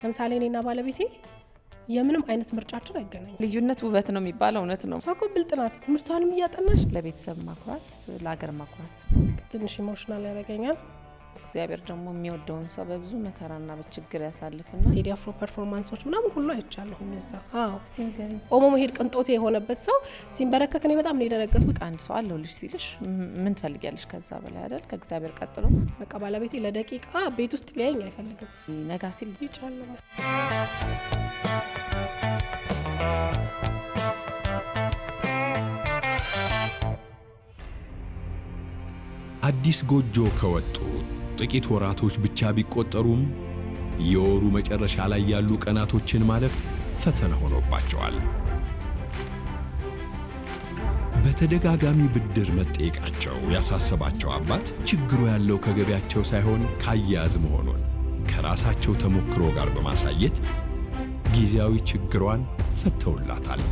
ለምሳሌ እኔና ባለቤቴ የምንም አይነት ምርጫችን አይገናኝም። ልዩነት ውበት ነው የሚባለው እውነት ነው። ሰው እኮ ብልጥ ናት። ትምህርቷንም እያጠናች ለቤተሰብ ማኩራት፣ ለሀገር ማኩራት ትንሽ ኢሞሽናል ያደርገኛል። እግዚአብሔር ደግሞ የሚወደውን ሰው በብዙ መከራና በችግር ያሳልፍና ቴዲ አፍሮ ፐርፎርማንሶች ምናምን ሁሉ አይቻለሁኝ እዛ። እስቲ ንገሪኝ። ቆሞ መሄድ ቅንጦቴ የሆነበት ሰው ሲንበረከክ እኔ በጣም ነው የደነገጥኩት። አንድ ሰው አለሁልሽ ሲልሽ ምን ትፈልጊያለሽ? ከዛ በላይ አይደል? ከእግዚአብሔር ቀጥሎ በቃ ባለቤቴ ለደቂቃ ቤት ውስጥ ሊያየኝ አይፈልግም። ነጋ ሲል ይቻላል። አዲስ ጎጆ ከወጡ ጥቂት ወራቶች ብቻ ቢቆጠሩም የወሩ መጨረሻ ላይ ያሉ ቀናቶችን ማለፍ ፈተና ሆኖባቸዋል። በተደጋጋሚ ብድር መጠየቃቸው ያሳሰባቸው አባት ችግሩ ያለው ከገቢያቸው ሳይሆን ካያያዝ መሆኑን ከራሳቸው ተሞክሮ ጋር በማሳየት ጊዜያዊ ችግሯን ፈተውላታል።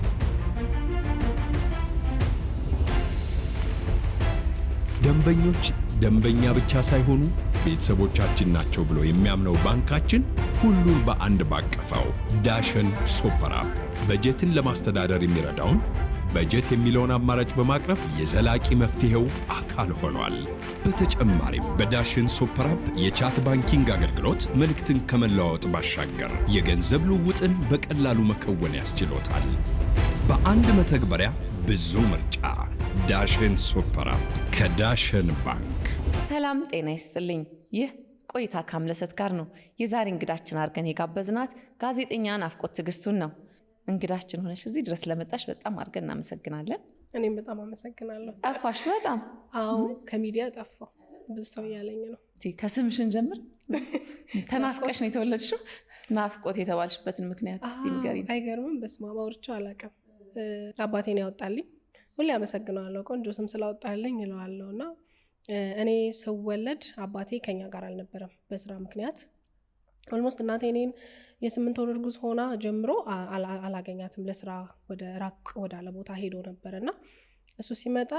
ደንበኞች ደንበኛ ብቻ ሳይሆኑ ቤተሰቦቻችን ናቸው ብሎ የሚያምነው ባንካችን ሁሉን በአንድ ባቀፈው ዳሽን ሱፐር አፕ በጀትን ለማስተዳደር የሚረዳውን በጀት የሚለውን አማራጭ በማቅረብ የዘላቂ መፍትሄው አካል ሆኗል። በተጨማሪም በዳሽን ሱፐር አፕ የቻት ባንኪንግ አገልግሎት መልእክትን ከመለዋወጥ ባሻገር የገንዘብ ልውውጥን በቀላሉ መከወን ያስችሎታል። በአንድ መተግበሪያ ብዙ ምርጫ። ዳሽን ሱፐር አፕ ከዳሽን ባንክ። ሰላም ጤና ይስጥልኝ። ይህ ቆይታ ከአምለሰት ጋር ነው። የዛሬ እንግዳችን አድርገን የጋበዝናት ጋዜጠኛ ናፍቆት ትዕግስቱን ነው። እንግዳችን ሆነሽ እዚህ ድረስ ለመጣሽ በጣም አድርገን እናመሰግናለን። እኔም በጣም አመሰግናለሁ። ጠፋሽ በጣም። አዎ ከሚዲያ ጠፋው። ብዙ ሰው እያለኝ ነው። ከስምሽን ጀምር። ተናፍቀሽ ነው የተወለድሽው? ናፍቆት የተባልሽበትን ምክንያት እስቲ ንገሪኝ። አይገርምም? በስመ አብ አውርቼው አላውቅም። አባቴን ያወጣልኝ ሁሌ አመሰግናለሁ። ቆንጆ ስም ስላወጣልኝ እለዋለሁ። እና እኔ ስወለድ አባቴ ከኛ ጋር አልነበረም በስራ ምክንያት። ኦልሞስት እናቴ እኔን የ8 ወር እርጉዝ ሆና ጀምሮ አላገኛትም። ለስራ ወደ ራቅ ወዳለ ቦታ ሄዶ ነበር እና እሱ ሲመጣ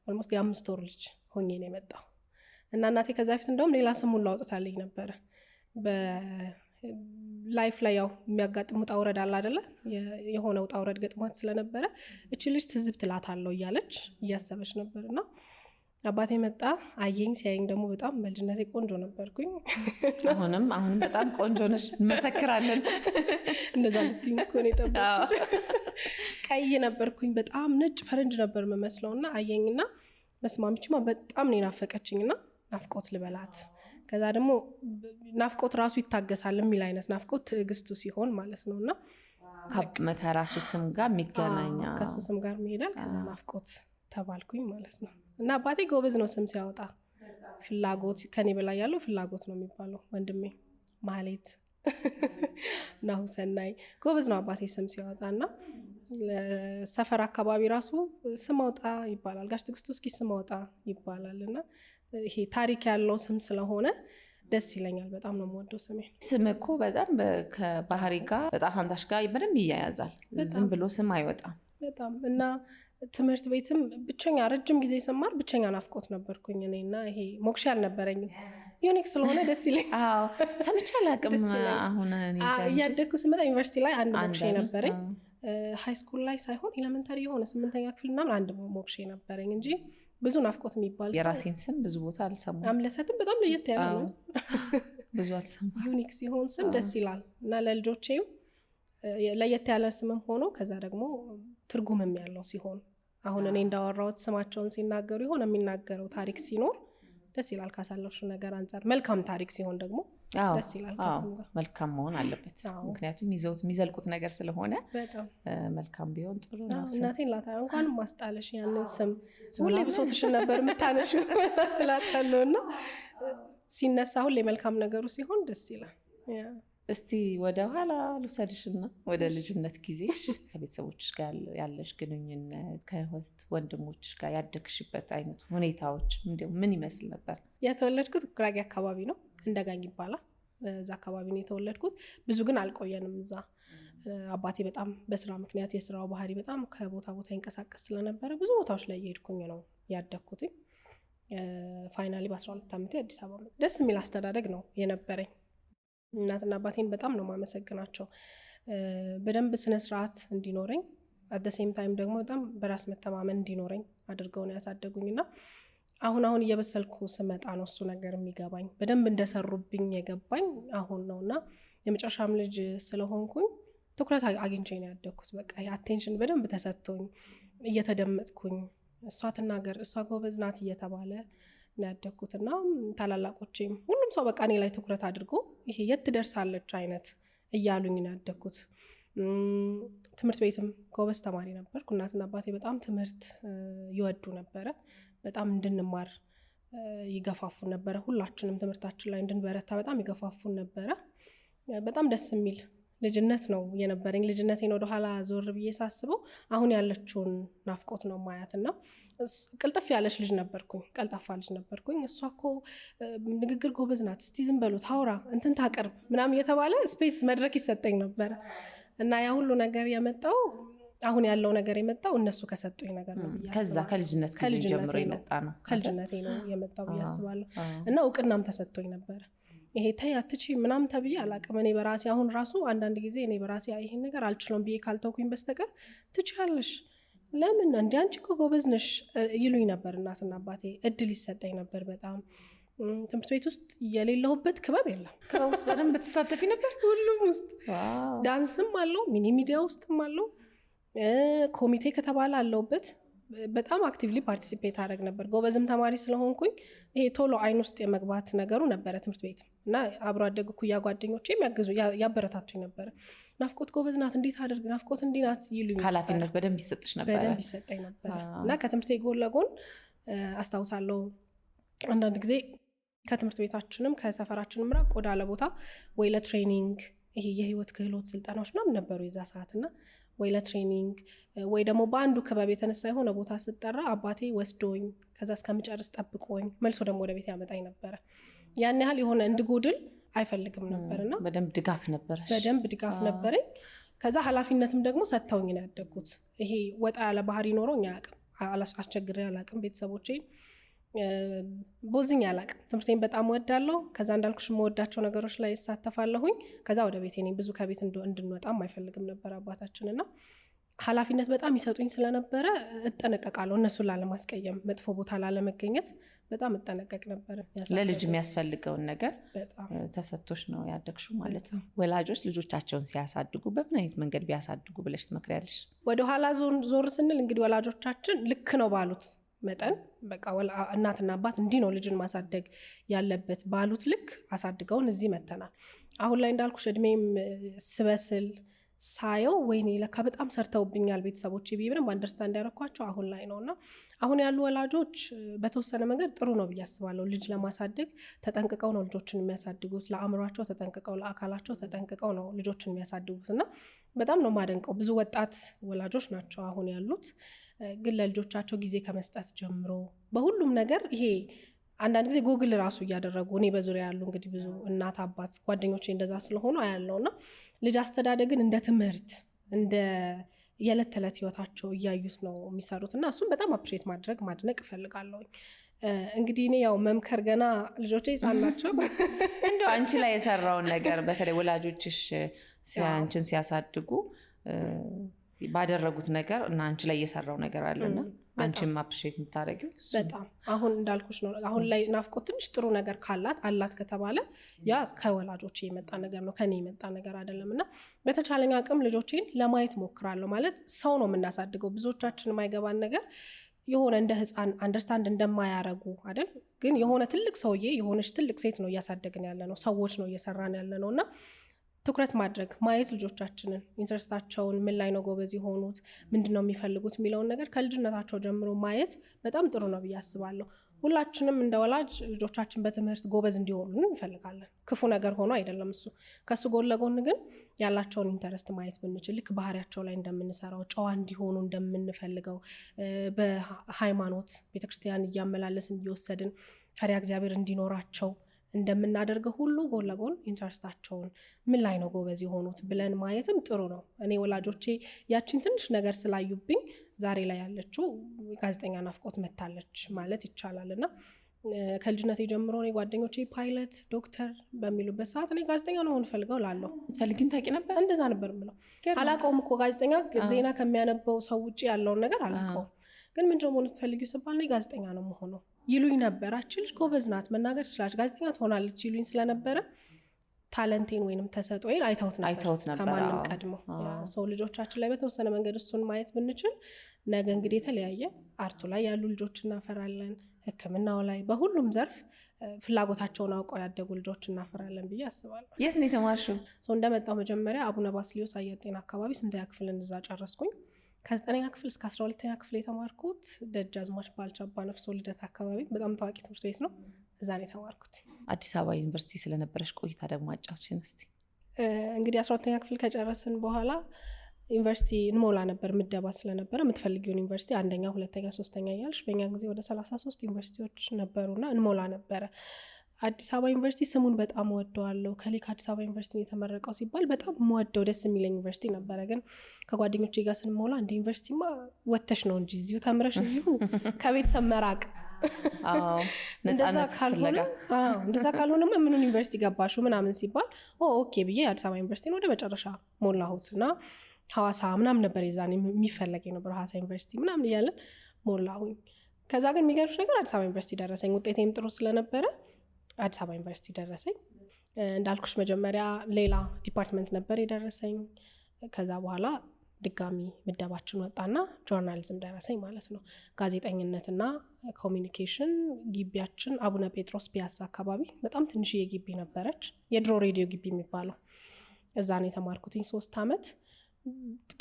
ኦልሞስት የ5 ወር ልጅ ሆኜ ነው የመጣው። እና እናቴ ከዛ ፊት እንደውም ሌላ ስም ሁሉ አውጥታልኝ ነበረ። ላይፍ ላይ ያው የሚያጋጥም ውጣ ውረድ አለ አይደለ? የሆነ ውጣ ውረድ ገጥሟት ስለነበረ እቺ ልጅ ትዝብት እላታለሁ እያለች እያሰበች ነበር። እና አባቴ መጣ፣ አየኝ። ሲያየኝ ደግሞ በጣም በልጅነቴ ቆንጆ ነበርኩኝ። አሁንም በጣም ቆንጆ ነሽ፣ እንመሰክራለን። እንደዛ ልትይኝ እኮ ነው የጠበኩት። ቀይ ነበርኩኝ፣ በጣም ነጭ ፈረንጅ ነበር የምመስለው። እና አየኝና በስማምችማ በጣም ነው ናፈቀችኝና ናፍቆት ልበላት። ከዛ ደግሞ ናፍቆት ራሱ ይታገሳል የሚል አይነት ናፍቆት ትዕግስቱ ሲሆን ማለት ነው። እና ከራሱ ስም ጋር የሚገናኛ ከሱ ስም ጋር የሚሄዳል። ከዛ ናፍቆት ተባልኩኝ ማለት ነው። እና አባቴ ጎበዝ ነው ስም ሲያወጣ። ፍላጎት ከኔ በላይ ያለው ፍላጎት ነው የሚባለው። ወንድሜ ማህሌት ናሁ ሰናይ ጎበዝ ነው አባቴ ስም ሲያወጣ። እና ሰፈር አካባቢ ራሱ ስም አውጣ ይባላል። ጋሽ ትዕግስቱ እስኪ ስም አውጣ ይባላል። እና ይሄ ታሪክ ያለው ስም ስለሆነ ደስ ይለኛል። በጣም ነው የምወደው ስሜ። ስም እኮ በጣም ከባህሪ ጋር በጣም ፋንታሽ ጋር በደንብ ይያያዛል። ዝም ብሎ ስም አይወጣም በጣም። እና ትምህርት ቤትም ብቸኛ ረጅም ጊዜ ስማር ብቸኛ ናፍቆት ነበርኩኝ እኔ። እና ይሄ ሞክሼ አልነበረኝም። ዩኒክ ስለሆነ ደስ ይለኝ። አዎ ሰምቼ አላውቅም። አሁን እያደግኩ ስመጣ ዩኒቨርሲቲ ላይ አንድ ሞክሼ ነበረኝ። ሃይ ስኩል ላይ ሳይሆን ኤሌመንታሪ የሆነ 8ኛ ክፍል ምናምን አንድ ሞክሼ ነበረኝ እንጂ ብዙ ናፍቆት የሚባል የራሴን ስም ብዙ ቦታ አልሰማም። አምለሰትም በጣም ለየት ያለ ነው። ብዙ አልሰማም። ዩኒክ ሲሆን ስም ደስ ይላል። እና ለልጆቼም ለየት ያለ ስምም ሆኖ ከዛ ደግሞ ትርጉምም ያለው ሲሆን አሁን እኔ እንዳወራሁት ስማቸውን ሲናገሩ የሆነ የሚናገረው ታሪክ ሲኖር ደስ ይላል። ካሳለፍሽው ነገር አንጻር መልካም ታሪክ ሲሆን ደግሞ ደስ ይላል። መልካም መሆን አለበት። ምክንያቱም ይዘውት የሚዘልቁት ነገር ስለሆነ መልካም ቢሆን ጥሩ ነው። እናቴን ላታለሁ እንኳንም ማስጣለሽ ያንን ስም ሁሌ ብሶትሽን ነበር የምታነሺው ላታለሁ። እና ሲነሳ ሁሌ መልካም ነገሩ ሲሆን ደስ ይላል። እስቲ ወደ ኋላ ልውሰድሽና ወደ ልጅነት ጊዜሽ ከቤተሰቦችሽ ጋር ያለሽ ግንኙነት፣ ከእህት ወንድሞችሽ ጋር ያደግሽበት አይነት ሁኔታዎች ምን ይመስል ነበር? የተወለድኩት ጉራጌ አካባቢ ነው፣ እንደጋኝ ይባላል። እዛ አካባቢ ነው የተወለድኩት። ብዙ ግን አልቆየንም እዛ። አባቴ በጣም በስራ ምክንያት የስራው ባህሪ በጣም ከቦታ ቦታ ይንቀሳቀስ ስለነበረ ብዙ ቦታዎች ላይ እየሄድኩኝ ነው ያደግኩት። ፋይናሊ በ12 ዓመቴ አዲስ አበባ ደስ የሚል አስተዳደግ ነው የነበረኝ። እናትና አባቴን በጣም ነው ማመሰግናቸው። በደንብ ስነ ስርዓት እንዲኖረኝ at the same time ደግሞ በጣም በራስ መተማመን እንዲኖረኝ አድርገው ነው ያሳደጉኝና አሁን እየበሰልኩ ስመጣ ነው እሱ ነገር የሚገባኝ። በደንብ እንደሰሩብኝ የገባኝ አሁን ነውና የመጨረሻም ልጅ ስለሆንኩኝ ትኩረት አግኝቼ ነው ያደግኩት። በቃ አቴንሽን በደንብ ተሰጥቶኝ እየተደመጥኩኝ እሷ ትናገር እሷ ጎበዝ ናት እየተባለ ነው ያደግኩትና ታላላቆቼም ሁሉም ሰው በቃ እኔ ላይ ትኩረት አድርጎ ይሄ የት ትደርሳለች አይነት እያሉኝ ነው ያደግኩት። ትምህርት ቤትም ጎበዝ ተማሪ ነበርኩ። እናትና አባቴ በጣም ትምህርት ይወዱ ነበረ። በጣም እንድንማር ይገፋፉን ነበረ። ሁላችንም ትምህርታችን ላይ እንድንበረታ በጣም ይገፋፉን ነበረ። በጣም ደስ የሚል ልጅነት ነው የነበረኝ። ልጅነቴን ወደ ኋላ ዞር ብዬ ሳስበው አሁን ያለችውን ናፍቆት ነው ማያትና ቅልጥፍ ያለች ልጅ ነበርኩኝ፣ ቀልጣፋ ልጅ ነበርኩኝ። እሷ እኮ ንግግር ጎበዝ ናት፣ እስቲ ዝም በሉ ታውራ እንትን ታቀርብ ምናምን እየተባለ ስፔስ መድረክ ይሰጠኝ ነበረ እና ያ ሁሉ ነገር የመጣው አሁን ያለው ነገር የመጣው እነሱ ከሰጡኝ ነገር ነው ብዬ ከዛ ከልጅነት ጀምሮ የመጣ ነው። ከልጅነቴ ነው የመጣው ብዬ አስባለሁ። እና እውቅናም ተሰጥቶኝ ነበረ። ይሄ ተይ አትቺ ምናምን ተብዬ አላቅም። እኔ በራሴ አሁን ራሱ አንዳንድ ጊዜ እኔ በራሴ ይሄን ነገር አልችለውም ብዬ ካልተውኩኝ በስተቀር ትችያለሽ፣ ለምን እንደ አንቺ እኮ ጎበዝ ነሽ ይሉኝ ነበር እናትና አባቴ። እድል ይሰጠኝ ነበር በጣም። ትምህርት ቤት ውስጥ የሌለሁበት ክበብ የለም። ክበብ ውስጥ በደንብ ትሳተፊ ነበር? ሁሉም ውስጥ ዳንስም አለው፣ ሚኒ ሚዲያ ውስጥም አለው፣ ኮሚቴ ከተባለ አለውበት። በጣም አክቲቭሊ ፓርቲሲፔት አደረግ ነበር። ጎበዝም ተማሪ ስለሆንኩኝ ይሄ ቶሎ አይን ውስጥ የመግባት ነገሩ ነበረ ትምህርት ቤት እና አብሮ አደግ ኩያ ጓደኞቼ የሚያግዙ ያበረታቱኝ ነበረ። ናፍቆት ጎበዝ ናት፣ እንዴት አድርግ ናፍቆት እንዲህ ናት ይሉኝ። ኃላፊነት በደንብ ይሰጥሽ ነበር? በደንብ ይሰጠኝ ነበር እና ከትምህርቴ ጎን ለጎን አስታውሳለሁ አንዳንድ ጊዜ ከትምህርት ቤታችንም ከሰፈራችንም ራቅ ወዳለ ቦታ ወይ ለትሬኒንግ ይሄ የህይወት ክህሎት ስልጠናዎች ምናምን ነበሩ የዛ ሰዓትና ወይ ለትሬኒንግ ወይ ደግሞ በአንዱ ክበብ የተነሳ የሆነ ቦታ ስጠራ አባቴ ወስዶኝ ከዛ እስከምጨርስ ጠብቆኝ መልሶ ደግሞ ወደ ቤት ያመጣኝ ነበረ። ያን ያህል የሆነ እንድጎድል አይፈልግም ነበርና በደንብ ድጋፍ ነበረሽ? በደንብ ድጋፍ ነበረኝ። ከዛ ኃላፊነትም ደግሞ ሰጥተውኝ ነው ያደግኩት። ይሄ ወጣ ያለ ባህሪ ኖሮኝ አያውቅም። አስቸግሬ አላውቅም። ቤተሰቦቼ ቦዝኝ አላውቅም። ትምህርቴን በጣም ወዳለሁ። ከዛ እንዳልኩሽ የምወዳቸው ነገሮች ላይ እሳተፋለሁኝ። ከዛ ወደ ቤቴ ነኝ። ብዙ ከቤት እንድንወጣም አይፈልግም ነበር አባታችንና ኃላፊነት በጣም ይሰጡኝ ስለነበረ እጠነቀቃለሁ። እነሱን ላለማስቀየም፣ መጥፎ ቦታ ላለመገኘት በጣም እጠነቀቅ ነበር። ለልጅ የሚያስፈልገውን ነገር ተሰጥቶሽ ነው ያደግሽው ማለት ነው። ወላጆች ልጆቻቸውን ሲያሳድጉ በምን አይነት መንገድ ቢያሳድጉ ብለሽ ትመክሪያለሽ? ወደ ኋላ ዞር ስንል እንግዲህ ወላጆቻችን ልክ ነው ባሉት መጠን በቃ እናትና አባት እንዲህ ነው ልጅን ማሳደግ ያለበት ባሉት ልክ አሳድገውን እዚህ መተናል። አሁን ላይ እንዳልኩሽ እድሜም ስበስል ሳየው ወይኔ ለካ በጣም ሰርተውብኛል ቤተሰቦቼ ብዬ በደንብ አንደርስታንድ ያደረኳቸው አሁን ላይ ነውና አሁን ያሉ ወላጆች በተወሰነ መንገድ ጥሩ ነው ብዬ አስባለሁ። ልጅ ለማሳደግ ተጠንቅቀው ነው ልጆችን የሚያሳድጉት። ለአእምሯቸው ተጠንቅቀው፣ ለአካላቸው ተጠንቅቀው ነው ልጆችን የሚያሳድጉትና በጣም ነው ማደንቀው። ብዙ ወጣት ወላጆች ናቸው አሁን ያሉት፣ ግን ለልጆቻቸው ጊዜ ከመስጠት ጀምሮ በሁሉም ነገር ይሄ አንዳንድ ጊዜ ጎግል ራሱ እያደረጉ እኔ በዙሪያ ያሉ እንግዲህ ብዙ እናት አባት ጓደኞቼ እንደዛ ስለሆኑ አያለውና ልጅ አስተዳደግን እንደ ትምህርት እንደ የዕለት ተዕለት ህይወታቸው እያዩት ነው የሚሰሩት እና እሱም በጣም አፕሪሼት ማድነቅ እፈልጋለሁ። እንግዲህ እኔ ያው መምከር ገና ልጆቼ ህፃን ናቸው። እንደው አንቺ ላይ የሰራውን ነገር በተለይ ወላጆችሽ አንቺን ሲያሳድጉ ባደረጉት ነገር እና አንቺ ላይ የሰራው ነገር አለና አንቺም አፕሪሼት የምታደርጊው በጣም አሁን እንዳልኩሽ ነው። አሁን ላይ ናፍቆት ትንሽ ጥሩ ነገር አላት ከተባለ ያ ከወላጆቼ የመጣ ነገር ነው፣ ከኔ የመጣ ነገር አይደለም እና በተቻለኝ አቅም ልጆቼን ለማየት ሞክራለሁ። ማለት ሰው ነው የምናሳድገው። ብዙዎቻችን የማይገባን ነገር የሆነ እንደ ህፃን አንደርስታንድ እንደማያረጉ አይደል? ግን የሆነ ትልቅ ሰውዬ የሆነች ትልቅ ሴት ነው እያሳደግን ያለ ነው፣ ሰዎች ነው እየሰራን ያለ ነው እና ትኩረት ማድረግ ማየት ልጆቻችንን ኢንትረስታቸውን ምን ላይ ነው ጎበዝ የሆኑት ምንድነው የሚፈልጉት የሚለውን ነገር ከልጅነታቸው ጀምሮ ማየት በጣም ጥሩ ነው ብዬ አስባለሁ። ሁላችንም እንደ ወላጅ ልጆቻችን በትምህርት ጎበዝ እንዲሆኑ እንፈልጋለን። ክፉ ነገር ሆኖ አይደለም እሱ። ከሱ ጎን ለጎን ግን ያላቸውን ኢንተረስት ማየት ብንችል ልክ ባህሪያቸው ላይ እንደምንሰራው ጨዋ እንዲሆኑ እንደምንፈልገው በሃይማኖት ቤተክርስቲያን እያመላለስን እየወሰድን ፈሪሃ እግዚአብሔር እንዲኖራቸው እንደምናደርገው ሁሉ ጎን ለጎን ኢንተረስታቸውን ምን ላይ ነው ጎበዝ የሆኑት ብለን ማየትም ጥሩ ነው። እኔ ወላጆቼ ያችን ትንሽ ነገር ስላዩብኝ ዛሬ ላይ ያለችው ጋዜጠኛ ናፍቆት መታለች ማለት ይቻላል እና ከልጅነቴ ጀምሮ እኔ ጓደኞቼ ፓይለት፣ ዶክተር በሚሉበት ሰዓት እኔ ጋዜጠኛ ነው መሆን ፈልገው ላለሁ ትፈልጊን ታውቂ ነበር? እንደዛ ነበር የምለው። አላውቀውም እኮ ጋዜጠኛ ዜና ከሚያነበው ሰው ውጭ ያለውን ነገር አላውቀውም። ግን ምንድነው መሆን ትፈልጊው ስባል እኔ ጋዜጠኛ ነው መሆነው ይሉኝ ነበር። አችልሽ ጎበዝ ናት፣ መናገር ትችላለች፣ ጋዜጠኛ ትሆናለች ይሉኝ ስለነበረ ታለንቴን ወይንም ተሰጥኦዬን አይተውት ነበር ከማንም ቀድሞ። ሰው ልጆቻችን ላይ በተወሰነ መንገድ እሱን ማየት ብንችል ነገ እንግዲህ የተለያየ አርቱ ላይ ያሉ ልጆች እናፈራለን፣ ሕክምናው ላይ በሁሉም ዘርፍ ፍላጎታቸውን አውቀው ያደጉ ልጆች እናፈራለን ብዬ አስባለሁ። የት ነው የተማርሽው? ሰው እንደመጣው መጀመሪያ አቡነ ባስልዮስ አየር ጤና አካባቢ 8ኛ ክፍል እንደዛ ጨረስኩኝ። ከ9ኛ ክፍል እስከ 12ኛ ክፍል የተማርኩት ደጃዝማች ባልቻ አባ ነፍሶ ልደታ አካባቢ በጣም ታዋቂ ትምህርት ቤት ነው። እዛ ነው የተማርኩት። አዲስ አበባ ዩኒቨርሲቲ ስለነበረሽ ቆይታ ደግሞ አጫውችን እስቲ። እንግዲህ 12ኛ ክፍል ከጨረስን በኋላ ዩኒቨርሲቲ እንሞላ ነበር፣ ምደባ ስለነበረ የምትፈልጊውን ዩኒቨርሲቲ 1ኛ፣ 2ኛ፣ 3ኛ እያልሽ በእኛ ጊዜ ወደ 33 ዩኒቨርሲቲዎች ነበሩና እንሞላ ነበረ። አዲስ አበባ ዩኒቨርሲቲ ስሙን በጣም ወደዋለሁ። ከሊክ አዲስ አበባ ዩኒቨርሲቲ የተመረቀው ሲባል በጣም ወደው ደስ የሚለኝ ዩኒቨርሲቲ ነበረ። ግን ከጓደኞቼ ጋር ስንሞላ እንደ ዩኒቨርሲቲማ ወተሽ ነው እንጂ እዚሁ ተምረሽ እዚሁ ከቤተሰብ መራቅ እንደዛ ካልሆነማ ምኑን ዩኒቨርሲቲ ገባሹ ምናምን ሲባል ኦኬ ብዬ አዲስ አበባ ዩኒቨርሲቲን ወደ መጨረሻ ሞላሁት እና ሐዋሳ ምናምን ነበር የዛኔ የሚፈለግ የነበረው ሐዋሳ ዩኒቨርሲቲ ምናምን እያለን ሞላሁኝ። ከዛ ግን የሚገርምሽ ነገር አዲስ አበባ ዩኒቨርሲቲ ደረሰኝ። ውጤቴም ጥሩ ስለነበረ አዲስ አበባ ዩኒቨርሲቲ ደረሰኝ። እንዳልኩሽ መጀመሪያ ሌላ ዲፓርትመንት ነበር የደረሰኝ። ከዛ በኋላ ድጋሚ ምደባችን ወጣና ጆርናሊዝም ደረሰኝ ማለት ነው። ጋዜጠኝነትና ኮሚኒኬሽን ግቢያችን አቡነ ጴጥሮስ ፒያሳ አካባቢ በጣም ትንሽዬ ግቢ ነበረች፣ የድሮ ሬዲዮ ግቢ የሚባለው። እዛ ነው የተማርኩትኝ 3 ዓመት።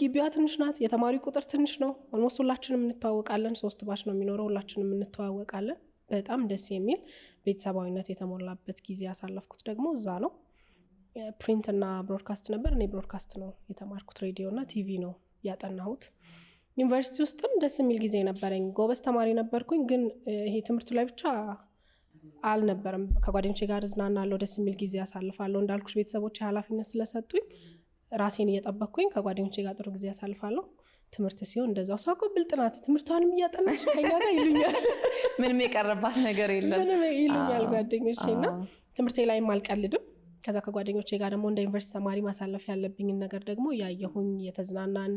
ግቢዋ ትንሽ ናት፣ የተማሪ ቁጥር ትንሽ ነው። ኦልሞስት ሁላችንም እንተዋወቃለን። 3 ባች ነው የሚኖረው፣ ሁላችንም እንተዋወቃለን። በጣም ደስ የሚል ቤተሰባዊነት የተሞላበት ጊዜ ያሳለፍኩት ደግሞ እዛ ነው። ፕሪንት እና ብሮድካስት ነበር። እኔ ብሮድካስት ነው የተማርኩት፣ ሬዲዮ እና ቲቪ ነው ያጠናሁት። ዩኒቨርሲቲ ውስጥም ደስ የሚል ጊዜ ነበረኝ። ጎበዝ ተማሪ ነበርኩኝ፣ ግን ይሄ ትምህርቱ ላይ ብቻ አልነበረም። ከጓደኞቼ ጋር እዝናናለሁ፣ ደስ የሚል ጊዜ ያሳልፋለሁ። እንዳልኩሽ ቤተሰቦች ኃላፊነት ስለሰጡኝ ራሴን እየጠበቅኩኝ ከጓደኞቼ ጋር ጥሩ ጊዜ ያሳልፋለሁ። ትምህርት ሲሆን እንደዛው ሰው ብልጥ ናት ትምህርቷንም እያጠናች ከኛ ጋር ይሉኛል። ምንም የቀረባት ነገር የለም ምንም ይሉኛል ጓደኞቼ። እና ትምህርቴ ላይም አልቀልድም። ከዛ ከጓደኞቼ ጋር ደግሞ እንደ ዩኒቨርሲቲ ተማሪ ማሳለፍ ያለብኝን ነገር ደግሞ ያየሁኝ የተዝናናን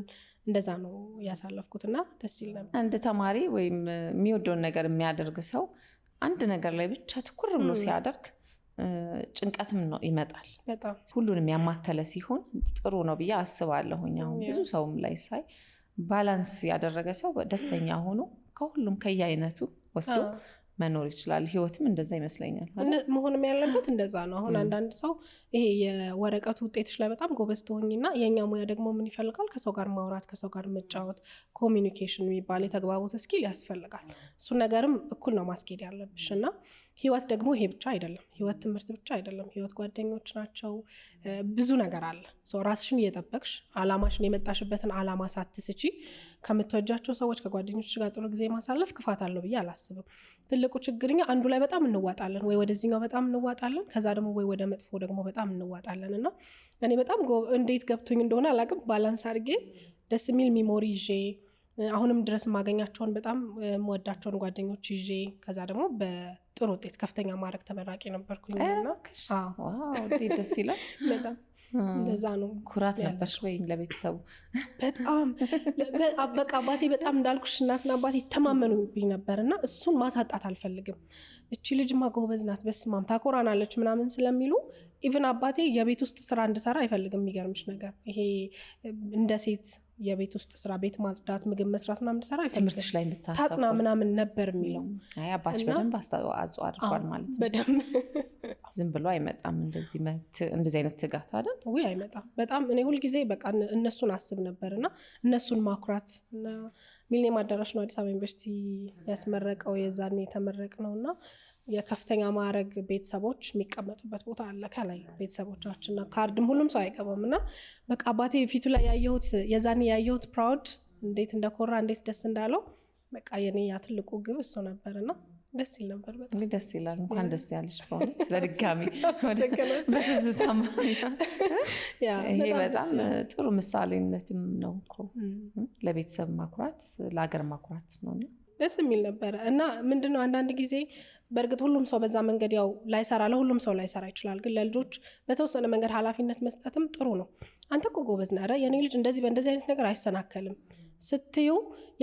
እንደዛ ነው ያሳለፍኩት እና ደስ ይል ነበር። አንድ ተማሪ ወይም የሚወደውን ነገር የሚያደርግ ሰው አንድ ነገር ላይ ብቻ ትኩር ብሎ ሲያደርግ ጭንቀትም ነው ይመጣል። በጣም ሁሉንም ያማከለ ሲሆን ጥሩ ነው ብዬ አስባለሁኝ። አሁን ብዙ ሰውም ላይ ሳይ ባላንስ ያደረገ ሰው ደስተኛ ሆኖ ከሁሉም ከየአይነቱ ወስዶ መኖር ይችላል። ህይወትም እንደዛ ይመስለኛል መሆንም ያለበት እንደዛ ነው። አሁን አንዳንድ ሰው ይሄ የወረቀቱ ውጤቶች ላይ በጣም ጎበዝ ትሆኝና የኛ ሙያ ደግሞ ምን ይፈልጋል? ከሰው ጋር ማውራት፣ ከሰው ጋር መጫወት፣ ኮሚኒኬሽን የሚባል የተግባቦት ስኪል ያስፈልጋል። እሱን ነገርም እኩል ነው ማስኬድ ያለብሽ እና ህይወት ደግሞ ይሄ ብቻ አይደለም። ህይወት ትምህርት ብቻ አይደለም። ህይወት ጓደኞች ናቸው። ብዙ ነገር አለ። ራስሽን እየጠበቅሽ አላማሽን የመጣሽበትን አላማ ሳትስቺ ከምትወጃቸው ሰዎች ከጓደኞች ጋር ጥሩ ጊዜ ማሳለፍ ክፋት አለው ብዬ አላስብም። ትልቁ ችግርኛ አንዱ ላይ በጣም እንዋጣለን፣ ወይ ወደዚህኛው በጣም እንዋጣለን፣ ከዛ ደግሞ ወይ ወደ መጥፎ ደግሞ በጣም እንዋጣለን እና እኔ በጣም እንዴት ገብቶኝ እንደሆነ አላቅም ባላንስ አድርጌ ደስ የሚል ሚሞሪ ይዤ አሁንም ድረስ የማገኛቸውን በጣም የምወዳቸውን ጓደኞች ይዤ ከዛ ደግሞ በጥሩ ውጤት ከፍተኛ ማዕረግ ተመራቂ ነበርኩኝ እና ደስ ይላል በጣም። እንደዛ ነው። ኩራት ነበርሽ ወይ ለቤተሰቡ? በጣም በቃ አባቴ በጣም እንዳልኩሽ እናትና አባቴ ተማመኑብኝ ነበር እና እሱን ማሳጣት አልፈልግም። እቺ ልጅማ ጎበዝ ናት፣ በስማም ታኮራናለች ምናምን ስለሚሉ ኢቭን አባቴ የቤት ውስጥ ስራ እንድሰራ አይፈልግም። የሚገርምሽ ነገር ይሄ እንደ ሴት የቤት ውስጥ ስራ ቤት ማጽዳት፣ ምግብ መስራት ምናምን እንድሰራ አይፈልግም። ትምህርትሽ ላይ ታጥና ምናምን ነበር የሚለው። አይ አባትሽ በደንብ አስተዋጽኦ አድርጓል ማለት ነው። በደንብ ዝም ብሎ አይመጣም እንደዚህ አይነት ትጋት አይደል? ወይ አይመጣም። በጣም እኔ ሁልጊዜ በቃ እነሱን አስብ ነበር እና እነሱን ማኩራት እና ሚሊኒየም አዳራሽ ነው አዲስ አበባ ዩኒቨርሲቲ ያስመረቀው የዛኔ የተመረቅ ነው እና የከፍተኛ ማዕረግ ቤተሰቦች የሚቀመጡበት ቦታ አለ ከላይ ቤተሰቦቻችንና ካርድም ሁሉም ሰው አይቀበም እና በቃ አባቴ ፊቱ ላይ ያየሁት የዛኔ ያየሁት ፕራውድ እንዴት እንደኮራ እንዴት ደስ እንዳለው በቃ የኔ ያ ትልቁ ግብ እሱ ነበርና ደስ ይል ነበር። በጣም ደስ ይላል። እንኳን ደስ ያለሽ በእውነት ለድጋሚ በትዝታም ይሄ በጣም ጥሩ ምሳሌነትም ነው እኮ ለቤተሰብ ማኩራት ለሀገር ማኩራት ነው። ደስ የሚል ነበረ እና ምንድነው አንዳንድ ጊዜ በእርግጥ ሁሉም ሰው በዛ መንገድ ያው ላይሰራ ለሁሉም ሰው ላይሰራ ይችላል። ግን ለልጆች በተወሰነ መንገድ ኃላፊነት መስጠትም ጥሩ ነው። አንተ እኮ ጎበዝ ነህ፣ የኔ ልጅ እንደዚህ በእንደዚህ አይነት ነገር አይሰናከልም ስትዩ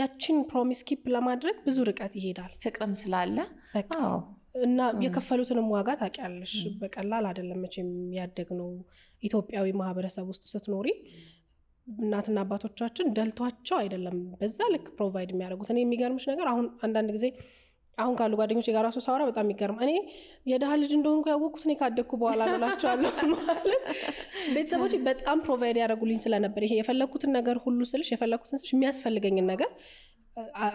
ያችን ፕሮሚስ ኪፕ ለማድረግ ብዙ ርቀት ይሄዳል። ፍቅርም ስላለ እና የከፈሉትንም ዋጋ ታውቂያለሽ። በቀላል አይደለም መቼም ያደግነው ኢትዮጵያዊ ማህበረሰብ ውስጥ ስትኖሪ እናትና አባቶቻችን ደልቷቸው አይደለም በዛ ልክ ፕሮቫይድ የሚያደርጉት። እኔ የሚገርምሽ ነገር አሁን አንዳንድ ጊዜ አሁን ካሉ ጓደኞች ጋር ራሱ ሳወራ በጣም የሚገርም እኔ የድሃ ልጅ እንደሆንኩ ያወቅኩት እኔ ካደግኩ በኋላ እላቸዋለሁ። ማለት ቤተሰቦች በጣም ፕሮቫይድ ያደርጉልኝ ስለነበር ይሄ የፈለግኩትን ነገር ሁሉ ስልሽ የፈለግኩትን ስልሽ የሚያስፈልገኝን ነገር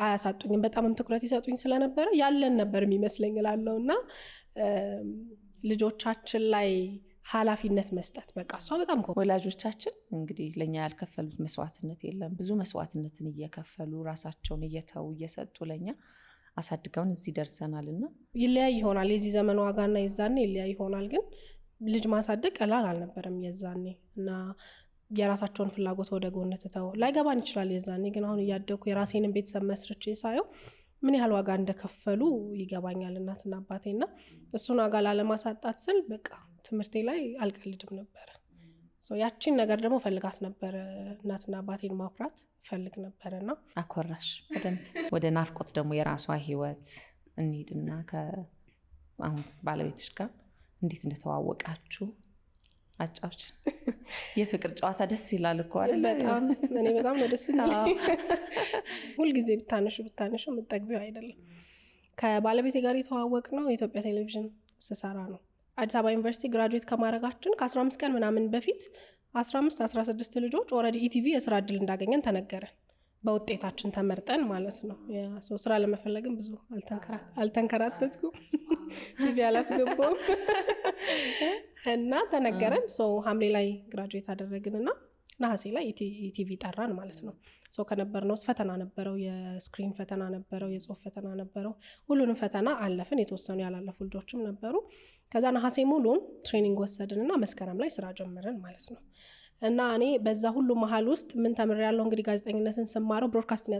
አያሳጡኝም። በጣምም ትኩረት ይሰጡኝ ስለነበረ ያለን ነበር የሚመስለኝ እላለሁ። እና ልጆቻችን ላይ ኃላፊነት መስጠት በቃ እሷ በጣም ወላጆቻችን እንግዲህ ለኛ ያልከፈሉት መስዋዕትነት የለም። ብዙ መስዋዕትነትን እየከፈሉ ራሳቸውን እየተው እየሰጡ ለኛ አሳድገውን እዚህ ደርሰናልና ይለያይ ይሆናል የዚህ ዘመን ዋጋና የዛኔ ይለያይ ይሆናል። ግን ልጅ ማሳደግ ቀላል አልነበረም የዛኔ እና የራሳቸውን ፍላጎት ወደ ጎን ትተው ላይገባን ይችላል የዛኔ። ግን አሁን እያደኩ የራሴንን ቤተሰብ መስርቼ ሳየው ምን ያህል ዋጋ እንደከፈሉ ይገባኛል እናትና አባቴና እሱን ዋጋ ላለማሳጣት ስል በቃ ትምህርቴ ላይ አልቀልድም ነበር። ያቺን ነገር ደግሞ ፈልጋት ነበር እናትና አባቴን ማኩራት ፈልግ ነበርና አኮራሽ በደንብ። ወደ ናፍቆት ደግሞ የራሷ ህይወት እንሂድና አሁን ባለቤትሽ ጋር እንዴት እንደተዋወቃችሁ አጫዎች። የፍቅር ጨዋታ ደስ ይላል እኮ አይደል? በጣም እኔ በጣም ነው ደስ የሚለኝ። ሁልጊዜ ብታነሹ የምትጠግቢው አይደለም። ከባለቤቴ ጋር የተዋወቅ ነው የኢትዮጵያ ቴሌቪዥን ስሰራ ነው። አዲስ አበባ ዩኒቨርሲቲ ግራጁዌት ከማድረጋችን ከ15 ቀን ምናምን በፊት 15-16 ልጆች ኦልሬዲ ኢቲቪ የስራ እድል እንዳገኘን ተነገረን። በውጤታችን ተመርጠን ማለት ነው። ስራ ለመፈለግም ብዙ አልተንከራተትኩም፣ ሲቪ አላስገባውም እና ተነገረን። ሐምሌ ላይ ግራጁዌት አደረግንና ነሐሴ ላይ ኢቲቪ ጠራን ማለት ነው። ከነበርነው ፈተና ነበረው፣ የስክሪን ፈተና ነበረው፣ የጽሁፍ ፈተና ነበረው። ሁሉንም ፈተና አለፍን። የተወሰኑ ያላለፉ ልጆችም ነበሩ። ከዛ ነሐሴ ሙሉን ትሬኒንግ ወሰድንና መስከረም ላይ ስራ ጀመረን ማለት ነው። እና እኔ በዛ ሁሉ መሀል ውስጥ ምን ተምሬያለሁ? እንግዲህ ጋዜጠኝነትን ስማረው ብሮድካስትን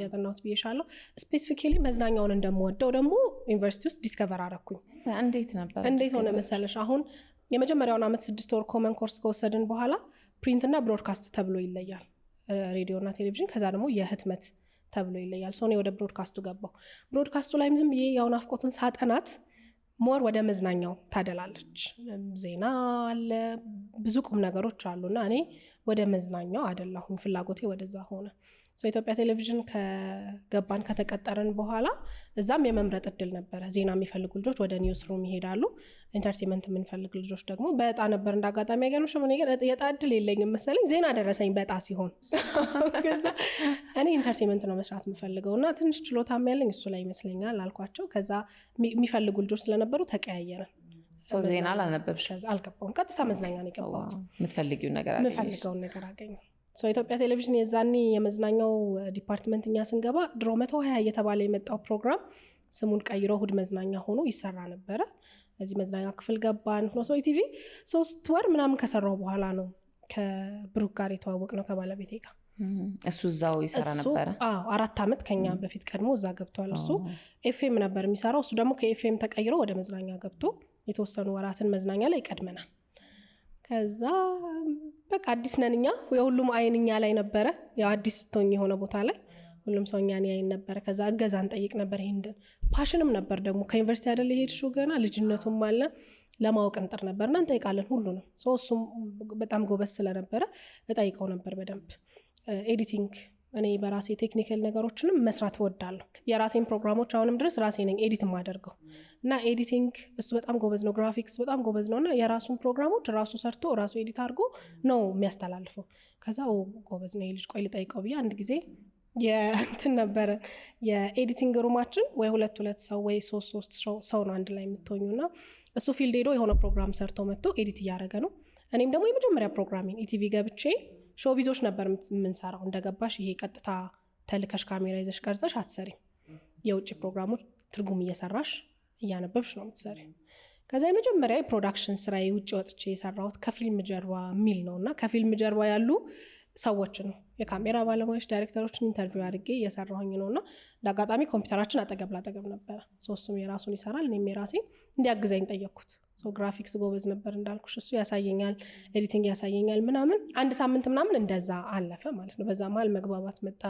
ያጠናሁት ብዬሻለሁ። ስፔሲፊካሊ መዝናኛውን እንደምወደው ደግሞ ዩኒቨርሲቲ ውስጥ ዲስከቨር አረኩኝ። እንዴት ሆነ መሰለሽ? አሁን የመጀመሪያውን ዓመት 6 ወር ኮመን ኮርስ ከወሰድን በኋላ ፕሪንት እና ብሮድካስት ተብሎ ይለያል፣ ሬዲዮ እና ቴሌቪዥን። ከዛ ደግሞ የህትመት ተብሎ ይለያል። እኔ ወደ ብሮድካስቱ ገባው። ብሮድካስቱ ላይም ዝም ብዬ ያው ናፍቆትን ሳጠናት ሞር ወደ መዝናኛው ታደላለች። ዜና አለ፣ ብዙ ቁም ነገሮች አሉና እኔ ወደ መዝናኛው አደላሁኝ። ፍላጎቴ ወደዛ ሆነ። ኢትዮጵያ ቴሌቪዥን ከገባን ከተቀጠረን በኋላ እዛም የመምረጥ እድል ነበረ። ዜና የሚፈልጉ ልጆች ወደ ኒውስ ሩም ይሄዳሉ። ኢንተርቴንመንት የምንፈልግ ልጆች ደግሞ በእጣ ነበር። እንዳጋጣሚ ያገኙሽ ምን የጣ እድል የለኝም መሰለኝ፣ ዜና ደረሰኝ በእጣ ሲሆን። እኔ ኢንተርቴንመንት ነው መስራት የምፈልገው እና ትንሽ ችሎታም ያለኝ እሱ ላይ ይመስለኛል አልኳቸው። ከዛ የሚፈልጉ ልጆች ስለነበሩ ተቀያየረን። ዜና አላነበብሽ? አልገባሁም፣ ቀጥታ መዝናኛ ነው የገባሁት። የምትፈልጊውን ነገር አገኘሁ። ኢትዮጵያ ቴሌቪዥን የዛኔ የመዝናኛው ዲፓርትመንት እኛ ስንገባ ድሮ 120 እየተባለ የመጣው ፕሮግራም ስሙን ቀይሮ እሁድ መዝናኛ ሆኖ ይሰራ ነበረ። እዚህ መዝናኛ ክፍል ገባን። ኢቲቪ 3 ወር ምናምን ከሰራው በኋላ ነው ከብሩክ ጋር የተዋወቅ ነው ከባለቤቴ ጋር። እሱ እዛው ይሰራ ነበረ? 4 ዓመት ከኛ በፊት ቀድሞ እዛ ገብቷል። እሱ ኤፍኤም ነበር የሚሰራው። እሱ ደግሞ ከኤፍኤም ተቀይሮ ወደ መዝናኛ ገብቶ የተወሰኑ ወራትን መዝናኛ ላይ ይቀድመናል። ከዛ በቃ አዲስ ነን እኛ፣ የሁሉም አይን እኛ ላይ ነበረ። ያው አዲስ ስትሆኝ የሆነ ቦታ ላይ ሁሉም ሰው እኛን ያይን ነበረ። ከዛ እገዛ እንጠይቅ ነበር። ይሄንን ፓሽንም ነበር ደግሞ ከዩኒቨርሲቲ አይደል የሄድሽው ገና ልጅነቱም አለ፣ ለማወቅ እንጥር ነበርና እንጠይቃለን ሁሉንም። እሱም በጣም ጎበዝ ስለነበረ እጠይቀው ነበር በደንብ። ኤዲቲንግ እኔ በራሴ ቴክኒካል ነገሮችንም መስራት እወዳለሁ። የራሴን ፕሮግራሞች አሁንም ድረስ ራሴ ነኝ ኤዲት የማደርገው እና ኤዲቲንግ እሱ በጣም ጎበዝ ነው። ግራፊክስ በጣም ጎበዝ ነው እና የራሱን ፕሮግራሞች ራሱ ሰርቶ ራሱ ኤዲት አድርጎ ነው የሚያስተላልፈው። ከዛ ጎበዝ ነው የልጅ ቆይ ልጠይቀው ብዬ አንድ ጊዜ የእንትን ነበረ የኤዲቲንግ ሩማችን ወይ 2 ሰው ወይ 3 ሰው ነው አንድ ላይ የምትሆኙና እሱ ፊልድ ሄዶ የሆነ ፕሮግራም ሰርቶ መጥቶ ኤዲት እያደረገ ነው። እኔም ደግሞ የመጀመሪያ ፕሮግራሚን ኢቲቪ ገብቼ ሾው-ቢዞች ነበር የምንሰራው። እንደገባሽ ይሄ ቀጥታ ተልከሽ ካሜራ ይዘሽ ቀርጸሽ አትሰሪም። የውጭ ፕሮግራሞች ትርጉም እየሰራሽ እያነበብሽ ነው የምትሰሪ። ከዛ የመጀመሪያ የፕሮዳክሽን ስራ የውጭ ወጥቼ የሰራሁት ከፊልም ጀርባ የሚል ነው እና ከፊልም ጀርባ ያሉ ሰዎች ነው የካሜራ ባለሙያዎች ዳይሬክተሮችን ኢንተርቪው አድርጌ እየሰራሁኝ ነውና ለአጋጣሚ ኮምፒውተራችን አጠገብ ላጠገብ ነበረ። ሶስቱም የራሱን ይሰራል፣ እኔም የራሴ እንዲያግዘኝ ጠየቅኩት። ግራፊክስ ጎበዝ ነበር እንዳልኩሽ፣ እሱ ያሳየኛል፣ ኤዲቲንግ ያሳየኛል ምናምን። አንድ ሳምንት ምናምን እንደዛ አለፈ ማለት ነው። በዛ መሀል መግባባት መጣ፣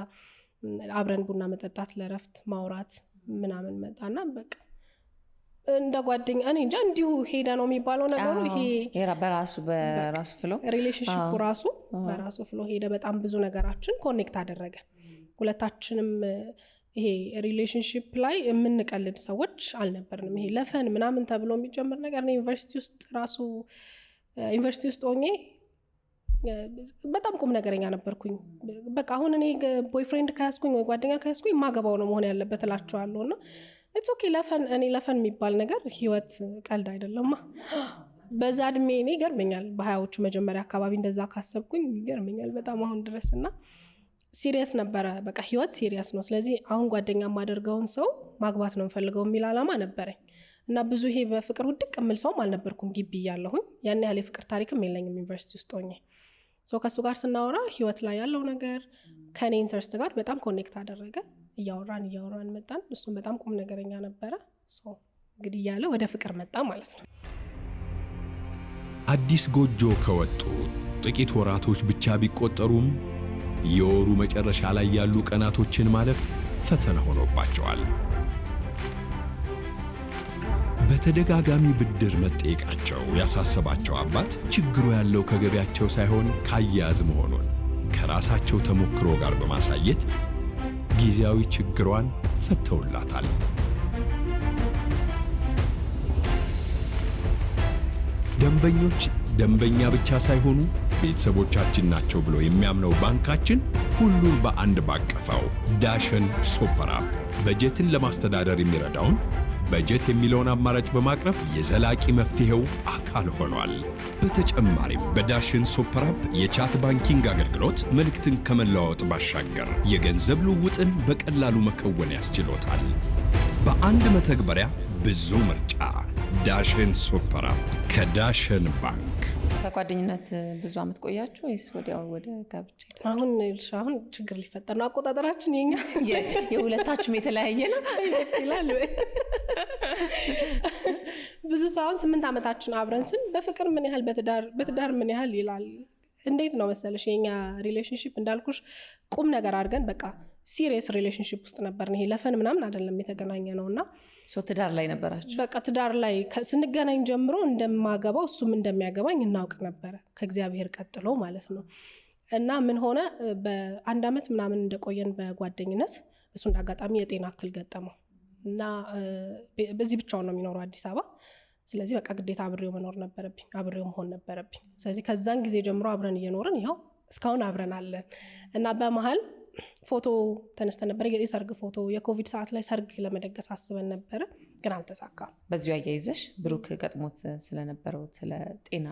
አብረን ቡና መጠጣት፣ ለረፍት ማውራት ምናምን መጣና በቃ እንደ ጓደኛ እኔ እንጃ እንዲሁ ሄደ ነው የሚባለው ነገሩ። ይሄ በራሱ ፍሎ ሪሌሽንሺፑ ራሱ በራሱ ፍሎ ሄደ። በጣም ብዙ ነገራችን ኮኔክት አደረገ ሁለታችንም። ይሄ ሪሌሽንሺፕ ላይ የምንቀልድ ሰዎች አልነበርንም። ይሄ ለፈን ምናምን ተብሎ የሚጀምር ነገር ነው። ዩኒቨርሲቲ ውስጥ ሆኜ በጣም ቁም ነገረኛ ነበርኩኝ። በቃ አሁን እኔ ቦይፍሬንድ ከያዝኩኝ ወይ ጓደኛ ከያዝኩኝ ማገባው ነው መሆን ያለበት እላቸዋለሁ። እና ኢትስ ኦኬ ለፈን የሚባል ነገር ህይወት ቀልድ አይደለማ። በዛ እድሜ እኔ ይገርመኛል፣ በ20ዎቹ መጀመሪያ አካባቢ እንደዛ ካሰብኩኝ ይገርመኛል በጣም አሁን ድረስ። እና ሲሪየስ ነበረ፣ በቃ ህይወት ሲሪየስ ነው። ስለዚህ አሁን ጓደኛ የማደርገውን ሰው ማግባት ነው የምፈልገው የሚል አላማ ነበረኝ። እና ብዙ ይሄ በፍቅር ውድቅ የምል ሰውም አልነበርኩም ግቢ እያለሁኝ። ያን ያህል የፍቅር ታሪክም የለኝም ዩኒቨርሲቲ ውስጥ ሆኜ። ከሱ ጋር ስናወራ ህይወት ላይ ያለው ነገር ከኔ ኢንተረስት ጋር በጣም ኮኔክት አደረገ። እያወራን መጣን። እሱም በጣም ቁም ነገረኛ ነበረ። እንግዲህ እያለ ወደ ፍቅር መጣ ማለት ነው። አዲስ ጎጆ ከወጡ ጥቂት ወራቶች ብቻ ቢቆጠሩም የወሩ መጨረሻ ላይ ያሉ ቀናቶችን ማለፍ ፈተና ሆኖባቸዋል። በተደጋጋሚ ብድር መጠየቃቸው ያሳሰባቸው አባት ችግሩ ያለው ከገቢያቸው ሳይሆን ካያያዝ መሆኑን ከራሳቸው ተሞክሮ ጋር በማሳየት ጊዜያዊ ችግሯን ፈተውላታል። ደንበኞች ደንበኛ ብቻ ሳይሆኑ ቤተሰቦቻችን ናቸው ብሎ የሚያምነው ባንካችን ሁሉን በአንድ ባቀፈው ዳሸን ሱፐር አፕ በጀትን ለማስተዳደር የሚረዳውን በጀት የሚለውን አማራጭ በማቅረብ የዘላቂ መፍትሄው አካል ሆኗል። በተጨማሪም በዳሽን ሱፐር አፕ የቻት ባንኪንግ አገልግሎት መልእክትን ከመለዋወጥ ባሻገር የገንዘብ ልውውጥን በቀላሉ መከወን ያስችሎታል። በአንድ መተግበሪያ ብዙ ምርጫ። ዳሽን ሱፐር አፕ ከዳሽን ባንክ። ከጓደኝነት ብዙ አመት ቆያችሁ ወይስ ወዲያው ወደ ጋብቻ? አሁን ችግር ሊፈጠር ነው። አቆጣጠራችን የኛ የሁለታችሁም የተለያየ ነው ይላል። ብዙ ሰው 8 ዓመታችን አብረን ስን በፍቅር ምን ያህል በትዳር ምን ያህል ይላል። እንዴት ነው መሰለሽ የኛ ሪሌሽንሺፕ እንዳልኩሽ ቁም ነገር አድርገን በቃ ሲሪየስ ሪሌሽንሺፕ ውስጥ ነበርን። ይሄ ለፈን ምናምን አይደለም የተገናኘ ነውና ትዳር ላይ ነበራችሁ። በቃ ትዳር ላይ ስንገናኝ ጀምሮ እንደማገባው እሱም እንደሚያገባኝ እናውቅ ነበረ፣ ከእግዚአብሔር ቀጥሎ ማለት ነው። እና ምን ሆነ በአንድ አመት ምናምን እንደቆየን በጓደኝነት እሱ እንዳጋጣሚ የጤና እክል ገጠመው እና በዚህ ብቻውን ነው የሚኖረው አዲስ አበባ። ስለዚህ በቃ ግዴታ አብሬው መኖር ነበረብኝ፣ አብሬው መሆን ነበረብኝ። ስለዚህ ከዛን ጊዜ ጀምሮ አብረን እየኖርን ይኸው እስካሁን አብረን አለን። እና በመሀል ፎቶ ተነስተን ነበር፣ የሰርግ ፎቶ። የኮቪድ ሰዓት ላይ ሰርግ ለመደገስ አስበን ነበረ፣ ግን አልተሳካም። በዚሁ አያይዘሽ ብሩክ ገጥሞት ስለነበረው ስለ ጤና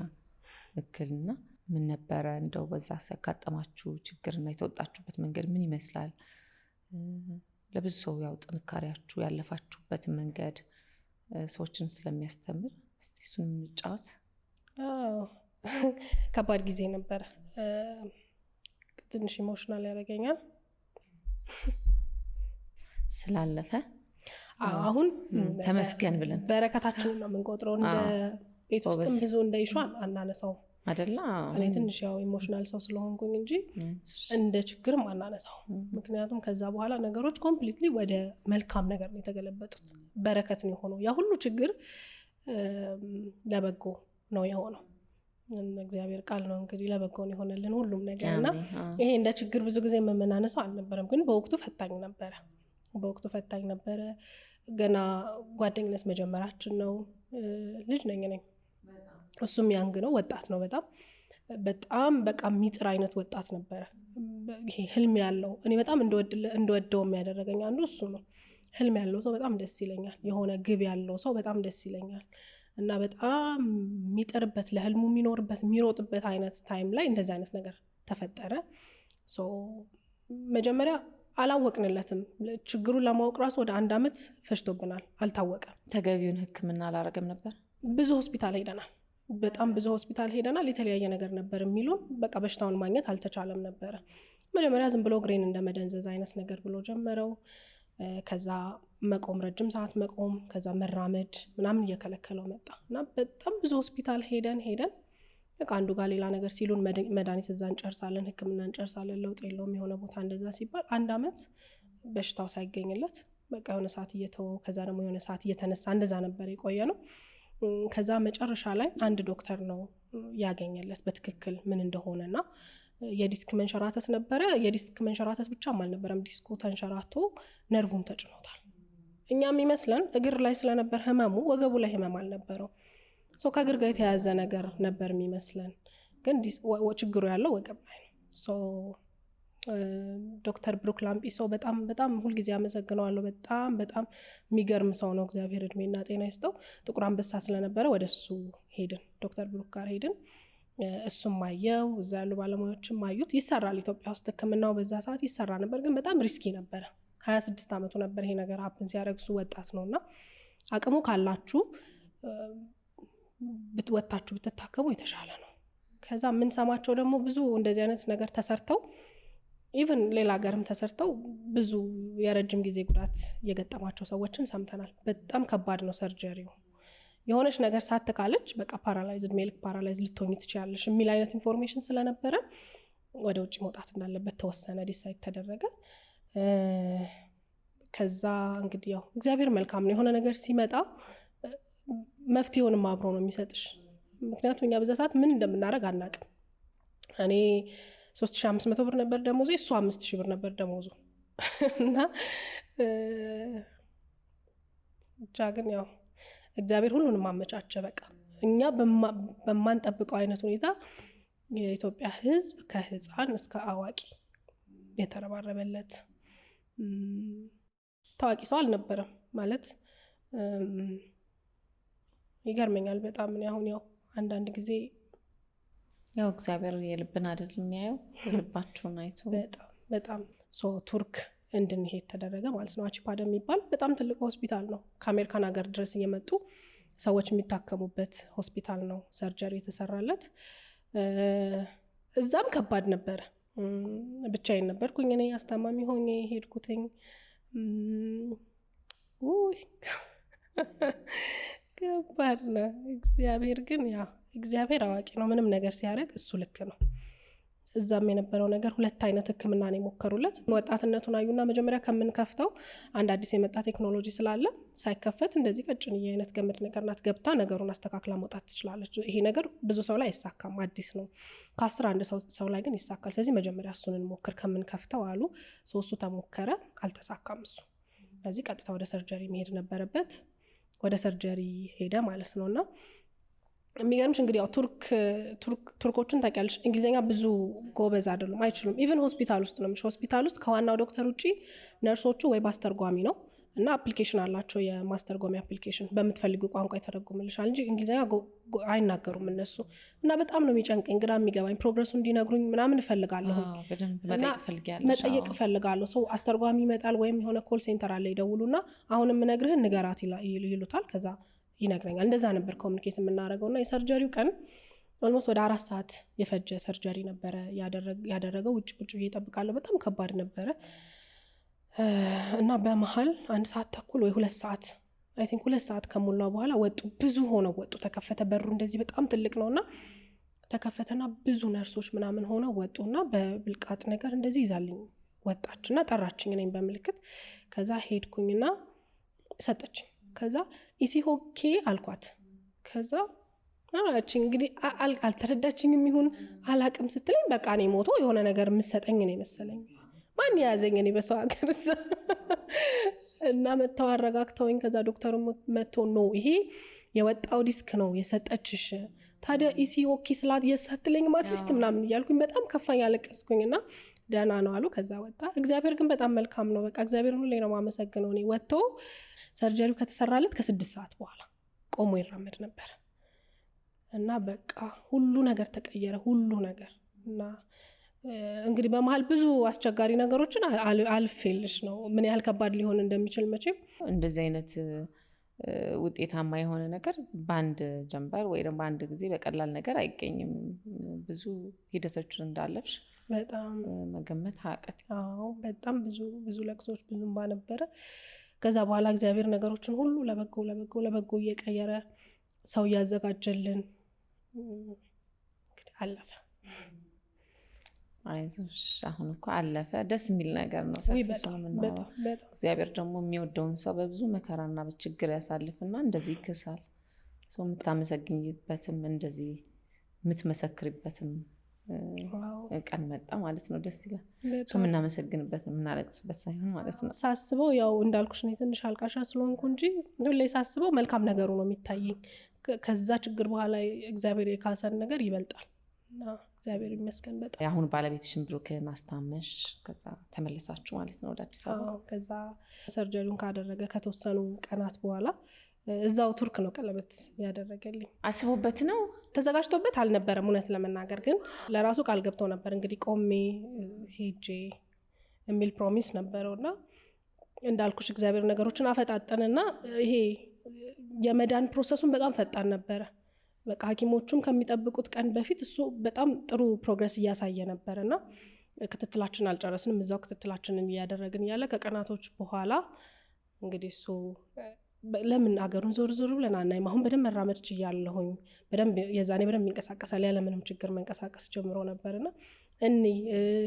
እክልና ምን ነበረ እንደው በዛ ሲያጋጠማችሁ ችግርና የተወጣችሁበት መንገድ ምን ይመስላል? ለብዙ ሰው ያው ጥንካሬያችሁ ያለፋችሁበትን መንገድ ሰዎችን ስለሚያስተምር እስቲ እሱን እንጫወት። ከባድ ጊዜ ነበረ። ትንሽ ኢሞሽናል ያደርገኛል ስላለፈ። አሁን ተመስገን ብለን በረከታችንን ነው የምንቆጥረው። እንደ ቤት ውስጥም ብዙ እንደይሹ አናነሳው አይደለ? እኔ ትንሽ ያው ኢሞሽናል ሰው ስለሆንኩኝ እንጂ እንደ ችግርም አናነሳው። ምክንያቱም ከዛ በኋላ ነገሮች ኮምፕሊትሊ ወደ መልካም ነገር ነው የተገለበጡት። በረከት ነው የሆነው። ያ ሁሉ ችግር ለበጎ ነው የሆነው። እግዚአብሔር ቃል ነው እንግዲህ ለበጎ ነው የሆነልን ሁሉም ነገር። እና ይሄ እንደ ችግር ብዙ ጊዜ የምናነሳው አልነበረም፣ ግን በወቅቱ ፈታኝ ነበረ። ገና ጓደኝነት መጀመራችን ነው። ልጅ ነኝ እኔ፣ እሱም ያንግ ነው፣ ወጣት ነው። በጣም በቃ የሚጥር አይነት ወጣት ነበረ። ይሄ ህልም ያለው እኔ በጣም እንደወደው የሚያደረገኝ አንዱ እሱ ነው። ህልም ያለው ሰው በጣም ደስ ይለኛል። የሆነ ግብ ያለው ሰው በጣም ደስ ይለኛል። እና በጣም የሚጥርበት ለህልሙ የሚኖርበት የሚሮጥበት አይነት ታይም ላይ እንደዚህ አይነት ነገር ተፈጠረ። መጀመሪያ አላወቅንለትም። ችግሩን ለማወቅ ራሱ ወደ 1 አመት ፈጅቶብናል። አልታወቀም። ተገቢውን ሕክምና አላረገም ነበር። ብዙ ሆስፒታል ሄደናል። በጣም ብዙ ሆስፒታል ሄደናል። የተለያየ ነገር ነበር የሚሉን። በቃ በሽታውን ማግኘት አልተቻለም ነበረ። መጀመሪያ ዝም ብሎ ግሬን እንደመደንዘዝ አይነት ነገር ብሎ ጀመረው። ከዛ መቆም፣ ረጅም ሰዓት መቆም፣ ከዛ መራመድ ምናምን እየከለከለው መጣ እና በጣም ብዙ ሆስፒታል ሄደን በቃ አንዱ ጋር ሌላ ነገር ሲሉን መድኃኒት እዛ እንጨርሳለን፣ ሕክምና እንጨርሳለን፣ ለውጥ የለውም የሆነ ቦታ እንደዛ ሲባል 1 ዓመት በሽታው ሳይገኝለት በቃ የሆነ ሰዓት እየተወው ከዛ ደግሞ የሆነ ሰዓት እየተነሳ እንደዛ ነበር የቆየ ነው። ከዛ መጨረሻ ላይ አንድ ዶክተር ነው ያገኘለት በትክክል ምን እንደሆነና የዲስክ መንሸራተት ነበረ። የዲስክ መንሸራተት ብቻም አልነበረም፣ ዲስኩ ተንሸራቶ ነርቭም ተጭኖታል። እኛም ይመስለን እግር ላይ ስለነበር ህመሙ ወገቡ ላይ ህመም አልነበረው። ከእግር ጋር የተያያዘ ነገር ነበር የሚመስለን፣ ግን ችግሩ ያለው ወገብ ላይ ነው። ዶክተር ብሩክ ላምጲሶ በጣም በጣም ሁልጊዜ አመሰግነዋለሁ። በጣም በጣም የሚገርም ሰው ነው። እግዚአብሔር እድሜና ጤና ይስጠው። ጥቁር አንበሳ ስለነበረ ወደ እሱ ሄድን፣ ዶክተር ብሩክ ጋር ሄድን። እሱም አየው፣ እዛ ያሉ ባለሙያዎችም አዩት። ይሰራል ኢትዮጵያ ውስጥ ህክምናው በዛ ሰዓት ይሰራ ነበር፣ ግን በጣም ሪስኪ ነበረ። 26 ዓመቱ ነበር ይሄ ነገር ሀፕን ሲያደርግ። እሱ ወጣት ነው እና አቅሙ ካላችሁ ወታችሁ ብትታከሙ የተሻለ ነው። ከዛ የምንሰማቸው ደግሞ ብዙ እንደዚህ አይነት ነገር ተሰርተው ኢቨን ሌላ ሀገርም ተሰርተው ብዙ የረጅም ጊዜ ጉዳት የገጠማቸው ሰዎችን ሰምተናል። በጣም ከባድ ነው ሰርጀሪው። የሆነች ነገር ሳትካለች በቃ ፓራላይዝድ ሜልክ ፓራላይዝ ልትሆኝ ትችላለሽ የሚል አይነት ኢንፎርሜሽን ስለነበረ ወደ ውጭ መውጣት እንዳለበት ተወሰነ፣ ዲሳይድ ተደረገ። ከዛ እንግዲህ ያው እግዚአብሔር መልካም ነው። የሆነ ነገር ሲመጣ መፍትሄውንም አብሮ ነው የሚሰጥሽ። ምክንያቱም እኛ በዛ ሰዓት ምን እንደምናደርግ አናቅም። እኔ 3500 ብር ነበር ደሞዙ፣ እሱ 5000 ብር ነበር ደሞዙ እና ብቻ ግን ያው እግዚአብሔር ሁሉንም አመቻቸ። በቃ እኛ በማንጠብቀው አይነት ሁኔታ የኢትዮጵያ ሕዝብ ከህፃን እስከ አዋቂ የተረባረበለት ታዋቂ ሰው አልነበረም ማለት ይገርመኛል በጣም። እኔ አሁን ያው አንዳንድ ጊዜ ያው እግዚአብሔር የልብን አይደል የሚያየው፣ ልባችሁን አይቶ በጣም ቱርክ እንድንሄድ ተደረገ ማለት ነው። አቺፓድ የሚባል በጣም ትልቅ ሆስፒታል ነው። ከአሜሪካን ሀገር ድረስ እየመጡ ሰዎች የሚታከሙበት ሆስፒታል ነው። ሰርጀሪ የተሰራለት። እዛም ከባድ ነበረ። ብቻዬን ነበርኩኝ እኔ አስታማሚ ሆኜ ሄድኩትኝ። ከባድ ነው። እግዚአብሔር ግን ያው እግዚአብሔር አዋቂ ነው። ምንም ነገር ሲያደርግ እሱ ልክ ነው። እዛም የነበረው ነገር 2 አይነት ህክምና ነው የሞከሩለት። ወጣትነቱን አዩና መጀመሪያ ከምንከፍተው አንድ አዲስ የመጣ ቴክኖሎጂ ስላለ ሳይከፈት እንደዚህ ቀጭን አይነት ገመድ ነገር ናት፣ ገብታ ነገሩን አስተካክላ መውጣት ትችላለች። ይሄ ነገር ብዙ ሰው ላይ አይሳካም፣ አዲስ ነው። ከ10 አንድ ሰው ላይ ግን ይሳካል። ስለዚህ መጀመሪያ እሱን እንሞክር ከምንከፍተው አሉ። እሱ ተሞከረ፣ አልተሳካም እሱ። ስለዚህ ቀጥታ ወደ ሰርጀሪ መሄድ ነበረበት። ወደ ሰርጀሪ ሄደ ማለት ነውና የሚገርምሽ እንግዲህ ያው ቱርኮችን ታውቂያለሽ፣ እንግሊዝኛ ብዙ ጎበዝ አይደሉም፣ አይችሉም። ኢቨን ሆስፒታል ውስጥ ነው። ሆስፒታል ውስጥ ከዋናው ዶክተር ውጪ ነርሶቹ ወይ ማስተርጓሚ ነው እና አፕሊኬሽን አላቸው፣ የማስተርጓሚ አፕሊኬሽን በምትፈልጉ ቋንቋ ይተረጉምልሻል እንጂ እንግሊዝኛ አይናገሩም እነሱ። እና በጣም ነው የሚጨንቀኝ፣ ግራ የሚገባኝ። ፕሮግረሱ እንዲነግሩኝ ምናምን እፈልጋለሁ፣ መጠየቅ እፈልጋለሁ። ሰው አስተርጓሚ ይመጣል ወይም የሆነ ኮል ሴንተር አለ፣ ይደውሉና አሁን የምነግርህን ንገራት ይሉታል። ከዛ ይነግረኛል። እንደዛ ነበር ኮሚኒኬት የምናደርገው። እና የሰርጀሪው ቀን ኦልሞስት ወደ 4 ሰዓት የፈጀ ሰርጀሪ ነበረ ያደረገው። ውጭ ቁጭ ብዬ እጠብቃለሁ። በጣም ከባድ ነበረ እና በመሀል 1 ሰዓት ተኩል ወይ 2 ሰዓት አይ ቲንክ 2 ሰዓት ከሞላ በኋላ ወጡ። ብዙ ሆነው ወጡ። ተከፈተ በሩ፣ እንደዚህ በጣም ትልቅ ነውና ተከፈተና ብዙ ነርሶች ምናምን ሆነው ወጡና በብልቃጥ ነገር እንደዚህ ይዛልኝ ወጣችና ጠራችኝ እኔም በምልክት። ከዛ ሄድኩኝና ሰጠችኝ። ከዛ ኢሲሆኬ አልኳት። ከዛ አላችኝ እንግዲህ አልተረዳችኝም ይሁን አላቅም ስትለኝ በቃ እኔ ሞቶ የሆነ ነገር የምሰጠኝ ነው መሰለኝ። ማን ያዘኝ እኔ በሰው ሀገር እና መተው አረጋግተውኝ። ከዛ ዶክተሩ መጥቶ ነው ይሄ የወጣው ዲስክ ነው የሰጠችሽ፣ ታዲያ ኢሲኦኬ ስላት የሳትለኝ ማትስት ምናምን እያልኩኝ በጣም ከፋኝ፣ አለቀስኩኝና ደህና ነው አሉ። ከዛ ወጣ። እግዚአብሔር ግን በጣም መልካም ነው። በቃ እግዚአብሔር ሁሌ ነው ማመሰግነው። እኔ ወጥቶ ሰርጀሪው ከተሰራለት ከ6 ሰዓት በኋላ ቆሞ ይራመድ ነበር እና በቃ ሁሉ ነገር ተቀየረ፣ ሁሉ ነገር። እና እንግዲህ በመሀል ብዙ አስቸጋሪ ነገሮችን አልፌልሽ ነው ምን ያህል ከባድ ሊሆን እንደሚችል። መቼም እንደዚህ አይነት ውጤታማ የሆነ ነገር በአንድ ጀንበር ወይ ደግሞ በአንድ ጊዜ በቀላል ነገር አይገኝም። ብዙ ሂደቶችን እንዳለፍሽ በጣም መገመት አቀት። በጣም ብዙ ለቅሶች ብዙ እንባ ነበረ። ከዛ በኋላ እግዚአብሔር ነገሮችን ሁሉ ለበጎ እየቀየረ ሰው እያዘጋጀልን እንግዲህ አለፈ። አይዞሽ አሁን እኮ አለፈ። ደስ የሚል ነገር ነው። እግዚአብሔር ደግሞ የሚወደውን ሰው በብዙ መከራና በችግር ያሳልፍና እንደዚህ ይክሳል። ሰው የምታመሰግኝበትም እንደዚህ የምትመሰክርበትም ቀን መጣ ማለት ነው። ደስ ይላል። ሰው የምናመሰግንበት የምናለቅስበት ሳይሆን ማለት ነው። ሳስበው ያው እንዳልኩሽ እኔ ትንሽ አልቃሻ ስለሆንኩ እንጂ ሁሌ ሳስበው መልካም ነገሩ ነው የሚታየኝ። ከዛ ችግር በኋላ እግዚአብሔር የካሰን ነገር ይበልጣል እና እግዚአብሔር ይመስገን። በጣም አሁን ባለቤትሽን ብሩክን አስታመሽ ከዛ ተመለሳችሁ ማለት ነው ወደ አዲስ አበባ? ከዛ ሰርጀሪውን ካደረገ ከተወሰኑ ቀናት በኋላ እዛው ቱርክ ነው ቀለበት ያደረገልኝ። አስቦበት ነው ተዘጋጅቶበት አልነበረም እውነት ለመናገር ግን ለራሱ ቃል ገብቶ ነበር እንግዲህ ቆሜ ሄጄ የሚል ፕሮሚስ ነበረውና እንዳልኩሽ እግዚአብሔር ነገሮችን አፈጣጠንና ይሄ የመዳን ፕሮሰሱን በጣም ፈጣን ነበረ። በቃ ሐኪሞቹም ከሚጠብቁት ቀን በፊት እሱ በጣም ጥሩ ፕሮግረስ እያሳየ ነበርና ክትትላችን አልጨረስንም። እዛው ክትትላችንን እያደረግን ያለ ከቀናቶች በኋላ እንግዲህ እሱ ለምን አገሩን ዞር ብለን አናይም? አሁን በደንብ መራመድ ችያለሁኝ። የዛኔ በደንብ ይንቀሳቀሳል ያለምንም ችግር መንቀሳቀስ ጀምሮ ነበርና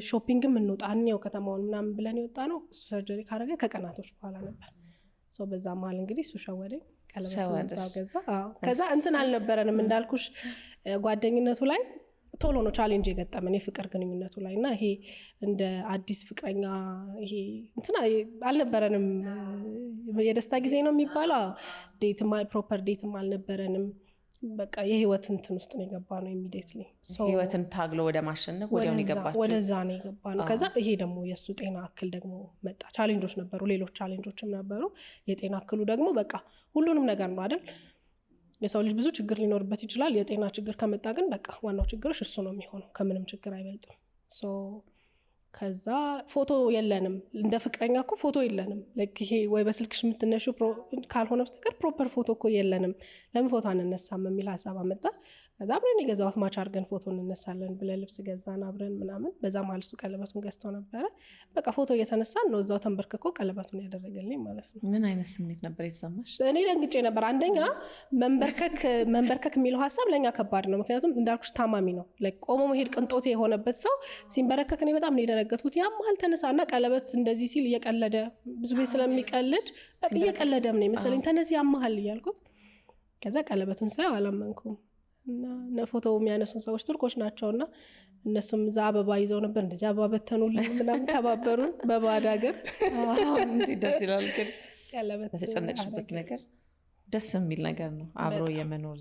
ሾፒንግም እንውጣ እኛው ከተማውን ምናምን ብለን የወጣ ነው። እሱ ሰርጀሪ ካደረገ ከቀናቶች በኋላ ነበር። በዛ መሀል እንግዲህ እሱ ሸወደኝ። ቀለበት ገዛ። ከዛ እንትን አልነበረንም እንዳልኩሽ ጓደኝነቱ ላይ ቶሎ ነው ቻሌንጅ የገጠመን የፍቅር ግንኙነቱ ላይ እና ይሄ እንደ አዲስ ፍቅረኛ ይሄ እንትና አልነበረንም። የደስታ ጊዜ ነው የሚባለው ፕሮፐር ዴትም አልነበረንም። በቃ የህይወት እንትን ውስጥ ነው የገባ ነው ኢሚዲየትሊ ህይወትን ታግሎ ወደ ማሸነፍ ወዲያው ነው የገባችው። ወደዛ ነው የገባ ነው። ከዛ ይሄ ደግሞ የእሱ ጤና እክል ደግሞ መጣ። ቻሌንጆች ነበሩ፣ ሌሎች ቻሌንጆችም ነበሩ። የጤና እክሉ ደግሞ በቃ ሁሉንም ነገር ነው አይደል? የሰው ልጅ ብዙ ችግር ሊኖርበት ይችላል። የጤና ችግር ከመጣ ግን በቃ ዋናው ችግርሽ እሱ ነው የሚሆነው፣ ከምንም ችግር አይበልጥም። ከዛ ፎቶ የለንም እንደ ፍቅረኛ እኮ ፎቶ የለንም። ይሄ ወይ በስልክሽ የምትነሹ ካልሆነ በስተቀር ፕሮፐር ፎቶ እኮ የለንም። ለምን ፎቶ አንነሳም የሚል ሀሳብ አመጣ። ከዛ አብረን የገዛሁት ማች አድርገን ፎቶ እንነሳለን ብለን ልብስ ገዛን አብረን ምናምን። በዛ መሀል እሱ ቀለበቱን ገዝቶ ነበረ። በቃ ፎቶ እየተነሳን ነው እዛው ተንበርክኮ ቀለበቱን ያደረገልኝ ማለት ነው። ምን አይነት ስሜት ነበር የተሰማሽ? እኔ ደንግጬ ነበር። አንደኛ መንበርከክ የሚለው ሀሳብ ለእኛ ከባድ ነው። ምክንያቱም እንዳልኩሽ ታማሚ ነው። ቆሞ መሄድ ቅንጦቴ የሆነበት ሰው ሲንበረከክ እኔ በጣም ነው የደነገጥኩት። ያ መሀል ተነሳና ቀለበት እንደዚህ ሲል እየቀለደ ብዙ ጊዜ ስለሚቀልድ እየቀለደም ነው የመሰለኝ። ተነስ ያመሃል እያልኩት ከዛ ቀለበቱን ሳየው አላመንኩም። እና ፎቶ የሚያነሱን ሰዎች ቱርኮች ናቸውና እነሱም እዛ አበባ ይዘው ነበር። እንደዚህ አበባ በተኑልን ምናምን ተባበሩን በባዕድ ሀገር። ደስ ይላል። ግን በተጨነቅሽበት ነገር ደስ የሚል ነገር ነው። አብሮ የመኖር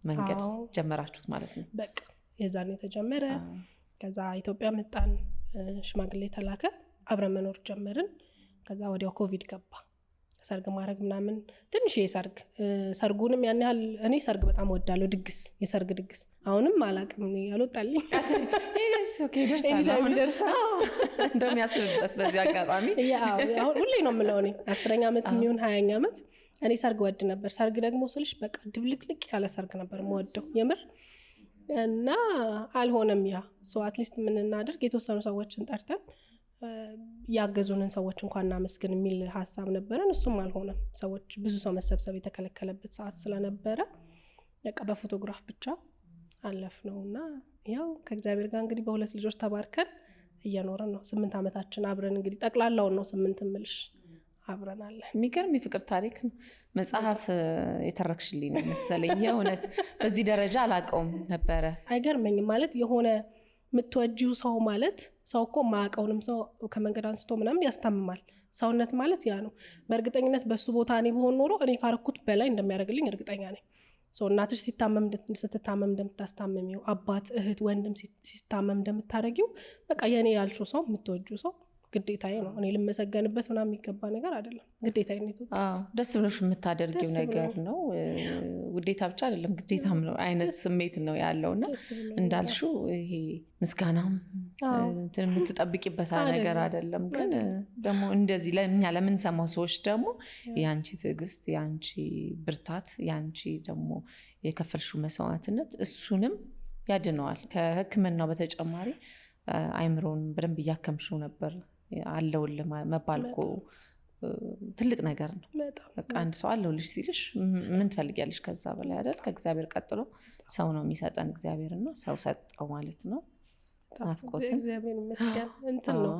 መንገድ ጀመራችሁት ማለት ነው። በቃ የዛኔ ተጀመረ። ከዛ ኢትዮጵያ መጣን፣ ሽማግሌ ተላከ፣ አብረን መኖር ጀመርን። ከዛ ወዲያው ኮቪድ ገባ። ሰርግ ማድረግ ምናምን ትንሽ ሰርጉንም ያን ያህል እኔ ሰርግ በጣም ወዳለሁ። የሰርግ ድግስ አሁንም አላቅም ያልወጣልኝ እንደሚያስብበት በዚህ አጋጣሚ አሁን ሁሌ ነው የምለው። እኔ 10ኛ ዓመት የሚሆን 20ኛ ዓመት እኔ ሰርግ ወድ ነበር። ሰርግ ደግሞ ስልሽ በቃ ድብልቅልቅ ያለ ሰርግ ነበር የምወደው የምር። እና አልሆነም። ያ አትሊስት ምን እናድርግ የተወሰኑ ሰዎችን ጠርተን ያገዙንን ሰዎች እንኳን እናመስግን የሚል ሀሳብ ነበረን። እሱም አልሆነም። ብዙ ሰው መሰብሰብ የተከለከለበት ሰዓት ስለነበረ በቃ በፎቶግራፍ ብቻ አለፍ ነው። እና ያው ከእግዚአብሔር ጋር እንግዲህ በ2 ልጆች ተባርከን እየኖርን ነው። 8 ዓመታችን አብረን እንግዲህ ጠቅላላውን ነው 8 ምልሽ አብረን አለ። የሚገርም የፍቅር ታሪክ ነው። መጽሐፍ የተረክሽልኝ ነው መሰለኝ። የእውነት በዚህ ደረጃ አላውቀውም ነበረ። አይገርመኝም ማለት የሆነ የምትወጂው ሰው ማለት ሰው እኮ ማያውቀውንም ሰው ከመንገድ አንስቶ ምናምን ያስታምማል። ሰውነት ማለት ያ ነው። በእርግጠኝነት በሱ ቦታ እኔ ብሆን ኖሮ እኔ ካረኩት በላይ እንደሚያደርግልኝ እርግጠኛ ነኝ። እናትሽ ስትታመም እንደምታስታመሚው፣ አባት፣ እህት፣ ወንድም ሲታመም እንደምታደርጊው በቃ የኔ ያልሽው ሰው የምትወጂው ሰው ግዴታዬ ነው። እኔ ልመሰገንበት ምናምን የሚገባ ነገር አይደለም። ግዴታዬ ነው። ደስ ብሎሽ የምታደርጊው ነገር ነው። ውዴታ ብቻ አይደለም ግዴታም ነው አይነት ስሜት ነው ያለውና እንዳልሽው ይሄ ምስጋናም የምትጠብቂበት ነገር አይደለም። ግን ደግሞ እንደዚህ ለእኛ ለምንሰማው ሰዎች ደግሞ የአንቺ ትዕግስት፣ የአንቺ ብርታት፣ የአንቺ ደግሞ የከፈልሽው መስዋዕትነት እሱንም ያድነዋል። ከሕክምናው በተጨማሪ አይምሮን በደንብ እያከምሽው ነበር። አለውልህ መባል እኮ ትልቅ ነገር ነው። በቃ አንድ ሰው አለውልሽ ሲልሽ ምን ትፈልጊያለሽ ከዛ በላይ አይደል? ከእግዚአብሔር ቀጥሎ ሰው ነው የሚሰጠን እግዚአብሔርና ሰው ሰጠው ማለት ነው። ናፍቆትን እግዚአብሔር ይመስገን እንትን ነው።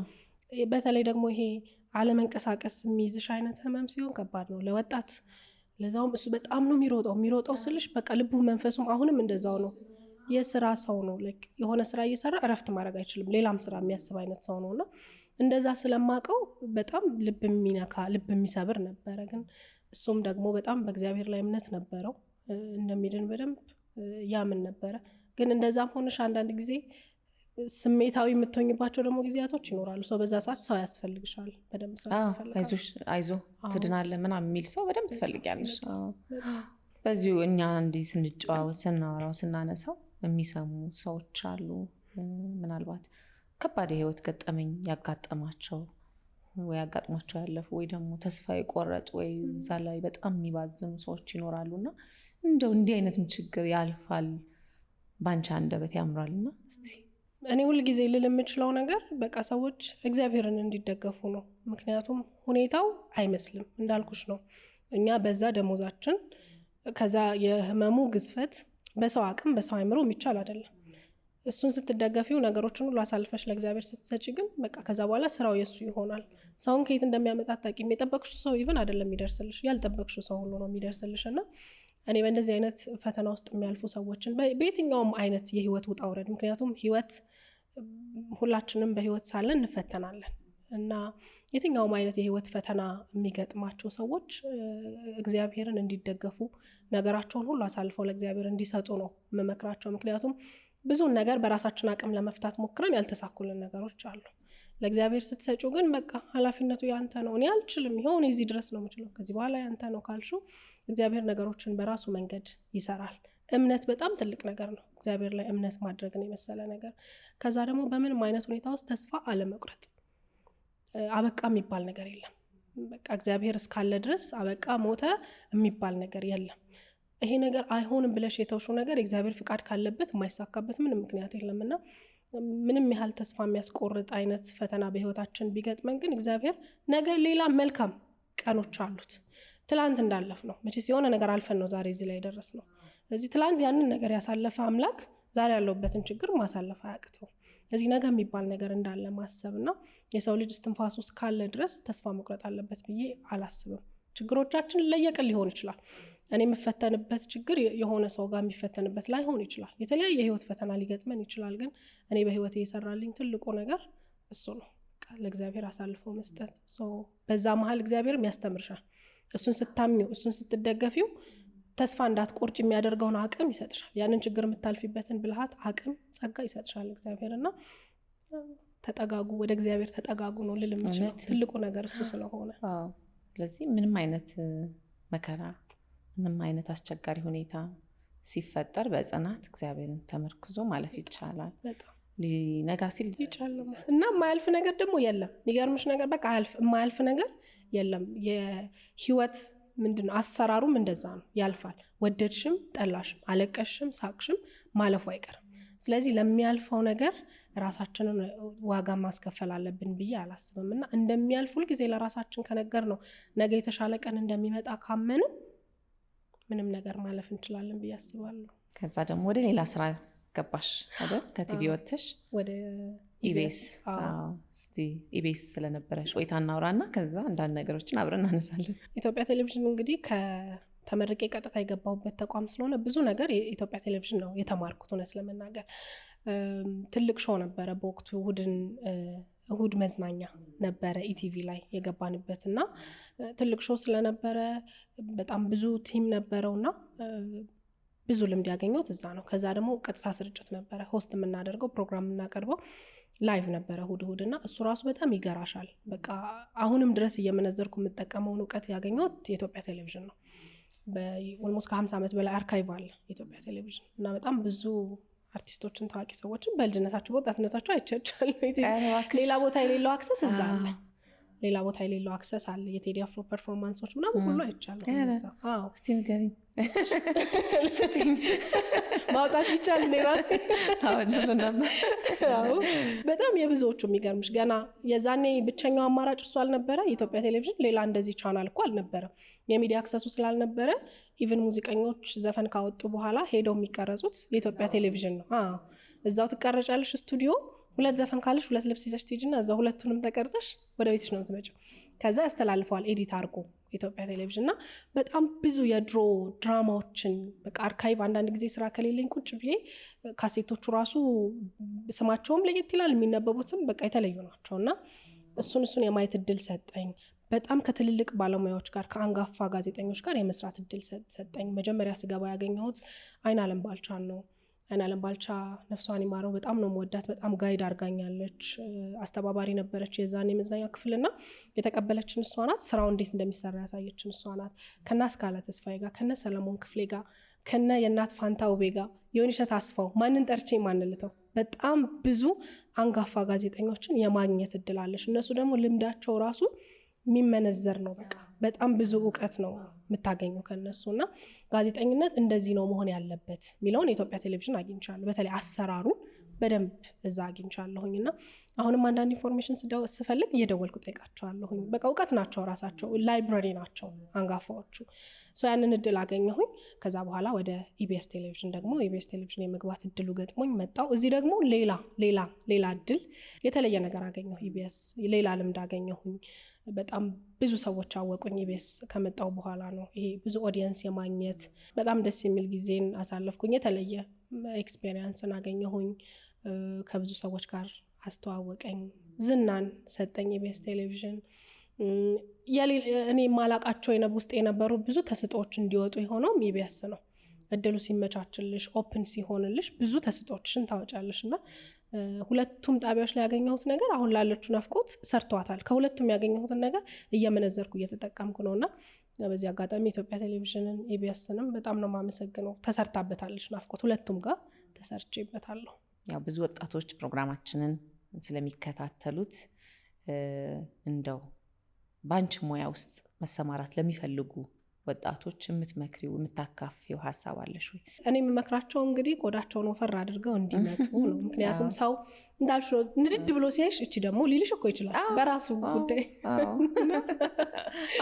በተለይ ደግሞ ይሄ አለመንቀሳቀስ የሚይዝሽ አይነት ህመም ሲሆን ከባድ ነው ለወጣት። ለዛውም እሱ በጣም ነው የሚሮጠው ስልሽ በቃ ልቡ መንፈሱም አሁንም እንደዛው ነው። የስራ ሰው ነው። የሆነ ስራ እየሰራ እረፍት ማድረግ አይችልም። ሌላም ስራ የሚያስብ አይነት ሰው ነው እና እንደዛ ስለማቀው በጣም ልብ የሚነካ ልብ የሚሰብር ነበረ። ግን እሱም ደግሞ በጣም በእግዚአብሔር ላይ እምነት ነበረው እንደሚድን በደንብ ያምን ነበረ። ግን እንደዛም ሆነሽ አንዳንድ ጊዜ ስሜታዊ የምትሆኝባቸው ደግሞ ጊዜያቶች ይኖራሉ። ሰው በዛ ሰዓት ሰው ያስፈልግሻል። በደንብ ሰው ያስፈልጋል። አይዞ ትድናለህ ምናምን የሚል ሰው በደንብ ትፈልጊያለሽ። በዚሁ እኛ እንዲህ ስንጫወት ስናወራው ስናነሳው የሚሰሙ ሰዎች አሉ። ምናልባት ከባድ የህይወት ገጠመኝ ያጋጠማቸው ወይ ያጋጥሟቸው ያለፉ ወይ ደግሞ ተስፋ የቆረጡ ወይ እዛ ላይ በጣም የሚባዝኑ ሰዎች ይኖራሉና እንደው እንዲህ አይነትም ችግር ያልፋል ባንቺ አንደበት ያምራልና እስቲ እኔ ሁል ጊዜ ልል የምችለው ነገር በቃ ሰዎች እግዚአብሔርን እንዲደገፉ ነው። ምክንያቱም ሁኔታው አይመስልም እንዳልኩሽ ነው። እኛ በዛ ደሞዛችን ከዛ የህመሙ ግዝፈት በሰው አቅም በሰው አይምሮ የሚቻል አይደለም። እሱን ስትደገፊው ነገሮችን ሁሉ አሳልፈሽ ለእግዚአብሔር ስትሰጪ ግን በቃ ከዛ በኋላ ስራው የሱ ይሆናል። ሰውን ከየት እንደሚያመጣ አታውቂም። የጠበቅሽው ሰው ኢቭን አይደለም የሚደርስልሽ፣ ያልጠበቅሽው ሰው ሁሉ ነው የሚደርስልሽ። እና እኔ በእንደዚህ አይነት ፈተና ውስጥ የሚያልፉ ሰዎችን በየትኛውም አይነት የህይወት ውጣ ውረድ፣ ምክንያቱም ህይወት ሁላችንም በህይወት ሳለን እንፈተናለን እና የትኛውም አይነት የህይወት ፈተና የሚገጥማቸው ሰዎች እግዚአብሔርን እንዲደገፉ ነገራቸውን ሁሉ አሳልፈው ለእግዚአብሔር እንዲሰጡ ነው የምመክራቸው። ምክንያቱም ብዙን ነገር በራሳችን አቅም ለመፍታት ሞክረን ያልተሳኩልን ነገሮች አሉ። ለእግዚአብሔር ስትሰጩ ግን በቃ ኃላፊነቱ ያንተ ነው። እኔ አልችልም፣ ይኸው እኔ እዚህ ድረስ ነው የምችለው፣ ከዚህ በኋላ ያንተ ነው ካልሽው እግዚአብሔር ነገሮችን በራሱ መንገድ ይሰራል። እምነት በጣም ትልቅ ነገር ነው። እግዚአብሔር ላይ እምነት ማድረግን የመሰለ ነገር። ከዛ ደግሞ በምንም አይነት ሁኔታ ውስጥ ተስፋ አለመቁረጥ። አበቃ የሚባል ነገር የለም። በቃ እግዚአብሔር እስካለ ድረስ አበቃ ሞተ የሚባል ነገር የለም። ይሄ ነገር አይሆንም ብለሽ የተውሽው ነገር የእግዚአብሔር ፍቃድ ካለበት የማይሳካበት ምንም ምክንያት የለምና ምንም ያህል ተስፋ የሚያስቆርጥ አይነት ፈተና በህይወታችን ቢገጥመን ግን እግዚአብሔር ነገ ሌላ መልካም ቀኖች አሉት። ትላንት እንዳለፍ ነው መቼስ የሆነ ነገር አልፈን ነው ዛሬ እዚህ ላይ ደረስ ነው። ስለዚህ ትላንት ያንን ነገር ያሳለፈ አምላክ ዛሬ ያለውበትን ችግር ማሳለፍ አያቅተው። እዚህ ነገ የሚባል ነገር እንዳለ ማሰብና የሰው ልጅ እስትንፋሱ እስካለ ድረስ ተስፋ መቁረጥ አለበት ብዬ አላስብም። ችግሮቻችን ለየቅል ሊሆን ይችላል። እኔ የምፈተንበት ችግር የሆነ ሰው ጋር የሚፈተንበት ላይሆን ይችላል። የተለያየ የህይወት ፈተና ሊገጥመን ይችላል። ግን እኔ በህይወቴ የሰራልኝ ትልቁ ነገር እሱ ነው፣ ለእግዚአብሔር አሳልፎ መስጠት። በዛ መሀል እግዚአብሔርም ያስተምርሻል። እሱን ስታምኚው፣ እሱን ስትደገፊው ተስፋ እንዳትቆርጭ የሚያደርገውን አቅም ይሰጥሻል። ያንን ችግር የምታልፊበትን ብልሃት፣ አቅም፣ ጸጋ ይሰጥሻል እግዚአብሔርና ተጠጋጉ፣ ወደ እግዚአብሔር ተጠጋጉ ነው ልል የምችለው። ትልቁ ነገር እሱ ስለሆነ ስለዚህ ምንም አይነት መከራ ምንም አይነት አስቸጋሪ ሁኔታ ሲፈጠር በጽናት እግዚአብሔርን ተመርክዞ ማለፍ ይቻላል። ሊነጋ ሲል ይቻላል እና የማያልፍ ነገር ደግሞ የለም። የሚገርምሽ ነገር በቃ የማያልፍ ነገር የለም። የህይወት ምንድነው አሰራሩም እንደዛ ነው። ያልፋል። ወደድሽም ጠላሽም አለቀሽም ሳቅሽም ማለፉ አይቀርም። ስለዚህ ለሚያልፈው ነገር ራሳችንን ዋጋ ማስከፈል አለብን ብዬ አላስብም እና እንደሚያልፍ ሁልጊዜ ለራሳችን ከነገር ነው ነገ የተሻለ ቀን እንደሚመጣ ካመንም ምንም ነገር ማለፍ እንችላለን ብዬ አስባለሁ። ከዛ ደግሞ ወደ ሌላ ስራ ገባሽ አይደል? ከቲቪ ወጥተሽ ወደ ኢቢኤስ። እስቲ ኢቢኤስ ስለነበረሽ ቆይታ እናውራና ከዛ አንዳንድ ነገሮችን አብረን እናነሳለን። ኢትዮጵያ ቴሌቪዥን እንግዲህ ከተመረቄ ቀጥታ የገባሁበት ተቋም ስለሆነ ብዙ ነገር የኢትዮጵያ ቴሌቪዥን ነው የተማርኩት። እውነት ለመናገር ትልቅ ሾው ነበረ በወቅቱ እሁድ መዝናኛ ነበረ ኢቲቪ ላይ የገባንበት እና ትልቅ ሾው ስለነበረ በጣም ብዙ ቲም ነበረውና ብዙ ልምድ ያገኘሁት እዛ ነው። ከዛ ደግሞ ቀጥታ ስርጭት ነበረ ሆስት የምናደርገው ፕሮግራም የምናቀርበው ላይቭ ነበረ እሁድ እና እሱ ራሱ በጣም ይገራሻል። በቃ አሁንም ድረስ እየመነዘርኩ የምጠቀመውን እውቀት ያገኘሁት የኢትዮጵያ ቴሌቪዥን ነው። ኦልሞስት ከ50 ዓመት በላይ አርካይቭ አለ የኢትዮጵያ ቴሌቪዥን እና በጣም ብዙ አርቲስቶችን ታዋቂ ሰዎችን በልጅነታቸው በወጣትነታቸው አይቻቻለሁ። ሌላ ቦታ የሌለው አክሰስ እዛ አለ። ሌላ ቦታ የሌለው አክሰስ አለ። የቴዲ አፍሮ ፐርፎርማንሶች ምናምን ሁሉ አይቻለሁ። እስቲ ንገሪኝ ማውጣት ይቻል ራሴ ታወጀብ ነበር። በጣም የብዙዎቹ የሚገርምሽ ገና የዛኔ ብቸኛው አማራጭ እሱ አልነበረ። የኢትዮጵያ ቴሌቪዥን ሌላ እንደዚህ ቻናል እኮ አልነበረም። የሚዲያ አክሰሱ ስላልነበረ ኢቭን ሙዚቀኞች ዘፈን ካወጡ በኋላ ሄደው የሚቀረጹት የኢትዮጵያ ቴሌቪዥን ነው። እዛው ትቀረጫለሽ ስቱዲዮ 2 ዘፈን ካለሽ 2 ልብስ ይዘሽ ትሄጂና እዛው ሁለቱንም ተቀርጸሽ ወደ ቤትሽ ነው የምትመጪው። ከዛ ያስተላልፈዋል ኤዲት አድርጎ ኢትዮጵያ ቴሌቪዥን እና በጣም ብዙ የድሮ ድራማዎችን በቃ አርካይቭ አንዳንድ ጊዜ ስራ ከሌለኝ ቁጭ ብዬ ካሴቶቹ ራሱ ስማቸውም ለየት ይላል፣ የሚነበቡትም በቃ የተለዩ ናቸው እና እሱን የማየት እድል ሰጠኝ። በጣም ከትልልቅ ባለሙያዎች ጋር ከአንጋፋ ጋዜጠኞች ጋር የመስራት እድል ሰጠኝ። መጀመሪያ ስገባ ያገኘሁት አይናለም ባልቻን ነው። አይናለም ባልቻ ነፍሷን ይማረው፣ በጣም ነው የምወዳት። በጣም ጋይድ አርጋኛለች። አስተባባሪ ነበረች የዛኔ የመዝናኛ ክፍልና የተቀበለችን እሷ ናት። ስራው እንዴት እንደሚሰራ ያሳየችን እሷ ናት። ከነ አስካለ ተስፋዬ ጋር፣ ከነ ሰለሞን ክፍሌ ጋር፣ ከነ የእናት ፋንታ ውቤ ጋር፣ የሆንሸት አስፋው፣ ማንን ጠርቼ ማንልተው በጣም ብዙ አንጋፋ ጋዜጠኞችን የማግኘት እድል አለሽ። እነሱ ደግሞ ልምዳቸው ራሱ የሚመነዘር ነው። በቃ በጣም ብዙ እውቀት ነው የምታገኘው ከነሱ እና ጋዜጠኝነት እንደዚህ ነው መሆን ያለበት የሚለውን የኢትዮጵያ ቴሌቪዥን አግኝቻለሁ። በተለይ አሰራሩን በደንብ እዛ አግኝቻለሁኝ እና አሁንም አንዳንድ ኢንፎርሜሽን ስፈልግ እየደወልኩ ጠይቃቸዋለሁኝ። በቃ እውቀት ናቸው፣ ራሳቸው ላይብረሪ ናቸው አንጋፋዎቹ። ያንን እድል አገኘሁኝ። ከዛ በኋላ ወደ ኢቢኤስ ቴሌቪዥን ደግሞ ኢቢኤስ ቴሌቪዥን የመግባት እድሉ ገጥሞኝ መጣው። እዚህ ደግሞ ሌላ እድል የተለየ ነገር አገኘሁ። ኢቢኤስ ሌላ ልምድ አገኘሁኝ። በጣም ብዙ ሰዎች አወቁኝ ኢቢኤስ ከመጣው በኋላ ነው። ይሄ ብዙ ኦዲየንስ የማግኘት በጣም ደስ የሚል ጊዜን አሳለፍኩኝ። የተለየ ኤክስፔሪየንስን አገኘሁኝ። ከብዙ ሰዎች ጋር አስተዋወቀኝ። ዝናን ሰጠኝ ኢቢኤስ ቴሌቪዥን። እኔ ማላቃቸው ውስጥ የነበሩ ብዙ ተስጦዎች እንዲወጡ የሆነውም ኢቢኤስ ነው። እድሉ ሲመቻችልሽ፣ ኦፕን ሲሆንልሽ ብዙ ተስጦችሽን ታወጫለሽ እና ሁለቱም ጣቢያዎች ላይ ያገኘሁት ነገር አሁን ላለችው ናፍቆት ሰርቷታል። ከሁለቱም ያገኘሁትን ነገር እየመነዘርኩ እየተጠቀምኩ ነው እና በዚህ አጋጣሚ ኢትዮጵያ ቴሌቪዥንን ኢቢኤስንም በጣም ነው የማመሰግነው። ተሰርታበታለች ናፍቆት፣ ሁለቱም ጋር ተሰርቼበታለሁ። ያው ብዙ ወጣቶች ፕሮግራማችንን ስለሚከታተሉት እንደው በአንቺ ሙያ ውስጥ መሰማራት ለሚፈልጉ ወጣቶች የምትመክሪው የምታካፊው ሀሳብ አለሽ ወይ? እኔ የምመክራቸው እንግዲህ ቆዳቸውን ወፈር አድርገው እንዲመጡ ነው። ምክንያቱም ሰው እንዳልሽ ንድድ ብሎ ሲያይሽ እቺ ደግሞ ሊልሽ እኮ ይችላል በራሱ ጉዳይ።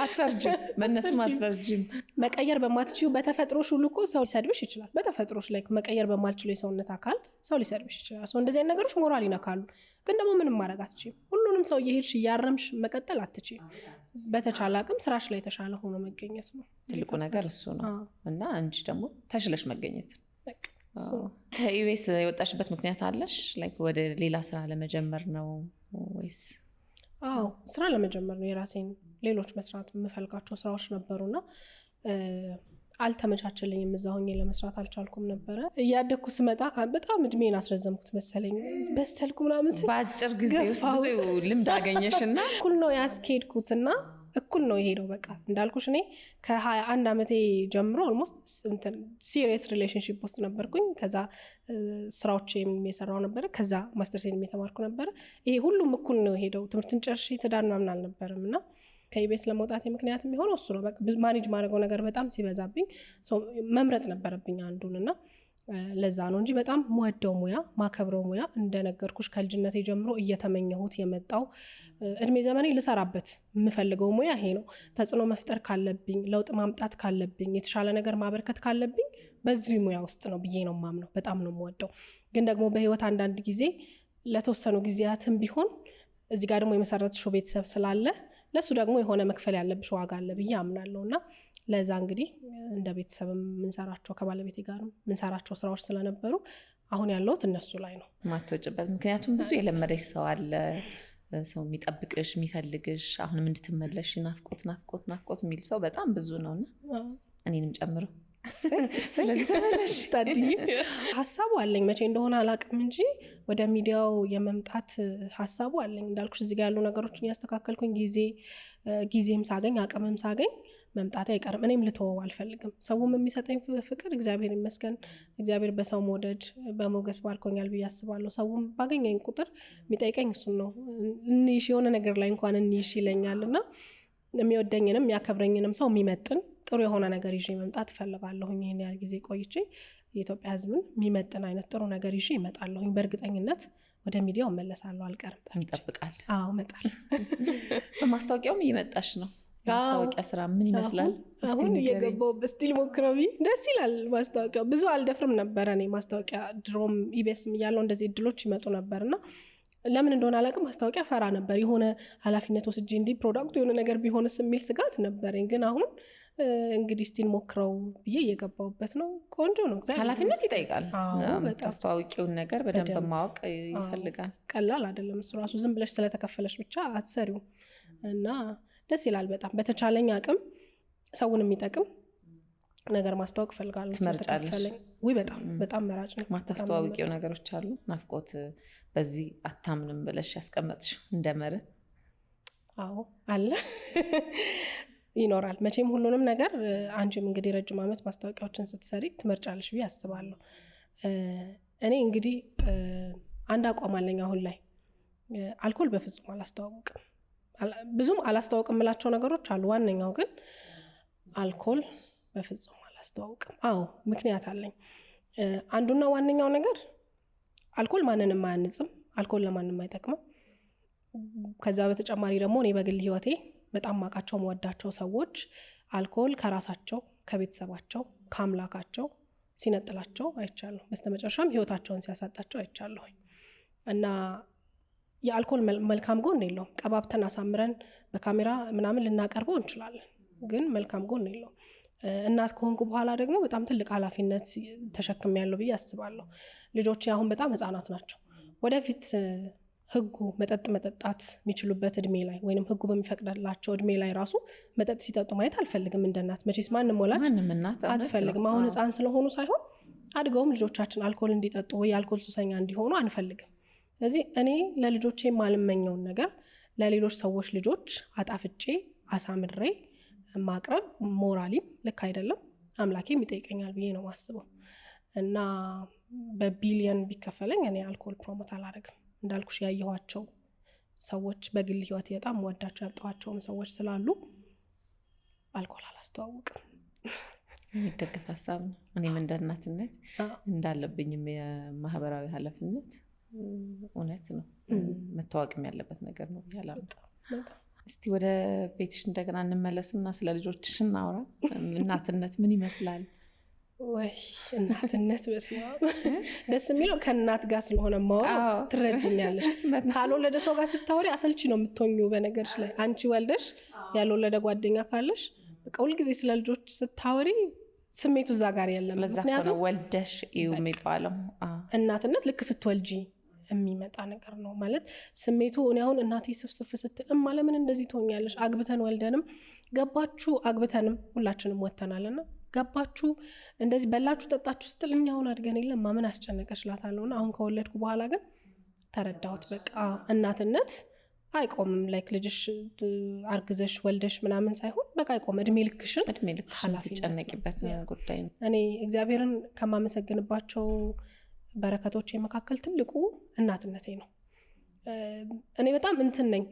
አትፈርጅም፣ በእነሱም አትፈርጅም። መቀየር በማትችው በተፈጥሮሽ ሁሉ እኮ ሰው ሊሰድብሽ ይችላል። በተፈጥሮሽ ላይ መቀየር በማልችለው የሰውነት አካል ሰው ሊሰድብሽ ይችላል። እንደዚህ አይነት ነገሮች ሞራል ይነካሉ። ግን ደግሞ ምንም ማድረግ አትችይም። ሁሉንም ሰው እየሄድሽ እያረምሽ መቀጠል አትችይም። በተቻለ አቅም ስራሽ ላይ የተሻለ ሆኖ መገኘት ነው ትልቁ ነገር እሱ ነው እና አንቺ ደግሞ ተሽለሽ መገኘት ነው። ከኢቢኤስ የወጣሽበት ምክንያት አለሽ? ወደ ሌላ ስራ ለመጀመር ነው ወይስ? አዎ ስራ ለመጀመር ነው። የራሴን ሌሎች መስራት የምፈልጋቸው ስራዎች ነበሩና አልተመቻቸልኝም። እዛ ሆኜ ለመስራት አልቻልኩም ነበረ። እያደግኩ ስመጣ በጣም እድሜን አስረዘምኩት መሰለኝ። በሰልኩ ምናምን በአጭር ጊዜ ውስጥ ብዙ ልምድ አገኘሽና እኩል ነው ያስኬድኩትና እኩል ነው የሄደው። በቃ እንዳልኩሽ እኔ ከ21 ዓመቴ ጀምሮ ኦልሞስት ሲሪየስ ሪሌሽንሽፕ ውስጥ ነበርኩኝ። ከዛ ስራዎች የሰራው ነበረ። ከዛ ማስተርሴን የተማርኩ ነበረ። ይሄ ሁሉም እኩል ነው የሄደው። ትምህርትን ጨርሼ ትዳር ምናምን አልነበረም እና ከኢቢኤስ ለመውጣት ምክንያት የሚሆነው እሱ ነው። በቃ ማኔጅ ማድረገው ነገር በጣም ሲበዛብኝ መምረጥ ነበረብኝ አንዱን እና ለዛ ነው እንጂ በጣም መወደው ሙያ ማከብረው ሙያ እንደነገርኩሽ ከልጅነቴ ጀምሮ እየተመኘሁት የመጣው እድሜ ዘመኔ ልሰራበት የምፈልገው ሙያ ይሄ ነው። ተጽዕኖ መፍጠር ካለብኝ፣ ለውጥ ማምጣት ካለብኝ፣ የተሻለ ነገር ማበርከት ካለብኝ በዚህ ሙያ ውስጥ ነው ብዬ ነው የማምነው። በጣም ነው የምወደው። ግን ደግሞ በህይወት አንዳንድ ጊዜ ለተወሰኑ ጊዜያትም ቢሆን እዚህ ጋር ደግሞ የመሰረትሽው ቤተሰብ ስላለ ለሱ ደግሞ የሆነ መክፈል ያለብሽ ዋጋ አለ ብዬ አምናለሁ እና ለዛ እንግዲህ እንደ ቤተሰብም ምንሰራቸው ከባለቤቴ ጋርም ምንሰራቸው ስራዎች ስለነበሩ አሁን ያለሁት እነሱ ላይ ነው ማትወጭበት። ምክንያቱም ብዙ የለመደሽ ሰው አለ፣ ሰው የሚጠብቅሽ የሚፈልግሽ፣ አሁንም እንድትመለሽ ናፍቆት የሚል ሰው በጣም ብዙ ነውና እኔንም ጨምሮ ስለዚህ ተመለሽ ታዲያ ሀሳቡ አለኝ። መቼ እንደሆነ አላቅም እንጂ ወደ ሚዲያው የመምጣት ሀሳቡ አለኝ። እንዳልኩሽ እዚህ ጋር ያሉ ነገሮችን ያስተካከልኩኝ ጊዜም ሳገኝ አቅምም ሳገኝ መምጣት አይቀርም። እኔም ልተወው አልፈልግም። ሰውም የሚሰጠኝ ፍቅር እግዚአብሔር ይመስገን፣ እግዚአብሔር በሰው መውደድ በሞገስ ባርኮኛል ብዬ አስባለሁ። ሰውም ባገኘኝ ቁጥር የሚጠይቀኝ እሱን ነው። እንይሽ የሆነ ነገር ላይ እንኳን እንይሽ ይለኛል እና የሚወደኝንም ያከብረኝንም ሰው የሚመጥን ጥሩ የሆነ ነገር ይዤ መምጣት እፈልጋለሁኝ። ይህን ያህል ጊዜ ቆይቼ የኢትዮጵያ ሕዝብን የሚመጥን አይነት ጥሩ ነገር ይዤ ይመጣለሁኝ። በእርግጠኝነት ወደ ሚዲያው እመለሳለሁ፣ አልቀርም። እንጠብቃለን። አዎ እመጣለሁ። በማስታወቂያውም እየመጣሽ ነው። ማስታወቂያ ስራ ምን ይመስላል? አሁን እየገባሁበት ስቲል ሞክረው ደስ ይላል። ማስታወቂያው ብዙ አልደፍርም ነበረ እኔ ማስታወቂያ ድሮም ኢቢኤስም እያለው እንደዚህ እድሎች ይመጡ ነበርና ለምን እንደሆነ አላውቅም ማስታወቂያ ፈራ ነበር። የሆነ ኃላፊነት ወስጄ እንዲህ ፕሮዳክቱ የሆነ ነገር ቢሆንስ የሚል ስጋት ነበረኝ። ግን አሁን እንግዲህ ስቲል ሞክረው ብዬ እየገባሁበት ነው። ቆንጆ ነው። ኃላፊነት ይጠይቃል። ታስተዋውቂውን ነገር በደንብ ማወቅ ይፈልጋል። ቀላል አይደለም እሱ ራሱ። ዝም ብለሽ ስለተከፈለሽ ብቻ አትሰሪው እና ደስ ይላል በጣም። በተቻለኝ አቅም ሰውን የሚጠቅም ነገር ማስተዋወቅ እፈልጋለሁ። ትመርጫለሽ? ውይ በጣም መራጭ ነው። ማታስተዋውቂው ነገሮች አሉ? ናፍቆት በዚህ አታምንም ብለሽ ያስቀመጥሽው እንደ መርህ? አዎ አለ ይኖራል መቼም ሁሉንም ነገር። አንቺም እንግዲህ ረጅም ዓመት ማስታወቂያዎችን ስትሰሪ ትመርጫለሽ ብዬ አስባለሁ። እኔ እንግዲህ አንድ አቋም አለኝ አሁን ላይ። አልኮል በፍጹም አላስተዋውቅም። ብዙም አላስተዋውቅም የምላቸው ነገሮች አሉ። ዋነኛው ግን አልኮል በፍጹም አላስተዋውቅም። አዎ ምክንያት አለኝ። አንዱና ዋነኛው ነገር አልኮል ማንንም አያንጽም። አልኮል ለማንም አይጠቅምም። ከዛ በተጨማሪ ደግሞ እኔ በግል ህይወቴ በጣም ማቃቸው መወዳቸው ሰዎች አልኮል ከራሳቸው ከቤተሰባቸው ከአምላካቸው ሲነጥላቸው አይቻለሁ። በስተመጨረሻም ህይወታቸውን ሲያሳጣቸው አይቻለሁ። እና የአልኮል መልካም ጎን የለውም። ቀባብተን አሳምረን በካሜራ ምናምን ልናቀርበው እንችላለን፣ ግን መልካም ጎን የለውም። እናት ከሆንኩ በኋላ ደግሞ በጣም ትልቅ ኃላፊነት ተሸክሜያለሁ ብዬ አስባለሁ። ልጆቼ አሁን በጣም ህፃናት ናቸው። ወደፊት ህጉ መጠጥ መጠጣት የሚችሉበት እድሜ ላይ ወይንም ህጉ በሚፈቅድላቸው እድሜ ላይ ራሱ መጠጥ ሲጠጡ ማየት አልፈልግም። እንደናት መቼስ ማንም ወላጅ አትፈልግም። አሁን ህፃን ስለሆኑ ሳይሆን አድገውም ልጆቻችን አልኮል እንዲጠጡ ወይ የአልኮል ሱሰኛ እንዲሆኑ አንፈልግም። ስለዚህ እኔ ለልጆቼ የማልመኘውን ነገር ለሌሎች ሰዎች ልጆች አጣፍጬ አሳምሬ ማቅረብ ሞራሊም ልክ አይደለም፣ አምላኬም ይጠይቀኛል ብዬ ነው ማስበው። እና በቢሊየን ቢከፈለኝ እኔ አልኮል ፕሮሞት አላደርግም። እንዳልኩሽ ያየኋቸው ሰዎች በግል ህይወት በጣም ወዳቸው ያጣኋቸውም ሰዎች ስላሉ አልኮል አላስተዋውቅም። የሚደገፍ ሀሳብ ነው። እኔም እንደ እናትነት እንዳለብኝም የማህበራዊ ኃላፊነት እውነት ነው መታወቅም ያለበት ነገር ነው ያላምጣ። እስቲ ወደ ቤትሽ እንደገና እንመለስና ስለ ልጆችሽ እናውራ። እናትነት ምን ይመስላል? ወይ እናትነት በስመ አብ ደስ የሚለው ከእናት ጋር ስለሆነ ማወቅ ትረጅኛለሽ። ካልወለደ ሰው ጋር ስታወሪ አሰልቺ ነው የምትሆኙ። በነገርሽ ላይ አንቺ ወልደሽ ያልወለደ ጓደኛ ካለሽ በቃ ሁልጊዜ ስለ ልጆች ስታወሪ ስሜቱ እዛ ጋር የለም። ምክንያቱም ወልደሽ እዩ የሚባለው እናትነት ልክ ስትወልጂ የሚመጣ ነገር ነው ማለት ስሜቱ። እኔ አሁን እናቴ ስፍስፍ ስትል ለምን እንደዚህ ትሆኛለሽ? አግብተን ወልደንም ገባችሁ፣ አግብተንም ሁላችንም ወተናልና ገባችሁ እንደዚህ በላችሁ ጠጣችሁ ስትል እኛ አሁን አድገን የለም ማምን አስጨነቀሽ እላታለሁና አሁን ከወለድኩ በኋላ ግን ተረዳሁት። በቃ እናትነት አይቆምም። ላይክ ልጅሽ አርግዘሽ ወልደሽ ምናምን ሳይሆን በቃ አይቆም። እድሜ ልክሽን ትጨነቂበት ጉዳይ ነው። እኔ እግዚአብሔርን ከማመሰግንባቸው በረከቶች መካከል ትልቁ እናትነቴ ነው። እኔ በጣም እንትን ነኝ፣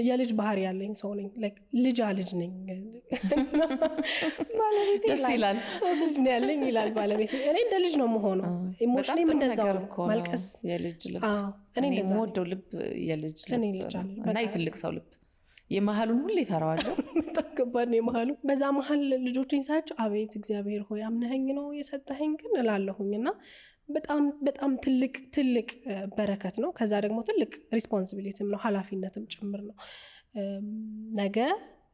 የልጅ ባህሪ ያለኝ ሰው ነኝ። ልጅ ነኝ። ደስ ይላል። 3 ልጅ ነው ያለኝ ይላል ባለቤቴ። እኔ እንደ ልጅ ነው የምሆነው። ኢሞሽኔም እንደዛው ነው። ማልቀስ የልጅ ልብ። እኔ የምወደው ልብ የልጅ ልብ እና የትልቅ ሰው ልብ። የመሀሉን ሁሉ ይፈራዋለሁ። ተከባድ ነው የመሀሉ። በዛ መሀል ልጆችን ሳያቸው አቤት እግዚአብሔር ሆይ አምነኸኝ ነው የሰጠኸኝ ግን እላለሁኝና በጣም ትልቅ በረከት ነው። ከዛ ደግሞ ትልቅ ሪስፖንሲቢሊቲም ነው፣ ኃላፊነትም ጭምር ነው። ነገ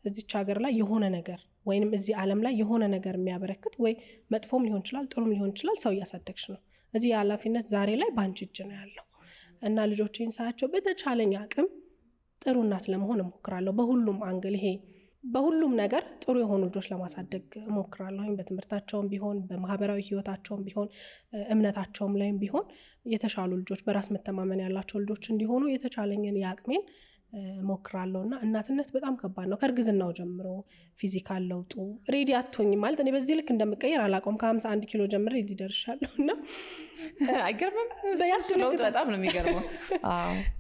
እዚች ሀገር ላይ የሆነ ነገር ወይንም እዚህ ዓለም ላይ የሆነ ነገር የሚያበረክት ወይ መጥፎም ሊሆን ይችላል ጥሩም ሊሆን ይችላል ሰው እያሳደግሽ ነው። እዚህ የኃላፊነት ዛሬ ላይ ባንቺ እጅ ነው ያለው እና ልጆቼን ሳያቸው በተቻለኝ አቅም ጥሩ እናት ለመሆን እሞክራለሁ። በሁሉም አንግል ይሄ በሁሉም ነገር ጥሩ የሆኑ ልጆች ለማሳደግ እሞክራለሁ። በትምህርታቸውም ቢሆን በማህበራዊ ህይወታቸውም ቢሆን እምነታቸውም ላይም ቢሆን የተሻሉ ልጆች፣ በራስ መተማመን ያላቸው ልጆች እንዲሆኑ የተቻለኝን የአቅሜን ሞክራለሁ እና እናትነት በጣም ከባድ ነው። ከእርግዝናው ጀምሮ ፊዚካል ለውጡ ሬዲ አትሆኝም ማለት እኔ በዚህ ልክ እንደምቀየር አላውቀውም። ከ51 ኪሎ ጀምሬ እዚህ ደርሻለሁ እና አይገርምም? ለውጥ በጣም ነው የሚገርመው።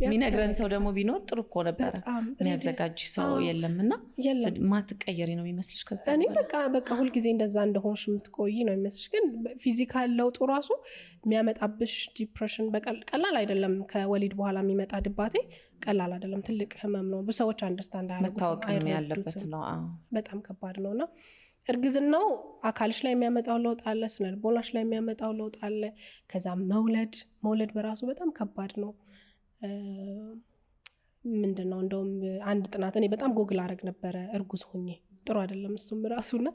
የሚነግረን ሰው ደግሞ ቢኖር ጥሩ እኮ ነበረ። የሚያዘጋጅ ሰው የለምና ማትቀየሪ ነው የሚመስልሽ። ከዛ እኔ በቃ ሁልጊዜ እንደዛ እንደሆንሽ የምትቆይ ነው የሚመስልሽ። ግን ፊዚካል ለውጡ ራሱ የሚያመጣብሽ ዲፕሬሽን ቀላል አይደለም። ከወሊድ በኋላ የሚመጣ ድባቴ ቀላል አይደለም፣ ትልቅ ህመም ነው። ብዙ ሰዎች አንደርስታንድ መታወቅም ያለበት ነው። በጣም ከባድ ነው እና እርግዝናው አካልሽ ላይ የሚያመጣው ለውጥ አለ፣ ስነ ልቦናሽ ላይ የሚያመጣው ለውጥ አለ። ከዛ መውለድ በራሱ በጣም ከባድ ነው። ምንድነው እንደውም አንድ ጥናት እኔ በጣም ጎግል አረግ ነበረ እርጉዝ ሆኜ፣ ጥሩ አይደለም እሱም ራሱና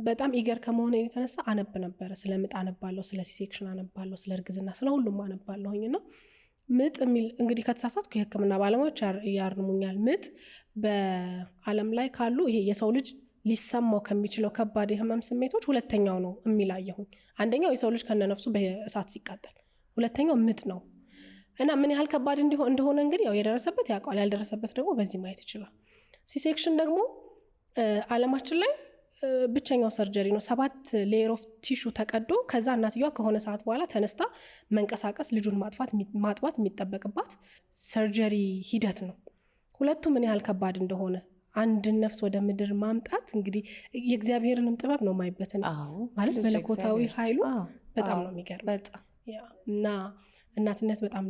በጣም ኢገር ከመሆነ የተነሳ አነብ ነበረ። ስለ ምጥ አነባለሁ፣ ስለ ሲሴክሽን አነባለሁ፣ ስለ እርግዝና፣ ስለ ሁሉም አነባለሁኝና ምጥ የሚል እንግዲህ ከተሳሳትኩ የህክምና ባለሙያዎች ያርሙኛል። ምጥ በአለም ላይ ካሉ ይሄ የሰው ልጅ ሊሰማው ከሚችለው ከባድ የህመም ስሜቶች ሁለተኛው ነው የሚላየሁኝ። አንደኛው የሰው ልጅ ከነነፍሱ በእሳት ሲቃጠል፣ ሁለተኛው ምጥ ነው እና ምን ያህል ከባድ እንደሆነ እንግዲህ ያው የደረሰበት ያውቀዋል፣ ያልደረሰበት ደግሞ በዚህ ማየት ይችላል። ሲሴክሽን ደግሞ አለማችን ላይ ብቸኛው ሰርጀሪ ነው። 7 ሌየር ኦፍ ቲሹ ተቀዶ ከዛ እናትየዋ ከሆነ ሰዓት በኋላ ተነስታ መንቀሳቀስ ልጁን ማጥባት የሚጠበቅባት ሰርጀሪ ሂደት ነው። ሁለቱ ምን ያህል ከባድ እንደሆነ አንድን ነፍስ ወደ ምድር ማምጣት እንግዲህ የእግዚአብሔርንም ጥበብ ነው ማይበትን ማለት መለኮታዊ ኃይሉ በጣም ነው የሚገርም እና እናትነት በጣም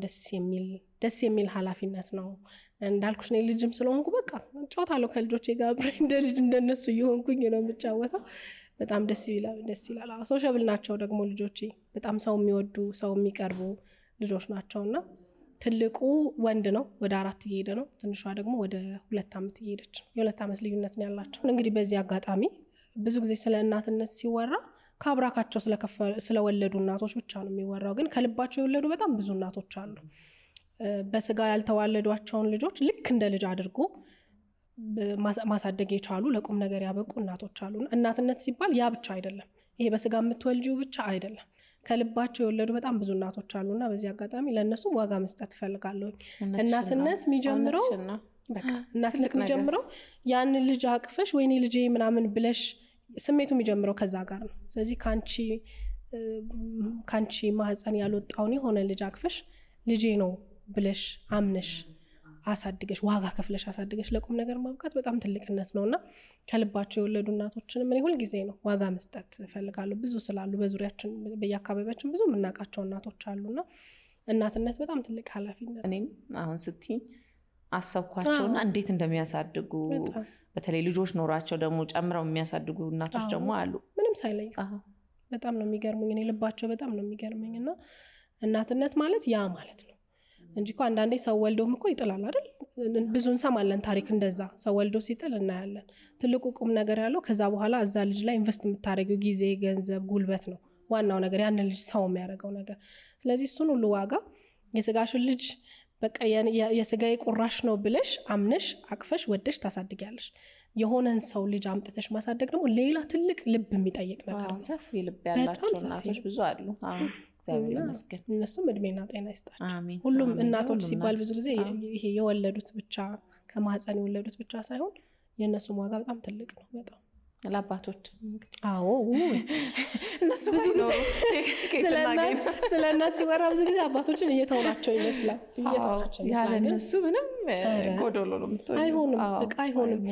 ደስ የሚል ኃላፊነት ነው። እንዳልኩሽ ነው ልጅም ስለሆንኩ በቃ ጫወታለሁ ከልጆቼ ጋር አብሬ እንደ ልጅ እንደነሱ እየሆንኩኝ ነው የምጫወተው። በጣም ደስ ይላል። ሶሻብል ናቸው ደግሞ ልጆቼ፣ በጣም ሰው የሚወዱ ሰው የሚቀርቡ ልጆች ናቸውና ትልቁ ወንድ ነው፣ ወደ 4 እየሄደ ነው። ትንሿ ደግሞ ወደ 2 ዓመት እየሄደች ነው። የ2 ዓመት ልዩነት ነው ያላቸው። እንግዲህ በዚህ አጋጣሚ ብዙ ጊዜ ስለ እናትነት ሲወራ ከአብራካቸው ስለወለዱ እናቶች ብቻ ነው የሚወራው። ግን ከልባቸው የወለዱ በጣም ብዙ እናቶች አሉ። በስጋ ያልተዋለዷቸውን ልጆች ልክ እንደ ልጅ አድርጎ ማሳደግ የቻሉ ለቁም ነገር ያበቁ እናቶች አሉ። እናትነት ሲባል ያ ብቻ አይደለም፣ ይሄ በስጋ የምትወልጂው ብቻ አይደለም። ከልባቸው የወለዱ በጣም ብዙ እናቶች አሉና በዚህ አጋጣሚ ለእነሱ ዋጋ መስጠት እፈልጋለሁ። እናትነት የሚጀምረው ያንን ልጅ አቅፈሽ ወይኔ ልጄ ምናምን ብለሽ ስሜቱ የሚጀምረው ከዛ ጋር ነው። ስለዚህ ካንቺ ማህፀን ያልወጣውን የሆነ ልጅ አቅፈሽ ልጄ ነው ብለሽ አምነሽ አሳድገሽ ዋጋ ከፍለሽ አሳድገሽ ለቁም ነገር ማብቃት በጣም ትልቅነት ነውና ከልባቸው የወለዱ እናቶችን ምን ይሁን ጊዜ ነው ዋጋ መስጠት እፈልጋለሁ። ብዙ ስላሉ በዙሪያችን በየአካባቢያችን ብዙ የምናውቃቸው እናቶች አሉና እናትነት በጣም ትልቅ ኃላፊነት። እኔም አሁን ስትይኝ አሰብኳቸውና እንዴት እንደሚያሳድጉ በተለይ ልጆች ኖራቸው ደግሞ ጨምረው የሚያሳድጉ እናቶች ደግሞ አሉ፣ ምንም ሳይለዩ። በጣም ነው የሚገርሙኝ። እኔ ልባቸው በጣም ነው የሚገርመኝና እናትነት ማለት ያ ማለት ነው እንጂ እኮ አንዳንዴ ሰው ወልዶም እኮ ይጥላል አይደል? ብዙ እንሰማለን ታሪክ እንደዛ ሰው ወልዶ ሲጥል እናያለን። ትልቁ ቁም ነገር ያለው ከዛ በኋላ እዛ ልጅ ላይ ኢንቨስት የምታደርጊው ጊዜ፣ ገንዘብ፣ ጉልበት ነው ዋናው ነገር፣ ያንን ልጅ ሰው የሚያደርገው ነገር። ስለዚህ እሱን ሁሉ ዋጋ የስጋሽን ልጅ በቃ የስጋዬ ቁራሽ ነው ብለሽ አምነሽ አቅፈሽ ወደሽ ታሳድጊያለሽ። የሆነን ሰው ልጅ አምጥተሽ ማሳደግ ደግሞ ሌላ ትልቅ ልብ የሚጠይቅ ነገር ነው። ሰፊ ልብ ያላቸው እናቶች ብዙ አሉ። እግዚአብሔር ይመስገን። እነሱም እድሜና ጤና ይስጣቸው። ሁሉም እናቶች ሲባል ብዙ ጊዜ ይሄ የወለዱት ብቻ ከማህፀን የወለዱት ብቻ ሳይሆን የእነሱም ዋጋ በጣም ትልቅ ነው። በጣም ለአባቶች እነሱ ብዙ ጊዜ ስለ እናት ሲወራ ብዙ ጊዜ አባቶችን እየተውናቸው ይመስላል። ያለ እነሱ ምንም ጎዶሎ ነው የምትሆነው። አይሆንም።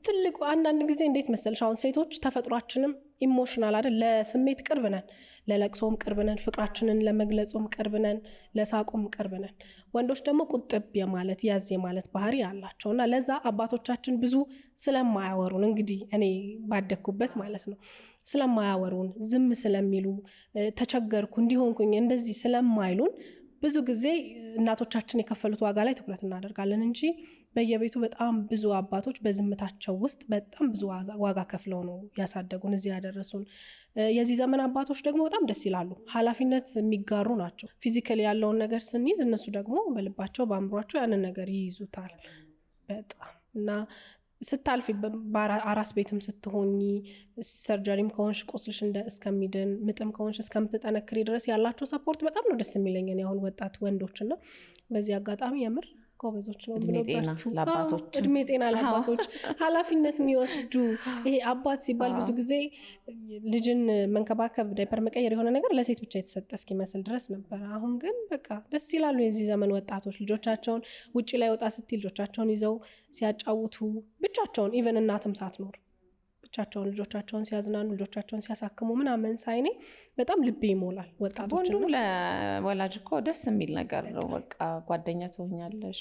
ትልቁ አንዳንድ ጊዜ እንዴት መሰልሽ፣ አሁን ሴቶች ተፈጥሯችንም ኢሞሽናል አይደል? ለስሜት ቅርብ ነን፣ ለለቅሶም ቅርብ ነን፣ ፍቅራችንን ለመግለጹም ቅርብ ነን፣ ለሳቁም ቅርብ ነን። ወንዶች ደግሞ ቁጥብ የማለት ያዝ የማለት ባህሪ አላቸውና ለዛ አባቶቻችን ብዙ ስለማያወሩን እንግዲህ እኔ ባደኩበት ማለት ነው ስለማያወሩን ዝም ስለሚሉ ተቸገርኩ እንዲሆንኩኝ እንደዚህ ስለማይሉን ብዙ ጊዜ እናቶቻችን የከፈሉት ዋጋ ላይ ትኩረት እናደርጋለን እንጂ በየቤቱ በጣም ብዙ አባቶች በዝምታቸው ውስጥ በጣም ብዙ ዋጋ ከፍለው ነው ያሳደጉን፣ እዚህ ያደረሱን። የዚህ ዘመን አባቶች ደግሞ በጣም ደስ ይላሉ፣ ኃላፊነት የሚጋሩ ናቸው። ፊዚካሊ ያለውን ነገር ስንይዝ እነሱ ደግሞ በልባቸው በአእምሯቸው ያንን ነገር ይይዙታል በጣም እና ስታልፊ በአራስ ቤትም ስትሆኚ ሰርጀሪም ከሆንሽ ቁስልሽ እስከሚድን ምጥም ከሆንሽ እስከምትጠነክሪ ድረስ ያላቸው ሰፖርት በጣም ነው ደስ የሚለኝ። አሁን ወጣት ወንዶችና በዚህ አጋጣሚ የምር ጎበዞች ነው እድሜ ጤና ለአባቶች፣ እድሜ ጤና ለአባቶች፣ ኃላፊነት የሚወስዱ። ይሄ አባት ሲባል ብዙ ጊዜ ልጅን መንከባከብ፣ ዳይፐር መቀየር የሆነ ነገር ለሴት ብቻ የተሰጠ እስኪመስል ድረስ ነበር። አሁን ግን በቃ ደስ ይላሉ የዚህ ዘመን ወጣቶች። ልጆቻቸውን ውጭ ላይ ወጣ ስትል ልጆቻቸውን ይዘው ሲያጫውቱ ብቻቸውን፣ ኢቨን እናትም ሳትኖር ብቻቸውን ልጆቻቸውን ሲያዝናኑ፣ ልጆቻቸውን ሲያሳክሙ ምናምን ሳይኔ በጣም ልቤ ይሞላል። ወጣቶች ወንዱም ለወላጅ እኮ ደስ የሚል ነገር ነው። በቃ ጓደኛ ትሆኛለሽ፣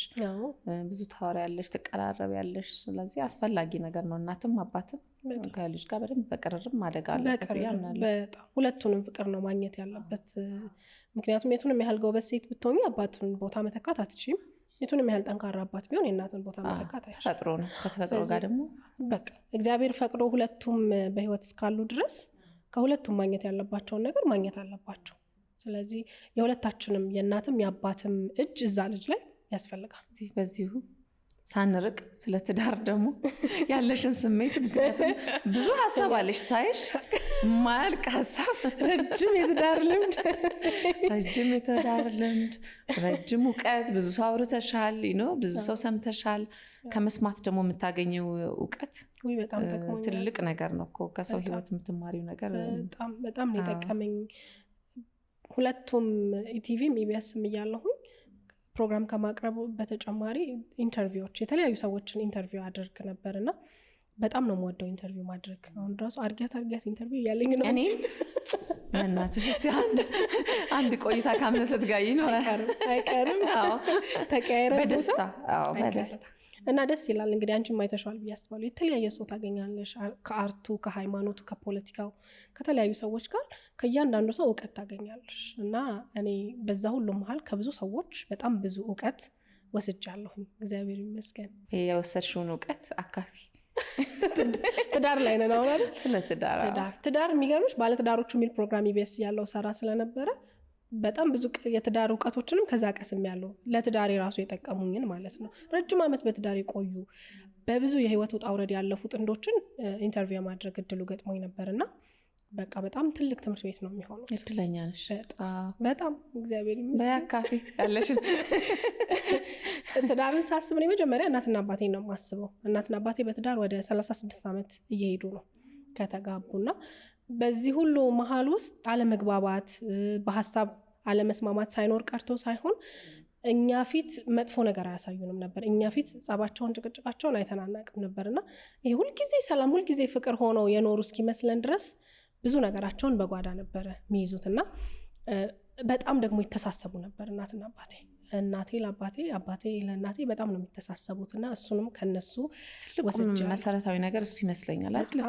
ብዙ ታወሪያለሽ፣ ትቀራረቢያለሽ። ስለዚህ አስፈላጊ ነገር ነው። እናትም አባትም ከልጅ ጋር በደንብ በቅርርብ ማደግ አለበት ያምናለሁ። በጣም ሁለቱንም ፍቅር ነው ማግኘት ያለበት። ምክንያቱም የቱንም ያህል ጎበዝ ሴት ብትሆኚ አባትን ቦታ መተካት አትችይም። የቱንም ያህል ጠንካራ አባት ቢሆን የእናትን ቦታ መተካት አይችልም። ተፈጥሮ ነው። ከተፈጥሮ ጋር ደግሞ በቃ እግዚአብሔር ፈቅዶ ሁለቱም በህይወት እስካሉ ድረስ ከሁለቱም ማግኘት ያለባቸውን ነገር ማግኘት አለባቸው። ስለዚህ የሁለታችንም የእናትም የአባትም እጅ እዛ ልጅ ላይ ያስፈልጋል። በዚሁ ሳንርቅ ስለ ትዳር ደግሞ ያለሽን ስሜት፣ ምክንያቱም ብዙ ሀሳብ አለሽ ሳይሽ ማያልቅ ሀሳብ፣ ረጅም የትዳር ልምድ፣ ረጅም እውቀት፣ ብዙ ሰው አውርተሻል፣ ብዙ ሰው ሰምተሻል። ከመስማት ደግሞ የምታገኘው እውቀት በጣም ትልቅ ነገር ነው እኮ። ከሰው ህይወት የምትማሪው ነገር በጣም ነው የጠቀመኝ። ሁለቱም ኢቲቪም ኢቢኤስም እያለሁኝ ፕሮግራም ከማቅረቡ በተጨማሪ ኢንተርቪዎች፣ የተለያዩ ሰዎችን ኢንተርቪው አድርግ ነበር እና በጣም ነው የምወደው ኢንተርቪው ማድረግ። አሁን ራሱ አርጊያት ኢንተርቪው እያለኝ ነው። እኔ እናትሽ እስቲ አንድ ቆይታ ካምነሰት ጋር ይኖራል አይቀርም። ተቀያይረን በደስታ እና ደስ ይላል። እንግዲህ አንቺም አይተሻል ብዬ አስባለሁ። የተለያየ ሰው ታገኛለሽ፣ ከአርቱ፣ ከሃይማኖቱ፣ ከፖለቲካው፣ ከተለያዩ ሰዎች ጋር ከእያንዳንዱ ሰው እውቀት ታገኛለሽ። እና እኔ በዛ ሁሉ መሀል ከብዙ ሰዎች በጣም ብዙ እውቀት ወስጃለሁኝ። እግዚአብሔር ይመስገን። የወሰድሽውን እውቀት አካፊ። ትዳር ላይ ነን አሁን አይደል? ስለ ትዳር የሚገርምሽ ባለትዳሮቹ የሚል ፕሮግራም ኢቢኤስ ያለው ሰራ ስለነበረ በጣም ብዙ የትዳር እውቀቶችንም ከዛ ቀስም ያለው ለትዳር የራሱ የጠቀሙኝን ማለት ነው። ረጅም ዓመት በትዳር የቆዩ በብዙ የህይወት ውጣ ውረድ ያለፉ ጥንዶችን ኢንተርቪው ማድረግ እድሉ ገጥሞኝ ነበርና በቃ በጣም ትልቅ ትምህርት ቤት ነው የሚሆነው። እድለኛ ነሽ በጣም እግዚአብሔር ይመስገን። በያካፊ ያለሽን ትዳርን ሳስብ ነው መጀመሪያ እናትና አባቴ ነው የማስበው። እናትና አባቴ በትዳር ወደ 36 ዓመት እየሄዱ ነው ከተጋቡና በዚህ ሁሉ መሀል ውስጥ አለመግባባት፣ በሀሳብ አለመስማማት ሳይኖር ቀርቶ ሳይሆን እኛ ፊት መጥፎ ነገር አያሳዩንም ነበር። እኛ ፊት ጸባቸውን፣ ጭቅጭቃቸውን አይተናናቅም ነበርና ይሄ ሁልጊዜ ሰላም፣ ሁልጊዜ ፍቅር ሆነው የኖሩ እስኪመስለን ድረስ ብዙ ነገራቸውን በጓዳ ነበረ የሚይዙትና በጣም ደግሞ ይተሳሰቡ ነበር እናትና አባቴ። እናቴ ለአባቴ፣ አባቴ ለእናቴ በጣም ነው የሚተሳሰቡትና እሱንም ከነሱ ወስጃለሁ። መሰረታዊ ነገር እሱ ይመስለኛል አይደል?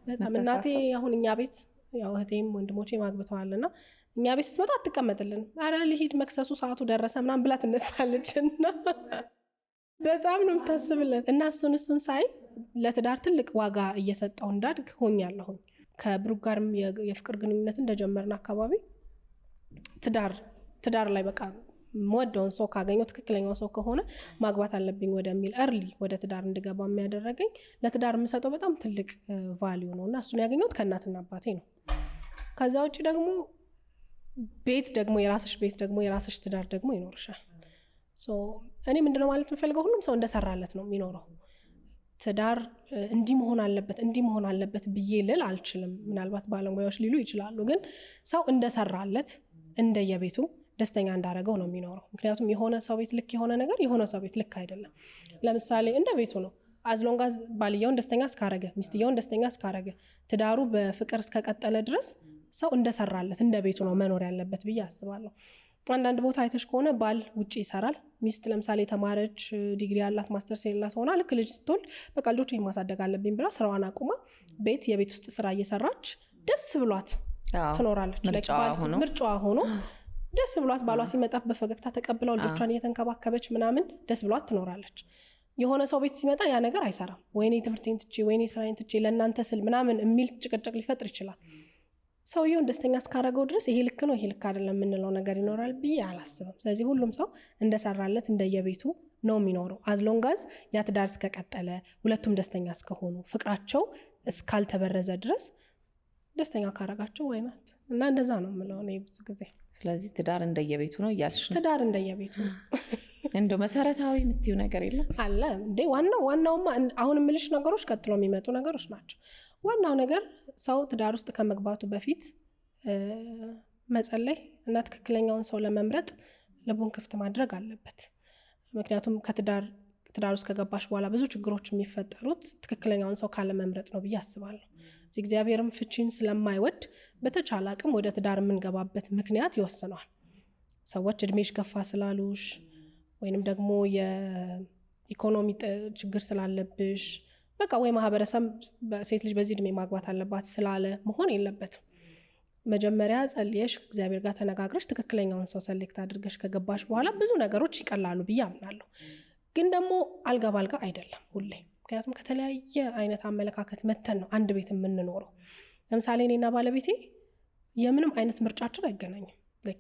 በጣም እናቴ አሁን እኛ ቤት ያው እህቴም ወንድሞቼም አግብተዋልና እኛ ቤት ስትመጣ አትቀመጥልን። ኧረ ልሂድ መክሰሱ ሰዓቱ ደረሰ ምናምን ብላ ትነሳለች እና በጣም ነው የምታስብለት እና እሱን ሳይ ለትዳር ትልቅ ዋጋ እየሰጠው እንዳድግ ሆኛለሁኝ። ከብሩክ ጋርም የፍቅር ግንኙነት እንደጀመርን አካባቢ ትዳር ላይ በቃ ወደውን ሰው ካገኘው ትክክለኛው ሰው ከሆነ ማግባት አለብኝ ወደሚል እርሊ ወደ ትዳር እንድገባ የሚያደረገኝ ለትዳር የምሰጠው በጣም ትልቅ ቫልዩ ነው እና እሱን ያገኘሁት ከእናትና አባቴ ነው። ከዛ ውጭ ደግሞ ቤት ደግሞ የራስሽ ቤት ደግሞ የራስሽ ትዳር ደግሞ ይኖርሻል። እኔ ምንድነው ማለት የምፈልገው ሁሉም ሰው እንደሰራለት ነው የሚኖረው። ትዳር እንዲህ መሆን አለበት ብዬ ልል አልችልም። ምናልባት ባለሙያዎች ሊሉ ይችላሉ። ግን ሰው እንደሰራለት እንደየቤቱ ደስተኛ እንዳረገው ነው የሚኖረው። ምክንያቱም የሆነ ሰው ቤት ልክ የሆነ ነገር የሆነ ሰው ቤት ልክ አይደለም። ለምሳሌ እንደ ቤቱ ነው። አዝሎንጋዝ ባልየውን ደስተኛ እስካረገ፣ ሚስትየውን ደስተኛ እስካረገ፣ ትዳሩ በፍቅር እስከቀጠለ ድረስ ሰው እንደሰራለት እንደ ቤቱ ነው መኖር ያለበት ብዬ አስባለሁ። አንዳንድ ቦታ አይተሽ ከሆነ ባል ውጪ ይሰራል፣ ሚስት ለምሳሌ ተማረች፣ ዲግሪ ያላት፣ ማስተርስ የላት ሆና ልክ ልጅ ስትወልድ በቃ ልጆችን ማሳደግ አለብኝ ብላ ስራዋን አቁማ የቤት ውስጥ ስራ እየሰራች ደስ ብሏት ትኖራለች። ምርጫዋ ሆኖ ደስ ብሏት ባሏ ሲመጣ በፈገግታ ተቀብለው ልጆቿን እየተንከባከበች ምናምን ደስ ብሏት ትኖራለች። የሆነ ሰው ቤት ሲመጣ ያ ነገር አይሰራም። ወይኔ ትምህርቴን ትቼ፣ ወይኔ ስራዬን ትቼ ለእናንተ ስል ምናምን የሚል ጭቅጭቅ ሊፈጥር ይችላል። ሰውየውን ደስተኛ እስካረገው ድረስ ይሄ ልክ ነው ይሄ ልክ አይደለም የምንለው ነገር ይኖራል ብዬ አላስብም። ስለዚህ ሁሉም ሰው እንደሰራለት እንደየቤቱ ነው የሚኖረው። አዝሎንጋዝ ያ ትዳር እስከቀጠለ፣ ሁለቱም ደስተኛ እስከሆኑ፣ ፍቅራቸው እስካልተበረዘ ድረስ ደስተኛ ካረጋቸው ወይናት እና እንደዛ ነው የምለው እኔ ብዙ ጊዜ። ስለዚህ ትዳር እንደየቤቱ ነው እያልሽ ነው? ትዳር እንደየቤቱ ነው። እንደው መሰረታዊ የምትይው ነገር የለም አለ እንዴ? ዋናውማ አሁን የምልሽ ነገሮች ቀጥሎ የሚመጡ ነገሮች ናቸው። ዋናው ነገር ሰው ትዳር ውስጥ ከመግባቱ በፊት መጸለይ እና ትክክለኛውን ሰው ለመምረጥ ልቡን ክፍት ማድረግ አለበት። ምክንያቱም ከትዳር ውስጥ ከገባሽ በኋላ ብዙ ችግሮች የሚፈጠሩት ትክክለኛውን ሰው ካለ መምረጥ ነው ብዬ አስባለሁ። እግዚአብሔርም ፍቺን ስለማይወድ በተቻለ አቅም ወደ ትዳር የምንገባበት ምክንያት ይወስነዋል። ሰዎች እድሜሽ ገፋ ስላሉሽ ወይንም ደግሞ የኢኮኖሚ ችግር ስላለብሽ በቃ ወይ ማህበረሰብ ሴት ልጅ በዚህ እድሜ ማግባት አለባት ስላለ መሆን የለበትም። መጀመሪያ ጸልየሽ እግዚአብሔር ጋር ተነጋግረሽ ትክክለኛውን ሰው ሰሌክት አድርገሽ ከገባሽ በኋላ ብዙ ነገሮች ይቀላሉ ብዬ አምናለሁ። ግን ደግሞ አልጋ ባልጋ አይደለም ሁሌ። ምክንያቱም ከተለያየ አይነት አመለካከት መተን ነው አንድ ቤት የምንኖረው። ለምሳሌ እኔና ባለቤቴ የምንም አይነት ምርጫችን አይገናኝም።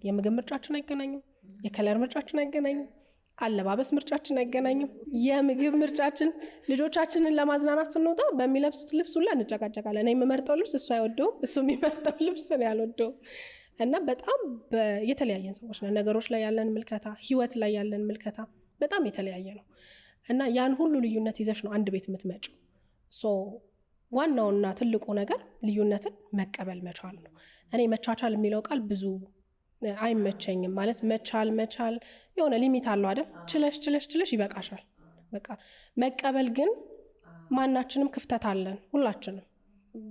የምግብ ምርጫችን አይገናኝም፣ የከለር ምርጫችን አይገናኝም፣ አለባበስ ምርጫችን አይገናኝም። የምግብ ምርጫችን ልጆቻችንን ለማዝናናት ስንወጣ በሚለብሱት ልብስ ሁላ እንጨቃጨቃለን። እኔ የምመርጠው ልብስ እሱ አይወደውም፣ እሱ የሚመርጠው ልብስ እኔ አልወደውም። እና በጣም የተለያየን ሰዎች ነን። ነገሮች ላይ ያለን ምልከታ፣ ህይወት ላይ ያለን ምልከታ በጣም የተለያየ ነው። እና ያን ሁሉ ልዩነት ይዘሽ ነው አንድ ቤት የምትመጪው። ዋናውና ትልቁ ነገር ልዩነትን መቀበል መቻል ነው። እኔ መቻቻል የሚለው ቃል ብዙ አይመቸኝም። ማለት መቻል የሆነ ሊሚት አለው አይደል? ችለሽ ይበቃሻል። በቃ መቀበል ግን ማናችንም ክፍተት አለን ሁላችንም።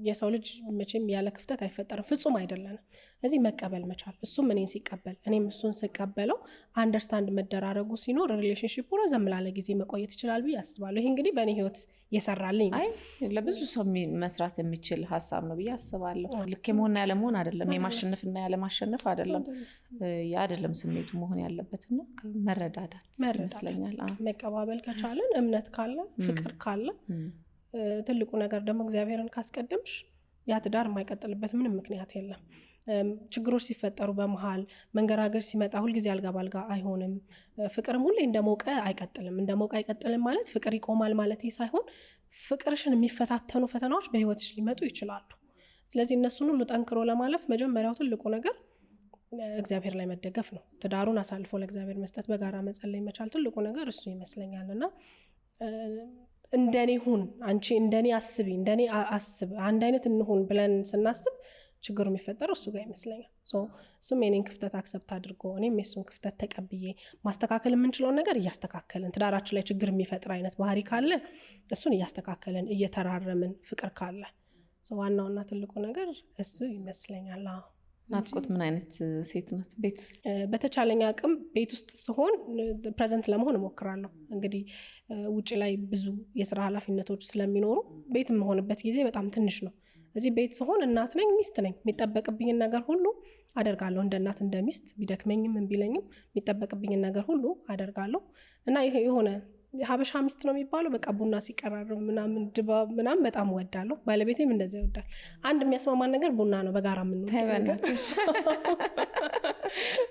የሰው ልጅ መቼም ያለ ክፍተት አይፈጠርም፣ ፍጹም አይደለንም። እዚህ መቀበል መቻል፣ እሱም እኔን ሲቀበል እኔም እሱን ስቀበለው አንደርስታንድ መደራረጉ ሲኖር ሪሌሽንሺፑ ረዘም ላለ ጊዜ መቆየት ይችላል ብዬ አስባለሁ። ይሄ እንግዲህ በእኔ ህይወት የሰራልኝ ነው። አይ ለብዙ ሰው መስራት የሚችል ሀሳብ ነው ብዬ አስባለሁ። ልክ የመሆንና ያለመሆን አይደለም፣ የማሸነፍና ያለማሸነፍ አይደለም። አይደለም ስሜቱ መሆን ያለበትና መረዳዳት ይመስለኛል። መቀባበል ከቻለን፣ እምነት ካለ፣ ፍቅር ካለ፣ ትልቁ ነገር ደግሞ እግዚአብሔርን ካስቀደምሽ ያ ትዳር የማይቀጥልበት ምንም ምክንያት የለም። ችግሮች ሲፈጠሩ በመሃል መንገራገር ሲመጣ ሁልጊዜ አልጋ ባልጋ አይሆንም። ፍቅርም ሁሌ እንደሞቀ አይቀጥልም ማለት ፍቅር ይቆማል ማለት ሳይሆን ፍቅርሽን የሚፈታተኑ ፈተናዎች በህይወትሽ ሊመጡ ይችላሉ። ስለዚህ እነሱን ሁሉ ጠንክሮ ለማለፍ መጀመሪያው ትልቁ ነገር እግዚአብሔር ላይ መደገፍ ነው። ትዳሩን አሳልፎ ለእግዚአብሔር መስጠት፣ በጋራ መጸለይ መቻል ትልቁ ነገር እሱ ይመስለኛል። እና እንደኔ ሁን፣ አንቺ እንደኔ አስቢ፣ እንደኔ አስብ፣ አንድ አይነት እንሁን ብለን ስናስብ ችግሩ የሚፈጠረው እሱ ጋር ይመስለኛል። እሱም የኔን ክፍተት አክሰፕት አድርጎ እኔም የሱን ክፍተት ተቀብዬ ማስተካከል የምንችለውን ነገር እያስተካከልን፣ ትዳራችን ላይ ችግር የሚፈጥር አይነት ባህሪ ካለ እሱን እያስተካከልን እየተራረምን፣ ፍቅር ካለ ዋናውና ትልቁ ነገር እሱ ይመስለኛል። ናፍቆት ምን አይነት ሴት ናት? ቤት ውስጥ በተቻለኝ አቅም ቤት ውስጥ ስሆን ፕሬዘንት ለመሆን እሞክራለሁ። እንግዲህ ውጭ ላይ ብዙ የስራ ኃላፊነቶች ስለሚኖሩ ቤት የምሆንበት ጊዜ በጣም ትንሽ ነው። እዚህ ቤት ስሆን እናት ነኝ፣ ሚስት ነኝ። የሚጠበቅብኝን ነገር ሁሉ አደርጋለሁ። እንደ እናት እንደ ሚስት ቢደክመኝም ቢለኝም የሚጠበቅብኝን ነገር ሁሉ አደርጋለሁ። እና ይሄ የሆነ ሀበሻ ሚስት ነው የሚባለው። በቃ ቡና ሲቀራረብ ምናምን ድባብ ምናምን በጣም እወዳለሁ። ባለቤቴም እንደዛ ይወዳል። አንድ የሚያስማማን ነገር ቡና ነው። በጋራ የምንወደው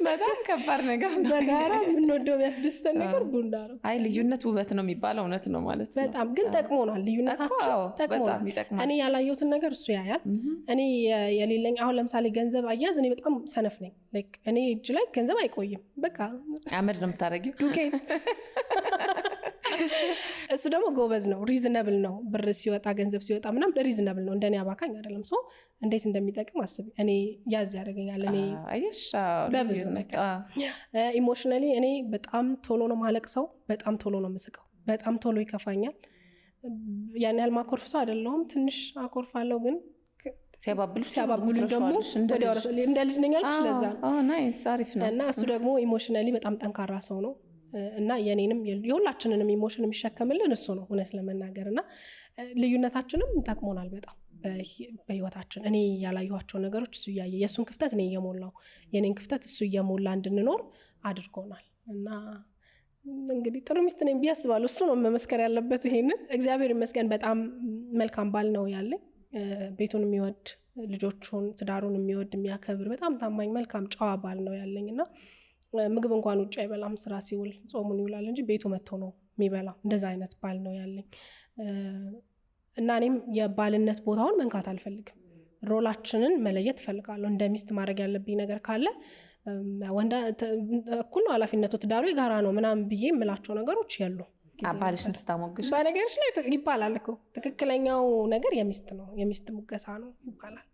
በጣም ከባድ ነገር ነው። በጋራ የምንወደው የሚያስደስተን ነገር ቡና ነው። አይ ልዩነት ውበት ነው የሚባለው እውነት ነው ማለት ነው። በጣም ግን ጠቅሞናል። ልዩነታችን ጠቅሞናል። እኔ ያላየሁትን ነገር እሱ ያያል። እኔ የሌለኝ አሁን ለምሳሌ ገንዘብ አያዝ እኔ በጣም ሰነፍ ነኝ። እኔ እጅ ላይ ገንዘብ አይቆይም። በቃ አመድ ነው የምታደርጊው፣ ዱቄት። እሱ ደግሞ ጎበዝ ነው፣ ሪዝነብል ነው። ብር ሲወጣ ገንዘብ ሲወጣ ምናምን ሪዝነብል ነው። እንደኔ አባካኝ አይደለም። እንዴት እንደሚጠቅም አስቢ። እኔ ያዝ ያደርገኛል። እኔ በብዙነት ኢሞሽናሊ እኔ በጣም ቶሎ ነው ማለቅ ሰው፣ በጣም ቶሎ ነው የምስቀው፣ በጣም ቶሎ ይከፋኛል። ያን ያህል ማኮርፍ ሰው አይደለሁም። ትንሽ አኮርፋለሁ፣ ግን ሲያባብሉ ደግሞ እንደ ልጅ ነኝ አልኩሽ። ለዛ ነው። እና እሱ ደግሞ ኢሞሽናሊ በጣም ጠንካራ ሰው ነው። እና የኔንም የሁላችንንም ኢሞሽን የሚሸከምልን እሱ ነው እውነት ለመናገር። እና ልዩነታችንም ጠቅሞናል በጣም በህይወታችን። እኔ ያላየኋቸው ነገሮች እሱ እያየ፣ የእሱን ክፍተት እኔ እየሞላው፣ የኔን ክፍተት እሱ እየሞላ እንድንኖር አድርጎናል። እና እንግዲህ ጥሩ ሚስት ነኝ ብዬ አስባለሁ። እሱ ነው መመስከር ያለበት ይሄንን። እግዚአብሔር ይመስገን በጣም መልካም ባል ነው ያለኝ። ቤቱን የሚወድ፣ ልጆቹን፣ ትዳሩን የሚወድ የሚያከብር፣ በጣም ታማኝ መልካም ጨዋ ባል ነው ያለኝ። እና ምግብ እንኳን ውጭ አይበላም። ስራ ሲውል ጾሙን ይውላል እንጂ ቤቱ መጥቶ ነው የሚበላው። እንደዛ አይነት ባል ነው ያለኝ። እና እኔም የባልነት ቦታውን መንካት አልፈልግም። ሮላችንን መለየት ፈልጋለሁ። እንደ ሚስት ማድረግ ያለብኝ ነገር ካለ ወንዳ እኩል ነው ኃላፊነቱ፣ ትዳሩ የጋራ ነው ምናምን ብዬ የምላቸው ነገሮች ያሉ አባልሽን ስታሞግሽ በነገርሽ ላይ ይባላል እኮ ትክክለኛው ነገር የሚስት ነው፣ የሚስት ሙገሳ ነው ይባላል።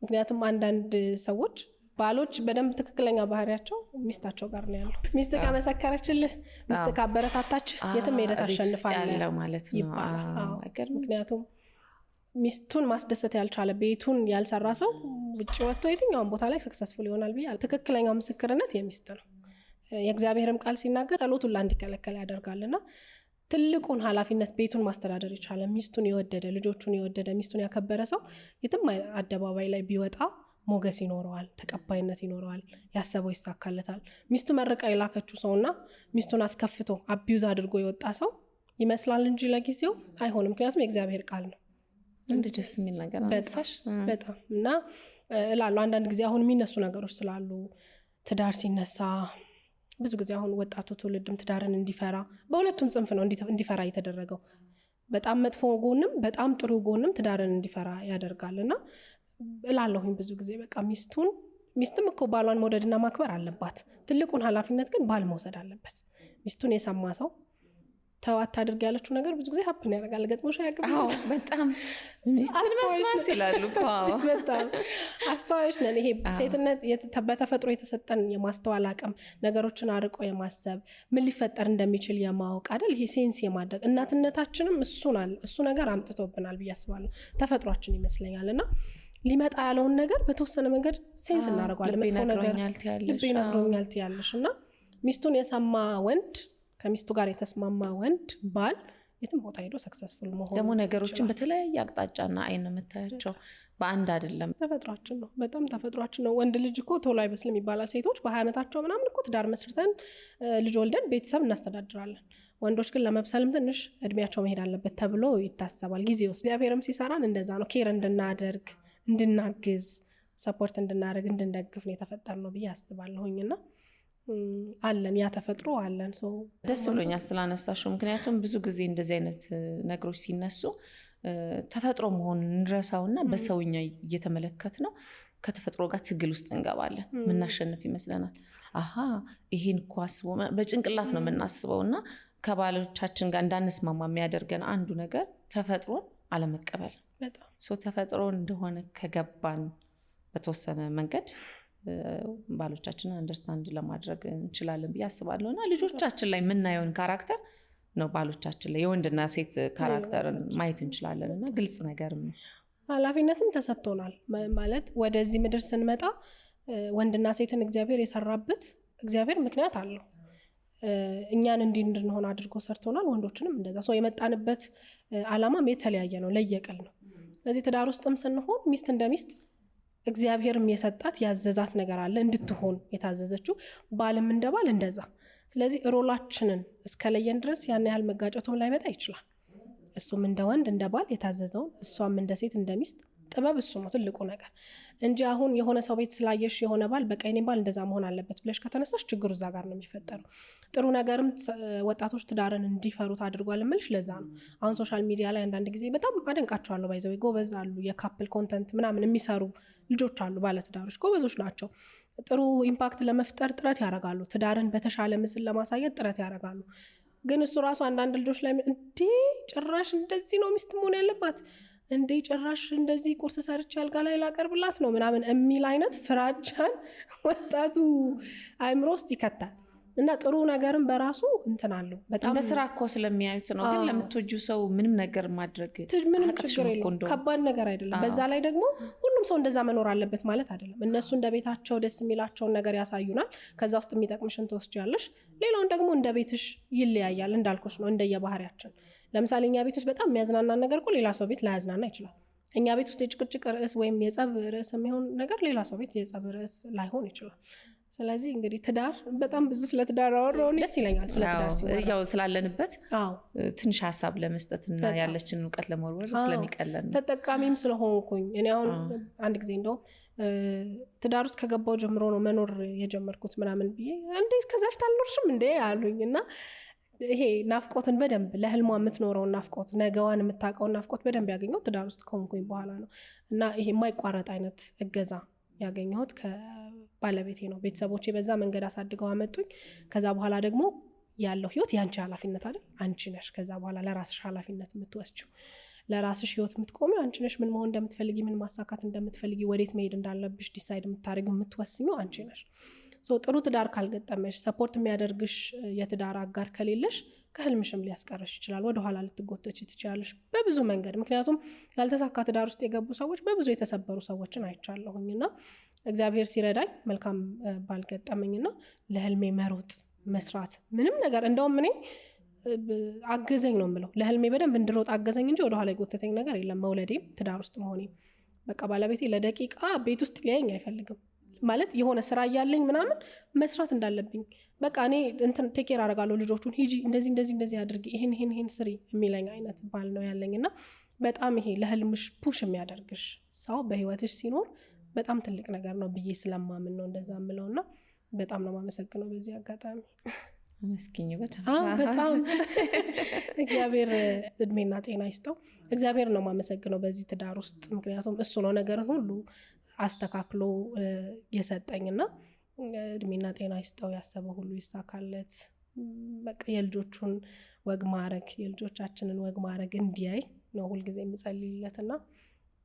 ምክንያቱም አንዳንድ ሰዎች ባሎች በደንብ ትክክለኛ ባህሪያቸው ሚስታቸው ጋር ነው ያለው። ሚስት ከመሰከረችልህ፣ ሚስት ካበረታታች የትም ሄደህ ታሸንፋለህ ማለት ነው ይባላል። ምክንያቱም ሚስቱን ማስደሰት ያልቻለ ቤቱን ያልሰራ ሰው ውጭ ወጥቶ የትኛውን ቦታ ላይ ሰክሰስፉል ይሆናል ብዬ። ትክክለኛው ምስክርነት የሚስት ነው። የእግዚአብሔርም ቃል ሲናገር ጸሎት ሁላ እንዲከለከል ያደርጋልና ትልቁን ኃላፊነት ቤቱን ማስተዳደር የቻለ ሚስቱን የወደደ ልጆቹን የወደደ ሚስቱን ያከበረ ሰው የትም አደባባይ ላይ ቢወጣ ሞገስ ይኖረዋል፣ ተቀባይነት ይኖረዋል፣ ያሰበው ይሳካለታል። ሚስቱ መርቃ የላከችው ሰውና ሚስቱን አስከፍቶ አቢዩዝ አድርጎ የወጣ ሰው ይመስላል እንጂ ለጊዜው አይሆንም። ምክንያቱም የእግዚአብሔር ቃል ነው። እንደ ደስ የሚል ነገር አነሳሽ በጣም እና እላለሁ አንዳንድ ጊዜ አሁን የሚነሱ ነገሮች ስላሉ ትዳር ሲነሳ ብዙ ጊዜ አሁን ወጣቱ ትውልድም ትዳርን እንዲፈራ በሁለቱም ጽንፍ ነው እንዲፈራ የተደረገው። በጣም መጥፎ ጎንም በጣም ጥሩ ጎንም ትዳርን እንዲፈራ ያደርጋልና እላለሁኝ ብዙ ጊዜ በቃ ሚስትም እኮ ባሏን መውደድና ማክበር አለባት። ትልቁን ኃላፊነት ግን ባል መውሰድ አለበት። ሚስቱን የሰማ ሰው ተዋት አድርግ ያለችው ነገር ብዙ ጊዜ ሀፕን ያደርጋል። ገጥሞሽ አያውቅም? በጣም ሚስትን መስማት ይላሉ። በጣም አስተዋዮች ነን። ይሄ ሴትነት በተፈጥሮ የተሰጠን የማስተዋል አቅም፣ ነገሮችን አርቆ የማሰብ ምን ሊፈጠር እንደሚችል የማወቅ አይደል? ይሄ ሴንስ የማድረግ እናትነታችንም እሱ ነገር አምጥቶብናል ብዬ አስባለሁ። ተፈጥሯችን ይመስለኛል። እና ሊመጣ ያለውን ነገር በተወሰነ መንገድ ሴንስ እናደርገዋለን። መጥፎ ነገር ልቤ ነግሮኛል ትያለሽ እና ሚስቱን የሰማ ወንድ ከሚስቱ ጋር የተስማማ ወንድ ባል የትም ቦታ ሄዶ ሰክሰስፉል መሆን ደግሞ ነገሮችን በተለያየ አቅጣጫና አይን የምታያቸው በአንድ አይደለም። ተፈጥሯችን ነው፣ በጣም ተፈጥሯችን ነው። ወንድ ልጅ እኮ ቶሎ አይበስልም ይባላል። ሴቶች በ20 ዓመታቸው ምናምን እኮ ትዳር መስርተን ልጅ ወልደን ቤተሰብ እናስተዳድራለን። ወንዶች ግን ለመብሰልም ትንሽ እድሜያቸው መሄድ አለበት ተብሎ ይታሰባል። ጊዜ ውስጥ እግዚአብሔርም ሲሰራን እንደዛ ነው። ኬር እንድናደርግ፣ እንድናግዝ፣ ሰፖርት እንድናደርግ፣ እንድንደግፍ ነው የተፈጠር ነው ብዬ አስባለሁኝና አለን ያ ተፈጥሮ አለን። ደስ ብሎኛል ስላነሳሽው። ምክንያቱም ብዙ ጊዜ እንደዚህ አይነት ነገሮች ሲነሱ ተፈጥሮ መሆኑን እንረሳውና በሰውኛ እየተመለከት ነው ከተፈጥሮ ጋር ትግል ውስጥ እንገባለን። ምናሸንፍ ይመስለናል። ይሄን እኮ አስቦ በጭንቅላት ነው የምናስበው እና ከባሎቻችን ጋር እንዳንስማማ የሚያደርገን አንዱ ነገር ተፈጥሮን አለመቀበል። ተፈጥሮ እንደሆነ ከገባን በተወሰነ መንገድ ባሎቻችንን አንደርስታንድ ለማድረግ እንችላለን ብዬ አስባለሁ። እና ልጆቻችን ላይ የምናየውን ካራክተር ነው ባሎቻችን ላይ የወንድና ሴት ካራክተርን ማየት እንችላለን። እና ግልጽ ነገርም ነው። ኃላፊነትም ተሰጥቶናል ማለት ወደዚህ ምድር ስንመጣ ወንድና ሴትን እግዚአብሔር የሰራበት እግዚአብሔር ምክንያት አለው። እኛን እንድንሆን አድርጎ ሰርቶናል። ወንዶችንም እንደዛ። የመጣንበት አላማም የተለያየ ነው፣ ለየቅል ነው። ስለዚህ ትዳር ውስጥም ስንሆን ሚስት እንደ ሚስት እግዚአብሔርም የሰጣት ያዘዛት ነገር አለ እንድትሆን የታዘዘችው፣ ባልም እንደባል እንደዛ። ስለዚህ ሮላችንን እስከለየን ድረስ ያን ያህል መጋጨቱም ላይመጣ ይችላል። እሱም እንደ ወንድ እንደ ባል የታዘዘውን፣ እሷም እንደ ሴት እንደ ሚስት። ጥበብ እሱ ነው ትልቁ ነገር እንጂ አሁን የሆነ ሰው ቤት ስላየሽ የሆነ ባል በቃ የኔ ባል እንደዛ መሆን አለበት ብለሽ ከተነሳሽ ችግሩ እዛ ጋር ነው የሚፈጠረው። ጥሩ ነገርም ወጣቶች ትዳርን እንዲፈሩት አድርጓል እምልሽ ለዛ ነው። አሁን ሶሻል ሚዲያ ላይ አንዳንድ ጊዜ በጣም አደንቃቸዋለሁ። ባይዘው ጎበዝ አሉ፣ የካፕል ኮንተንት ምናምን የሚሰሩ ልጆች አሉ፣ ባለትዳሮች ጎበዞች ናቸው። ጥሩ ኢምፓክት ለመፍጠር ጥረት ያደርጋሉ። ትዳርን በተሻለ ምስል ለማሳየት ጥረት ያደርጋሉ። ግን እሱ ራሱ አንዳንድ ልጆች ላይ እንዴ ጭራሽ እንደዚህ ነው ሚስት መሆን ያለባት፣ እንዴ ጭራሽ እንደዚህ ቁርስ ሰርቼ አልጋ ላይ ላቀርብላት ነው ምናምን የሚል አይነት ፍራቻን ወጣቱ አይምሮ ውስጥ ይከታል። እና ጥሩ ነገርም በራሱ እንትን አለው። በጣም እንደ ስራ እኮ ስለሚያዩት ነው። ግን ለምትወጂው ሰው ምንም ነገር ማድረግ ምንም ችግር የለውም፣ ከባድ ነገር አይደለም። በዛ ላይ ደግሞ ሁሉም ሰው እንደዛ መኖር አለበት ማለት አይደለም። እነሱ እንደ ቤታቸው ደስ የሚላቸውን ነገር ያሳዩናል። ከዛ ውስጥ የሚጠቅምሽን ትወስጃለሽ። ሌላውን ደግሞ እንደ ቤትሽ ይለያያል። እንዳልኩሽ ነው እንደየባህሪያችን። ለምሳሌ እኛ ቤት ውስጥ በጣም የሚያዝናናን ነገር እኮ ሌላ ሰው ቤት ላያዝናና ይችላል። እኛ ቤት ውስጥ የጭቅጭቅ ርዕስ ወይም የጸብ ርዕስ የሚሆን ነገር ሌላ ሰው ቤት የጸብ ርዕስ ላይሆን ይችላል። ስለዚህ እንግዲህ ትዳር በጣም ብዙ ስለ ትዳር አወራሁኝ። ደስ ይለኛል ስለ ትዳር ሲወራ ያው ስላለንበት ትንሽ ሀሳብ ለመስጠትና ያለችን እውቀት ለመወርወር ስለሚቀለን ተጠቃሚም ስለሆንኩኝ እኔ አሁን አንድ ጊዜ እንደው ትዳር ውስጥ ከገባው ጀምሮ ነው መኖር የጀመርኩት ምናምን ብዬ እንዴት ከዛ በፊት አልኖርሽም እንዴ አሉኝ። እና ይሄ ናፍቆትን በደንብ ለህልሟ የምትኖረውን ናፍቆት ነገዋን የምታውቀውን ናፍቆት በደንብ ያገኘው ትዳር ውስጥ ከሆንኩኝ በኋላ ነው። እና ይሄ የማይቋረጥ አይነት እገዛ ያገኘሁት ከባለቤቴ ነው። ቤተሰቦቼ በዛ መንገድ አሳድገው አመጡኝ። ከዛ በኋላ ደግሞ ያለው ህይወት ያንቺ ኃላፊነት አይደል? አንቺ ነሽ ከዛ በኋላ ለራስሽ ኃላፊነት የምትወስጂው፣ ለራስሽ ህይወት የምትቆሚው አንቺ ነሽ። ምን መሆን እንደምትፈልጊ፣ ምን ማሳካት እንደምትፈልጊ፣ ወዴት መሄድ እንዳለብሽ ዲሳይድ የምታደርጊው የምትወስኚው አንቺ ነሽ። ጥሩ ትዳር ካልገጠመሽ፣ ሰፖርት የሚያደርግሽ የትዳር አጋር ከሌለሽ ከህልምሽም ሊያስቀረሽ ይችላል። ወደኋላ ልትጎተች ትችላለሽ በብዙ መንገድ። ምክንያቱም ያልተሳካ ትዳር ውስጥ የገቡ ሰዎች በብዙ የተሰበሩ ሰዎችን አይቻለሁኝና እግዚአብሔር ሲረዳኝ መልካም ባልገጠመኝና ለህልሜ መሮጥ መስራት ምንም ነገር እንደውም እኔ አገዘኝ ነው የምለው። ለህልሜ በደንብ እንድሮጥ አገዘኝ እንጂ ወደኋላ የጎተተኝ ነገር የለም። መውለዴም ትዳር ውስጥ መሆኔ በቃ ባለቤቴ ለደቂቃ ቤት ውስጥ ሊያየኝ አይፈልግም። ማለት የሆነ ስራ እያለኝ ምናምን መስራት እንዳለብኝ በቃ እኔ እንትን ቴኬር አደርጋለሁ ልጆቹን፣ ሂጂ እንደዚህ እንደዚህ እንደዚህ አድርጊ፣ ይሄን ስሪ የሚለኝ አይነት ባል ነው ያለኝ። እና በጣም ይሄ ለህልምሽ ፑሽ የሚያደርግሽ ሰው በህይወትሽ ሲኖር በጣም ትልቅ ነገር ነው ብዬ ስለማምን ነው እንደዛ የምለው። እና በጣም ነው የማመሰግነው በዚህ አጋጣሚ። መስኪኝ በጣም እግዚአብሔር እድሜና ጤና ይስጠው። እግዚአብሔር ነው የማመሰግነው በዚህ ትዳር ውስጥ፣ ምክንያቱም እሱ ነው ነገርን ሁሉ አስተካክሎ የሰጠኝና እድሜና ጤና ይስጠው፣ ያሰበው ሁሉ ይሳካለት። በቃ የልጆቹን ወግ ማረግ የልጆቻችንን ወግ ማረግ እንዲያይ ነው ሁልጊዜ የምጸልይለትና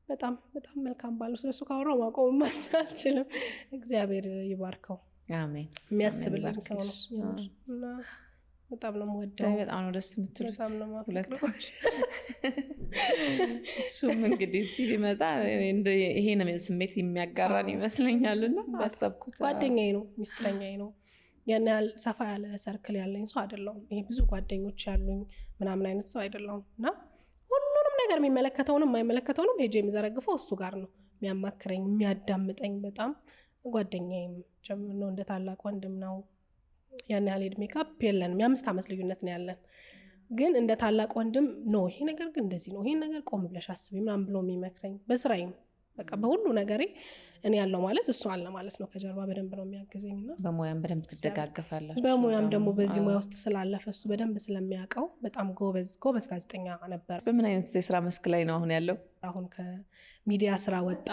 በጣም በጣም መልካም ባል ነው። ስለሱ ካወራው ማቆም አልችልም። እግዚአብሔር ይባርከው። አሜን። የሚያስብልኝ ሰው ነው እና በጣም ነው የምወደው። በጣም ነው ደስ የምትሉት በጣም ነው ሁለቶች። እሱም እንግዲህ እዚህ ቢመጣ ይሄን ስሜት የሚያጋራን ይመስለኛልና ባሰብኩት ጓደኛዬ ነው፣ ሚስጥረኛዬ ነው። ያን ያህል ሰፋ ያለ ሰርክል ያለኝ ሰው አይደለሁም። ይሄ ብዙ ጓደኞች ያሉኝ ምናምን አይነት ሰው አይደለሁም። እና ሁሉንም ነገር የሚመለከተውንም የማይመለከተውንም ሄጄ የሚዘረግፈው እሱ ጋር ነው። የሚያማክረኝ የሚያዳምጠኝ በጣም ጓደኛዬም ጀምር ነው። እንደ ታላቅ ወንድም ነው። ያን ያህል እድሜ ካፕ የለንም፣ የ5 ዓመት ልዩነት ነው ያለን። ግን እንደ ታላቅ ወንድም ነው ይሄ ነገር ግን እንደዚህ ነው፣ ይሄን ነገር ቆም ብለሽ አስቢ ምናምን ብሎ የሚመክረኝ፣ በስራዬም በቃ በሁሉ ነገሬ እኔ ያለው ማለት እሱ አለ ማለት ነው። ከጀርባ በደንብ ነው የሚያግዘኝና በሙያም በደንብ ትደጋገፋላችሁ። በሙያም ደግሞ በዚህ ሙያ ውስጥ ስላለፈ እሱ በደንብ ስለሚያውቀው በጣም ጎበዝ ጋዜጠኛ ነበር። በምን አይነት የስራ መስክ ላይ ነው አሁን ያለው? አሁን ከሚዲያ ስራ ወጣ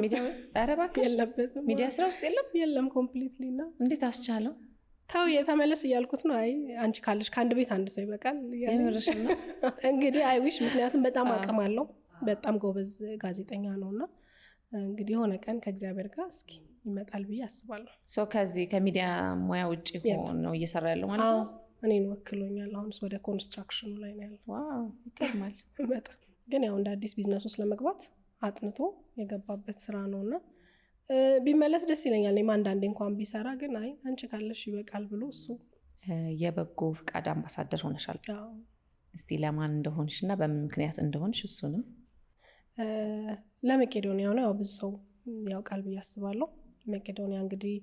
ሚዲያ አረባክሽ የለበትም። ሚዲያ ስራ ውስጥ የለም ኮምፕሊትሊ። እና እንዴት አስቻለው? ታው የተመለስ እያልኩት ነው። አይ አንቺ ካለሽ ከአንድ ቤት አንድ ሰው ይበቃል የምርሽና እንግዲህ አይዊሽ ምክንያቱም በጣም አቅም አለው፣ በጣም ጎበዝ ጋዜጠኛ ነውና እንግዲህ የሆነ ቀን ከእግዚአብሔር ጋር እስኪ ይመጣል ብዬ አስባለሁ። ሶ ከዚህ ከሚዲያ ሙያ ውጪ ነው እየሰራ ያለው ማለት ነው? እኔን ወክሎኛል። አሁን ወደ ኮንስትራክሽኑ ላይ ነው ያለው። ዋው ይገርማል በጣም ግን ያው እንደ አዲስ ቢዝነስ ውስጥ ለመግባት አጥንቶ የገባበት ስራ ነውና ቢመለስ ደስ ይለኛል። እኔም አንዳንዴ እንኳን ቢሰራ ግን አይ አንቺ ካለሽ ይበቃል ብሎ እሱ የበጎ ፍቃድ አምባሳደር ሆነሻል። እስቲ ለማን እንደሆንሽ እና በምን ምክንያት እንደሆንሽ እሱንም። ለመቄዶንያ ነው፣ ያው ብዙ ሰው ያውቃል ብዬ አስባለሁ። መቄዶንያ እንግዲህ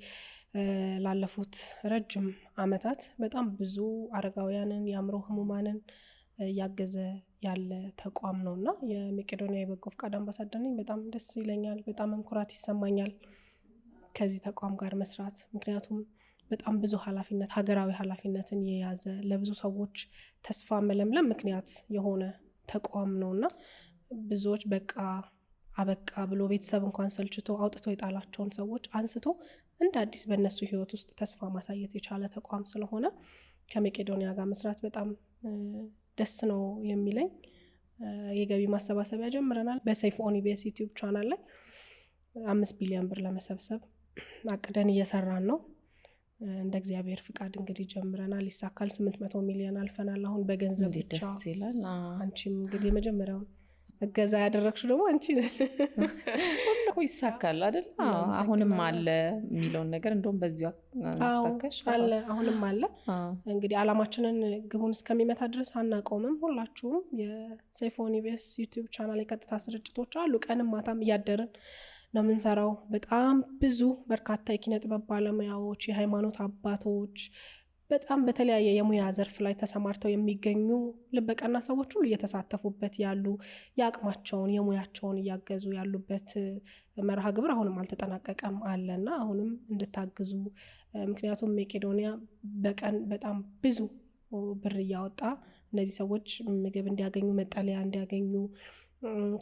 ላለፉት ረጅም ዓመታት በጣም ብዙ አረጋውያንን የአእምሮ ህሙማንን እያገዘ ያለ ተቋም ነው እና የመቄዶንያ የበጎ ፍቃድ አምባሳደር ነኝ። በጣም ደስ ይለኛል፣ በጣም ኩራት ይሰማኛል ከዚህ ተቋም ጋር መስራት። ምክንያቱም በጣም ብዙ ኃላፊነት፣ ሀገራዊ ኃላፊነትን የያዘ ለብዙ ሰዎች ተስፋ መለምለም ምክንያት የሆነ ተቋም ነው እና ብዙዎች በቃ አበቃ ብሎ ቤተሰብ እንኳን ሰልችቶ አውጥቶ የጣላቸውን ሰዎች አንስቶ እንደ አዲስ በእነሱ ህይወት ውስጥ ተስፋ ማሳየት የቻለ ተቋም ስለሆነ ከመቄዶንያ ጋር መስራት በጣም ደስ ነው የሚለኝ። የገቢ ማሰባሰቢያ ጀምረናል። በሰይፉ ኦን ኢቢኤስ ዩቲዩብ ቻናል ላይ 5 ቢሊዮን ብር ለመሰብሰብ አቅደን እየሰራን ነው። እንደ እግዚአብሔር ፍቃድ እንግዲህ ጀምረናል፣ ይሳካል። 800 ሚሊዮን አልፈናል አሁን በገንዘብ ብቻ። ደስ ይላል። አንቺም እንግዲህ የመጀመሪያውን እገዛ ያደረግሽው ደግሞ አንቺ ነሽ። ሁሉ ይሳካል አይደል? አሁንም አለ የሚለውን ነገር እንደውም በዚሁ አስተካከሽ አለ፣ አሁንም አለ። እንግዲህ አላማችንን ግቡን እስከሚመታ ድረስ አናቆምም። ሁላችሁም የሰይፉ ኦን ኢቢኤስ ዩቲዩብ ቻናል የቀጥታ ስርጭቶች አሉ። ቀንም ማታም እያደርን ነው የምንሰራው። በጣም ብዙ በርካታ የኪነ ጥበብ ባለሙያዎች፣ የሃይማኖት አባቶች፣ በጣም በተለያየ የሙያ ዘርፍ ላይ ተሰማርተው የሚገኙ ልበቀና ሰዎች ሁሉ እየተሳተፉበት ያሉ የአቅማቸውን የሙያቸውን እያገዙ ያሉበት መርሃ ግብር አሁንም አልተጠናቀቀም አለና አሁንም እንድታግዙ። ምክንያቱም መቄዶንያ በቀን በጣም ብዙ ብር እያወጣ እነዚህ ሰዎች ምግብ እንዲያገኙ፣ መጠለያ እንዲያገኙ፣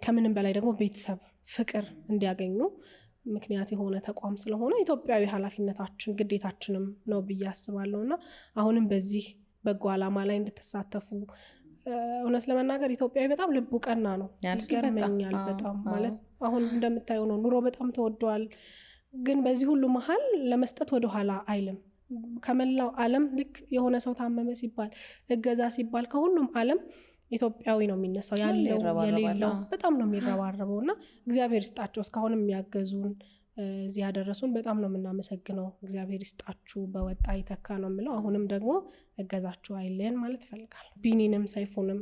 ከምንም በላይ ደግሞ ቤተሰብ ፍቅር እንዲያገኙ ምክንያት የሆነ ተቋም ስለሆነ ኢትዮጵያዊ ኃላፊነታችን ግዴታችንም ነው ብዬ አስባለሁ እና አሁንም በዚህ በጎ ዓላማ ላይ እንድትሳተፉ እውነት ለመናገር ኢትዮጵያዊ በጣም ልቡ ቀና ነው። ይገርመኛል በጣም ማለት አሁን እንደምታየው ነው ኑሮ በጣም ተወዷል። ግን በዚህ ሁሉ መሀል ለመስጠት ወደኋላ አይልም። ከመላው ዓለም ልክ የሆነ ሰው ታመመ ሲባል እገዛ ሲባል ከሁሉም ዓለም ኢትዮጵያዊ ነው የሚነሳው። ያለው የሌለው በጣም ነው የሚረባረበው እና እግዚአብሔር ይስጣቸው እስካሁንም የሚያገዙን እዚህ ያደረሱን በጣም ነው የምናመሰግነው። እግዚአብሔር ይስጣችሁ በወጣ ይተካ ነው የምለው። አሁንም ደግሞ እገዛችሁ አይለየን ማለት እፈልጋለሁ። ቢኒንም ሰይፉንም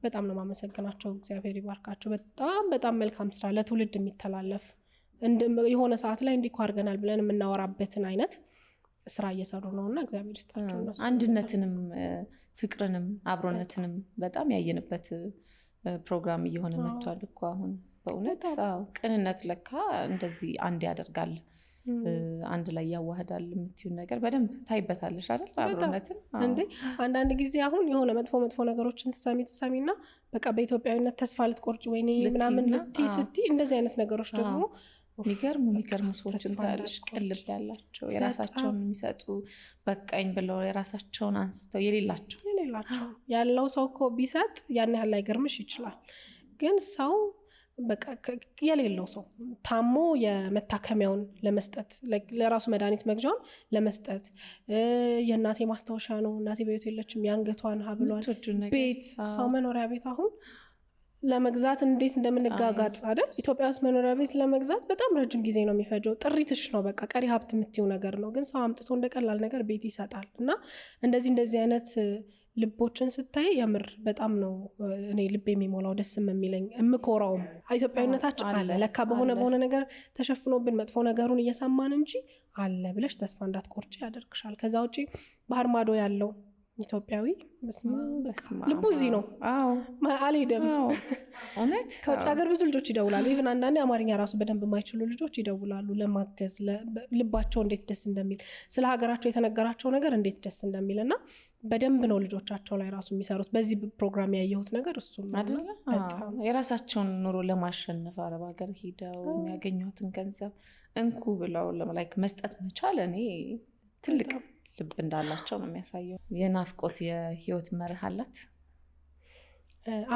በጣም ነው የማመሰግናቸው። እግዚአብሔር ይባርካቸው። በጣም በጣም መልካም ስራ ለትውልድ የሚተላለፍ የሆነ ሰዓት ላይ እንዲህ እኮ አድርገናል ብለን የምናወራበትን አይነት ስራ እየሰሩ ነውና እግዚአብሔር ይስጣቸው። አንድነትንም ፍቅርንም አብሮነትንም በጣም ያየንበት ፕሮግራም እየሆነ መጥቷል እኮ አሁን በእውነት ቅንነት ለካ እንደዚህ አንድ ያደርጋል፣ አንድ ላይ ያዋህዳል የምትዩን ነገር በደንብ ታይበታለሽ አይደል? አብሮነትን እንዴ አንዳንድ ጊዜ አሁን የሆነ መጥፎ ነገሮችን ትሰሚና በቃ በኢትዮጵያዊነት ተስፋ ልትቆርጭ ወይኔ ምናምን ልትይ ስትይ እንደዚህ አይነት ነገሮች ደግሞ የሚገርሙ ሰዎችን ታያለሽ። ቅልብ ያላቸው የራሳቸውን የሚሰጡ በቃኝ ብለው የራሳቸውን አንስተው የሌላቸው ያለው ሰው እኮ ቢሰጥ ያን ያህል ላይገርምሽ ይችላል። ግን ሰው በቃ የሌለው ሰው ታሞ የመታከሚያውን ለመስጠት ለራሱ መድኃኒት መግዣውን ለመስጠት የእናቴ ማስታወሻ ነው እናቴ በህይወት የለችም የአንገቷን ሀብሏን ቤት ሰው መኖሪያ ቤት አሁን ለመግዛት እንዴት እንደምንጋጋጥ አይደል? ኢትዮጵያ ውስጥ መኖሪያ ቤት ለመግዛት በጣም ረጅም ጊዜ ነው የሚፈጀው። ጥሪትሽ ነው በቃ ቀሪ ሀብት የምትይው ነገር ነው። ግን ሰው አምጥቶ እንደቀላል ነገር ቤት ይሰጣል። እና እንደዚህ አይነት ልቦችን ስታይ የምር በጣም ነው እኔ ልብ የሚሞላው ደስም የሚለኝ የምኮራውም። ኢትዮጵያዊነታችን አለ ለካ በሆነ ነገር ተሸፍኖብን መጥፎ ነገሩን እየሰማን እንጂ አለ ብለሽ ተስፋ እንዳትቆርጪ ያደርግሻል። ከዛ ውጪ ባህር ማዶ ያለው ኢትዮጵያዊ ልቡ እዚህ ነው አልሄደም። እውነት ከውጭ ሀገር ብዙ ልጆች ይደውላሉ። ኢቭን አንዳንዴ አማርኛ ራሱ በደንብ የማይችሉ ልጆች ይደውላሉ ለማገዝ ልባቸው እንዴት ደስ እንደሚል ስለ ሀገራቸው የተነገራቸው ነገር እንዴት ደስ እንደሚል እና በደንብ ነው ልጆቻቸው ላይ ራሱ የሚሰሩት። በዚህ ፕሮግራም ያየሁት ነገር እሱ አይደለ? የራሳቸውን ኑሮ ለማሸነፍ አረብ ሀገር ሄደው የሚያገኙትን ገንዘብ እንኩ ብለው መስጠት መቻል እኔ ትልቅ ልብ እንዳላቸው ነው የሚያሳየው። የናፍቆት የህይወት መርህ አላት?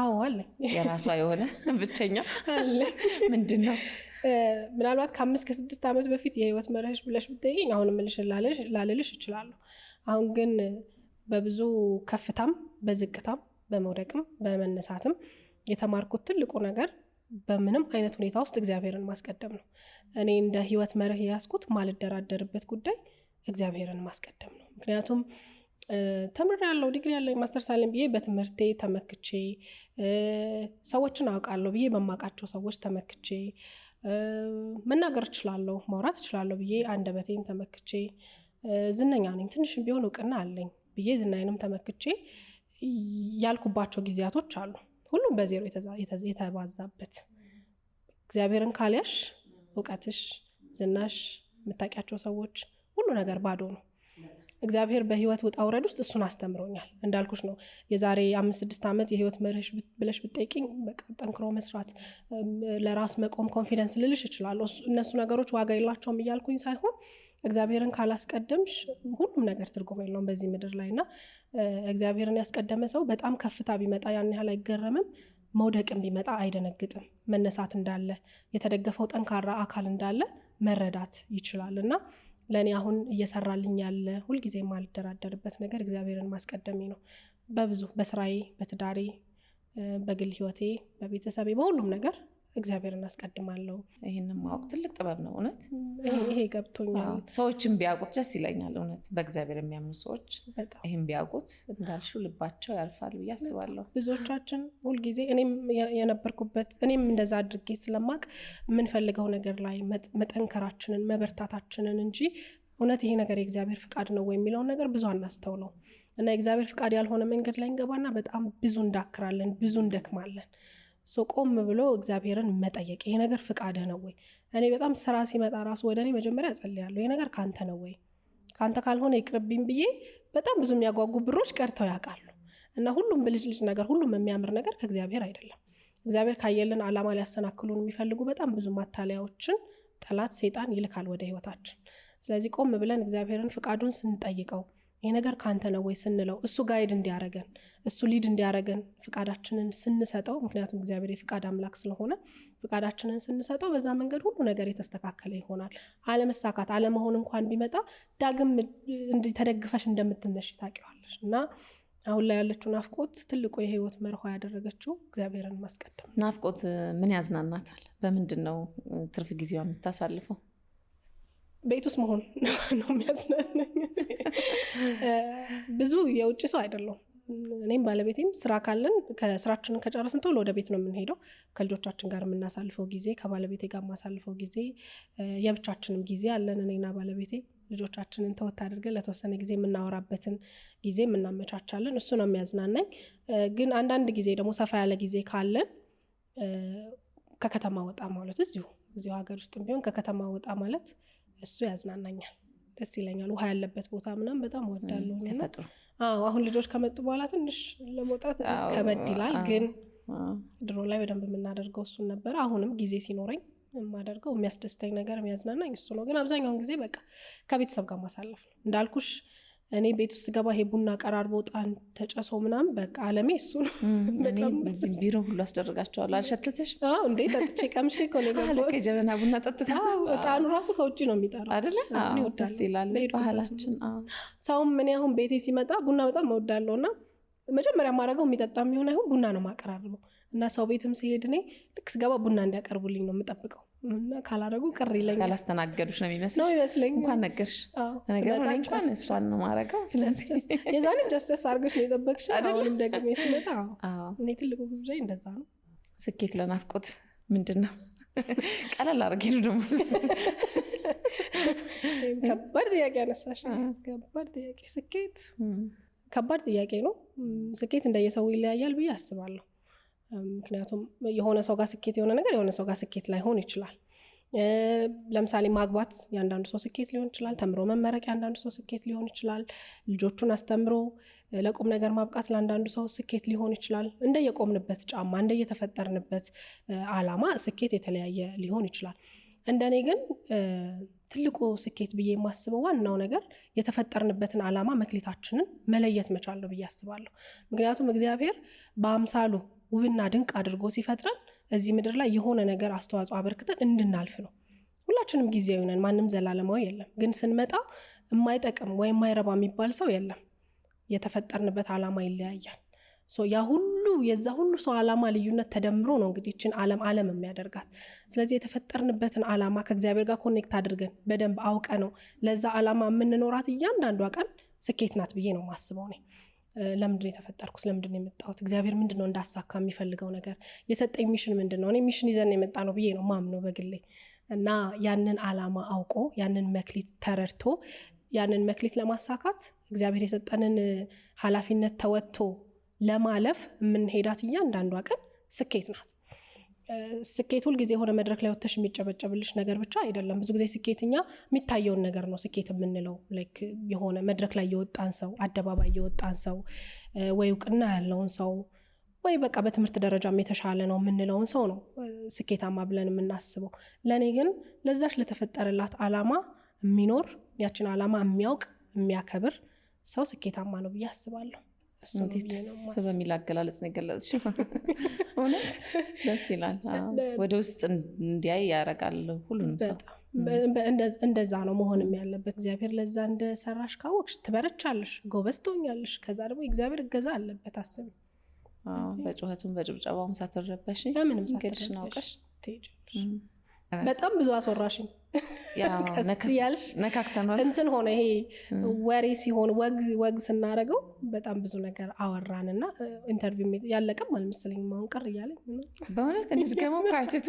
አዎ አለ። የራሷ የሆነ ብቸኛ አለ። ምንድን ነው? ምናልባት ከ5-6 ዓመት በፊት የህይወት መርህሽ ብለሽ ብትጠይቂኝ አሁን ምልሽ ላለልሽ እችላለሁ። አሁን ግን በብዙ ከፍታም በዝቅታም በመውደቅም በመነሳትም የተማርኩት ትልቁ ነገር በምንም አይነት ሁኔታ ውስጥ እግዚአብሔርን ማስቀደም ነው። እኔ እንደ ህይወት መርህ ያስኩት ማልደራደርበት ጉዳይ እግዚአብሔርን ማስቀደም ነው። ምክንያቱም ተምሬያለሁ፣ ዲግሪ ያለኝ ማስተርስ አለኝ ብዬ በትምህርቴ ተመክቼ ሰዎችን አውቃለሁ ብዬ በማውቃቸው ሰዎች ተመክቼ መናገር እችላለሁ፣ ማውራት እችላለሁ ብዬ አንደበቴን ተመክቼ ዝነኛ ነኝ ትንሽም ቢሆን እውቅና አለኝ ብዬ ዝናዬንም ተመክቼ ያልኩባቸው ጊዜያቶች አሉ። ሁሉም በዜሮ የተባዛበት። እግዚአብሔርን ካልያሽ እውቀትሽ፣ ዝናሽ፣ የምታውቂያቸው ሰዎች ሁሉ ነገር ባዶ ነው። እግዚአብሔር በህይወት ውጣ ውረድ ውስጥ እሱን አስተምሮኛል። እንዳልኩሽ ነው የዛሬ 5-6 ዓመት የህይወት መርህሽ ብለሽ ብትጠይቂኝ በቃ ጠንክሮ መስራት፣ ለራስ መቆም፣ ኮንፊደንስ ልልሽ እችላለሁ። እነሱ ነገሮች ዋጋ የላቸውም እያልኩኝ ሳይሆን እግዚአብሔርን ካላስቀደምሽ ሁሉም ነገር ትርጉም የለውም በዚህ ምድር ላይ እና እግዚአብሔርን ያስቀደመ ሰው በጣም ከፍታ ቢመጣ ያን ያህል አይገረምም፣ መውደቅም ቢመጣ አይደነግጥም። መነሳት እንዳለ የተደገፈው ጠንካራ አካል እንዳለ መረዳት ይችላል እና ለእኔ አሁን እየሰራልኝ ያለ ሁልጊዜ የማልደራደርበት ነገር እግዚአብሔርን ማስቀደሜ ነው። በብዙ በስራዬ፣ በትዳሬ፣ በግል ህይወቴ፣ በቤተሰቤ፣ በሁሉም ነገር እግዚአብሔርን አስቀድማለሁ። ይህንን ማወቅ ትልቅ ጥበብ ነው። እውነት ይሄ ገብቶኛል። ሰዎችን ቢያውቁት ደስ ይለኛል። እውነት በእግዚአብሔር የሚያምኑ ሰዎች ይህን ቢያውቁት እንዳልሽው ልባቸው ያርፋል ብዬ አስባለሁ። ብዙዎቻችን ሁልጊዜ እኔም የነበርኩበት እኔም እንደዛ አድርጌ ስለማቅ የምንፈልገው ነገር ላይ መጠንከራችንን መበርታታችንን እንጂ እውነት ይሄ ነገር የእግዚአብሔር ፍቃድ ነው ወይ የሚለውን ነገር ብዙ አናስተውለው እና የእግዚአብሔር ፍቃድ ያልሆነ መንገድ ላይ እንገባና በጣም ብዙ እንዳክራለን፣ ብዙ እንደክማለን። ቆም ብሎ እግዚአብሔርን መጠየቅ፣ ይሄ ነገር ፍቃድህ ነው ወይ? እኔ በጣም ስራ ሲመጣ ራሱ ወደ እኔ መጀመሪያ ጸልያለሁ፣ ይሄ ነገር ካንተ ነው ወይ? ካንተ ካልሆነ ይቅርብኝ ብዬ በጣም ብዙ የሚያጓጉ ብሮች ቀርተው ያውቃሉ። እና ሁሉም ብልጭልጭ ነገር፣ ሁሉም የሚያምር ነገር ከእግዚአብሔር አይደለም። እግዚአብሔር ካየልን ዓላማ ሊያሰናክሉን የሚፈልጉ በጣም ብዙ ማታለያዎችን ጠላት ሰይጣን ይልካል ወደ ህይወታችን። ስለዚህ ቆም ብለን እግዚአብሔርን ፍቃዱን ስንጠይቀው ይሄ ነገር ካንተ ነው ወይ ስንለው እሱ ጋይድ እንዲያረገን እሱ ሊድ እንዲያረገን ፍቃዳችንን ስንሰጠው፣ ምክንያቱም እግዚአብሔር የፍቃድ አምላክ ስለሆነ ፍቃዳችንን ስንሰጠው በዛ መንገድ ሁሉ ነገር የተስተካከለ ይሆናል። አለመሳካት አለመሆን እንኳን ቢመጣ ዳግም ተደግፈሽ እንደምትነሽ ታውቂዋለሽ። እና አሁን ላይ ያለችው ናፍቆት ትልቁ የህይወት መርሆ ያደረገችው እግዚአብሔርን ማስቀደም። ናፍቆት ምን ያዝናናታል? በምንድን ነው ትርፍ ጊዜዋ የምታሳልፈው? ቤት ውስጥ መሆን ነው የሚያዝናናኝ። ብዙ የውጭ ሰው አይደለሁም። እኔም ባለቤቴም ስራ ካለን ከስራችንን ከጨረስን ቶሎ ወደ ቤት ነው የምንሄደው። ከልጆቻችን ጋር የምናሳልፈው ጊዜ፣ ከባለቤቴ ጋር የማሳልፈው ጊዜ፣ የብቻችንም ጊዜ አለን እኔና ባለቤቴ። ልጆቻችንን ተወት አድርገን ለተወሰነ ጊዜ የምናወራበትን ጊዜ የምናመቻቻለን። እሱ ነው የሚያዝናናኝ። ግን አንዳንድ ጊዜ ደግሞ ሰፋ ያለ ጊዜ ካለን ከከተማ ወጣ ማለት እዚሁ ሀገር ውስጥም ቢሆን ከከተማ ወጣ ማለት እሱ ያዝናናኛል፣ ደስ ይለኛል። ውሃ ያለበት ቦታ ምናምን በጣም እወዳለሁ። ተፈጥሮ አሁን ልጆች ከመጡ በኋላ ትንሽ ለመውጣት ከበድ ይላል። ግን ድሮ ላይ በደንብ የምናደርገው እሱን ነበር። አሁንም ጊዜ ሲኖረኝ የማደርገው የሚያስደስተኝ ነገር የሚያዝናናኝ እሱ ነው። ግን አብዛኛውን ጊዜ በቃ ከቤተሰብ ጋር ማሳለፍ ነው። እንዳልኩሽ እኔ ቤት ውስጥ ገባ ይሄ ቡና ቀራርቦ ጣን ተጨሶ ምናምን በቃ አለሜ እሱ ነው። ቢሮ ሁሉ አስደርጋቸዋለሁ። አልሸተተሽ? እንዴ ጠጥቼ ቀምሼ እኮ ነው የገባሁት። የጀበና ቡና ጠጥታ ጣኑ ራሱ ከውጭ ነው የሚጠራው አይደለ? ደስ ይላል ባህላችን። ሰውም ምን ያሁን ቤቴ ሲመጣ ቡና በጣም እወዳለሁ እና መጀመሪያ ማድረገው የሚጠጣ የሚሆን አይሁን ቡና ነው ማቀራርበው እና ሰው ቤትም ሲሄድ እኔ ልክ ስገባ ቡና እንዲያቀርቡልኝ ነው የምጠብቀው እና ካላረጉ ቅር ይለኛል። ካላስተናገዱሽ ነው ይመስለኝ። እንኳን ነገርሽ ነገሩ እንኳን እሷን ነው ማረገው። ስለዚህ የዛኔም ጀስተስ አድርገሽ ነው የጠበቅሽ። አሁንም ደግሜ ስመጣ እኔ ትልቁ ግብዣ እንደዛ ነው። ስኬት ለናፍቆት ምንድን ነው? ቀለል አድርጌ ነው ደግሞ ከባድ ጥያቄ ያነሳሽ። ከባድ ጥያቄ። ስኬት ከባድ ጥያቄ ነው። ስኬት እንደየሰው ይለያያል ብዬ አስባለሁ። ምክንያቱም የሆነ ሰው ጋር ስኬት የሆነ ነገር የሆነ ሰው ጋር ስኬት ላይሆን ይችላል። ለምሳሌ ማግባት የአንዳንዱ ሰው ስኬት ሊሆን ይችላል። ተምሮ መመረቅ የአንዳንዱ ሰው ስኬት ሊሆን ይችላል። ልጆቹን አስተምሮ ለቁም ነገር ማብቃት ለአንዳንዱ ሰው ስኬት ሊሆን ይችላል። እንደየቆምንበት ጫማ እንደየተፈጠርንበት ዓላማ ስኬት የተለያየ ሊሆን ይችላል። እንደኔ ግን ትልቁ ስኬት ብዬ የማስበው ዋናው ነገር የተፈጠርንበትን ዓላማ መክሊታችንን መለየት መቻል ነው ብዬ አስባለሁ። ምክንያቱም እግዚአብሔር በአምሳሉ ውብና ድንቅ አድርጎ ሲፈጥረን እዚህ ምድር ላይ የሆነ ነገር አስተዋጽኦ አበርክተን እንድናልፍ ነው። ሁላችንም ጊዜያዊ ነን፣ ማንም ዘላለማዊ የለም። ግን ስንመጣ የማይጠቅም ወይም የማይረባ የሚባል ሰው የለም። የተፈጠርንበት ዓላማ ይለያያል። የዛ ሁሉ ሰው ዓላማ ልዩነት ተደምሮ ነው እንግዲህ ይህችን ዓለም የሚያደርጋት። ስለዚህ የተፈጠርንበትን ዓላማ ከእግዚአብሔር ጋር ኮኔክት አድርገን በደንብ አውቀ ነው ለዛ ዓላማ የምንኖራት እያንዳንዷ ቀን ስኬት ናት ብዬ ነው ማስበው። እኔ ለምንድን የተፈጠርኩት? ለምንድን የመጣሁት? እግዚአብሔር ምንድነው እንዳሳካ የሚፈልገው ነገር? የሰጠኝ ሚሽን ምንድነው? እኔ ሚሽን ይዘን የመጣ ነው ብዬ ነው ማምነው በግሌ። እና ያንን ዓላማ አውቆ ያንን መክሊት ተረድቶ ያንን መክሊት ለማሳካት እግዚአብሔር የሰጠንን ኃላፊነት ተወጥቶ ለማለፍ የምንሄዳት እያንዳንዷ ቀን ስኬት ናት። ስኬት ሁልጊዜ የሆነ መድረክ ላይ ወጥተሽ የሚጨበጨብልሽ ነገር ብቻ አይደለም። ብዙ ጊዜ ስኬትኛ የሚታየውን ነገር ነው ስኬት የምንለው። ላይክ የሆነ መድረክ ላይ የወጣን ሰው፣ አደባባይ የወጣን ሰው፣ ወይ እውቅና ያለውን ሰው፣ ወይ በቃ በትምህርት ደረጃም የተሻለ ነው የምንለውን ሰው ነው ስኬታማ ብለን የምናስበው። ለእኔ ግን ለዛች ለተፈጠረላት ዓላማ የሚኖር ያችን ዓላማ የሚያውቅ የሚያከብር ሰው ስኬታማ ነው ብዬ አስባለሁ። በሚል አገላለጽ ነው የገለጽሽው። እውነት ደስ ይላል። ወደ ውስጥ እንዲያይ ያደርጋል ሁሉንም ሰው። እንደዛ ነው መሆንም ያለበት። እግዚአብሔር ለዛ እንደሰራሽ ካወቅሽ ትበረቻለሽ፣ ጎበዝ ትሆኛለሽ። ከዛ ደግሞ እግዚአብሔር እገዛ አለበት። አስቢ። በጩኸቱም በጭብጨባውም ሳትረበሽ ምንም ሳትረበሽ አውቀሽ ትሄጃለሽ። በጣም ብዙ አስወራሽኝ። ቀስ ያልሽ ነካክተናል። እንትን ሆነ ይሄ ወሬ ሲሆን ወግ ስናደርገው በጣም ብዙ ነገር አወራንና ኢንተርቪው ያለቀም አልመሰለኝም። አሁን ቅር እያለኝ በእውነት እንድትገመው ፓርቲቱ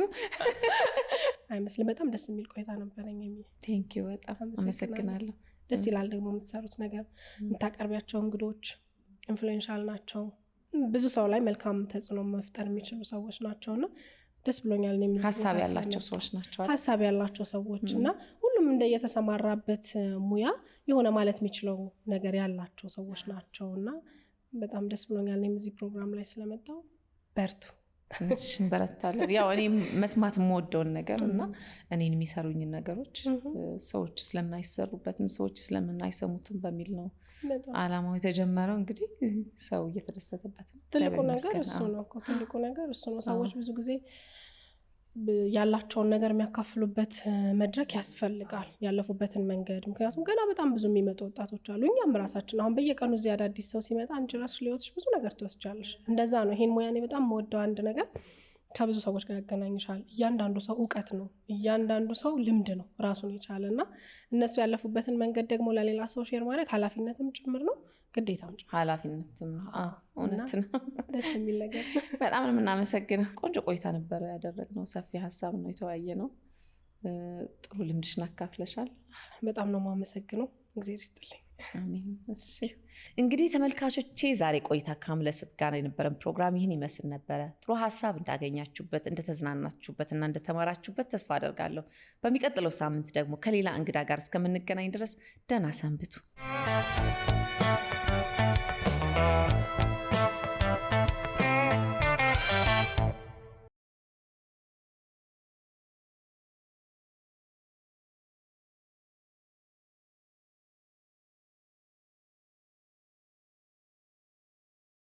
አይመስልም። በጣም ደስ የሚል ቆይታ ነበረኝ። ቴንኪው፣ በጣም አመሰግናለሁ። ደስ ይላል ደግሞ የምትሰሩት ነገር። የምታቀርቢያቸው እንግዶች ኢንፍሉዌንሻል ናቸው። ብዙ ሰው ላይ መልካም ተጽዕኖ መፍጠር የሚችሉ ሰዎች ናቸውና ደስ ብሎኛል። ሀሳብ ያላቸው ሰዎች ናቸው። ሀሳብ ያላቸው ሰዎች እና ሁሉም እንደየተሰማራበት ሙያ የሆነ ማለት የሚችለው ነገር ያላቸው ሰዎች ናቸውና በጣም ደስ ብሎኛል እኔም እዚህ ፕሮግራም ላይ ስለመጣው። በርቱ። እንበረታለን። ያው እኔ መስማት የምወደውን ነገር እና እኔን የሚሰሩኝን ነገሮች ሰዎች ስለማይሰሩበትም ሰዎች ስለምናይሰሙትም በሚል ነው አላማው የተጀመረው። እንግዲህ ሰው እየተደሰተበት ነው። ትልቁ ነገር እሱ ነው። ትልቁ ነገር እሱ ነው። ሰዎች ብዙ ጊዜ ያላቸውን ነገር የሚያካፍሉበት መድረክ ያስፈልጋል፣ ያለፉበትን መንገድ። ምክንያቱም ገና በጣም ብዙ የሚመጡ ወጣቶች አሉ። እኛም ራሳችን አሁን በየቀኑ እዚህ አዳዲስ ሰው ሲመጣ አንቺ ራስሽ ሊወትሽ ብዙ ነገር ትወስጃለሽ። እንደዛ ነው። ይሄን ሙያ እኔ በጣም የምወደው አንድ ነገር ከብዙ ሰዎች ጋር ያገናኝሻል። እያንዳንዱ ሰው እውቀት ነው፣ እያንዳንዱ ሰው ልምድ ነው ራሱን የቻለ እና እነሱ ያለፉበትን መንገድ ደግሞ ለሌላ ሰው ሼር ማድረግ ኃላፊነትም ጭምር ነው፣ ግዴታም ጭምር። ኃላፊነትም እውነት ነው። ደስ የሚል ነገር። በጣም ነው የምናመሰግነው። ቆንጆ ቆይታ ነበረ ያደረግነው። ሰፊ ሀሳብ ነው የተወያየ ነው። ጥሩ ልምድሽን አካፍለሻል። በጣም ነው የማመሰግነው። እግዚአብሔር ይስጥልኝ። አሜን። እሺ እንግዲህ ተመልካቾቼ ዛሬ ቆይታ ከአምለሰት ጋር የነበረን ፕሮግራም ይህን ይመስል ነበረ። ጥሩ ሀሳብ እንዳገኛችሁበት፣ እንደተዝናናችሁበት እና እንደተማራችሁበት ተስፋ አደርጋለሁ። በሚቀጥለው ሳምንት ደግሞ ከሌላ እንግዳ ጋር እስከምንገናኝ ድረስ ደህና ሰንብቱ።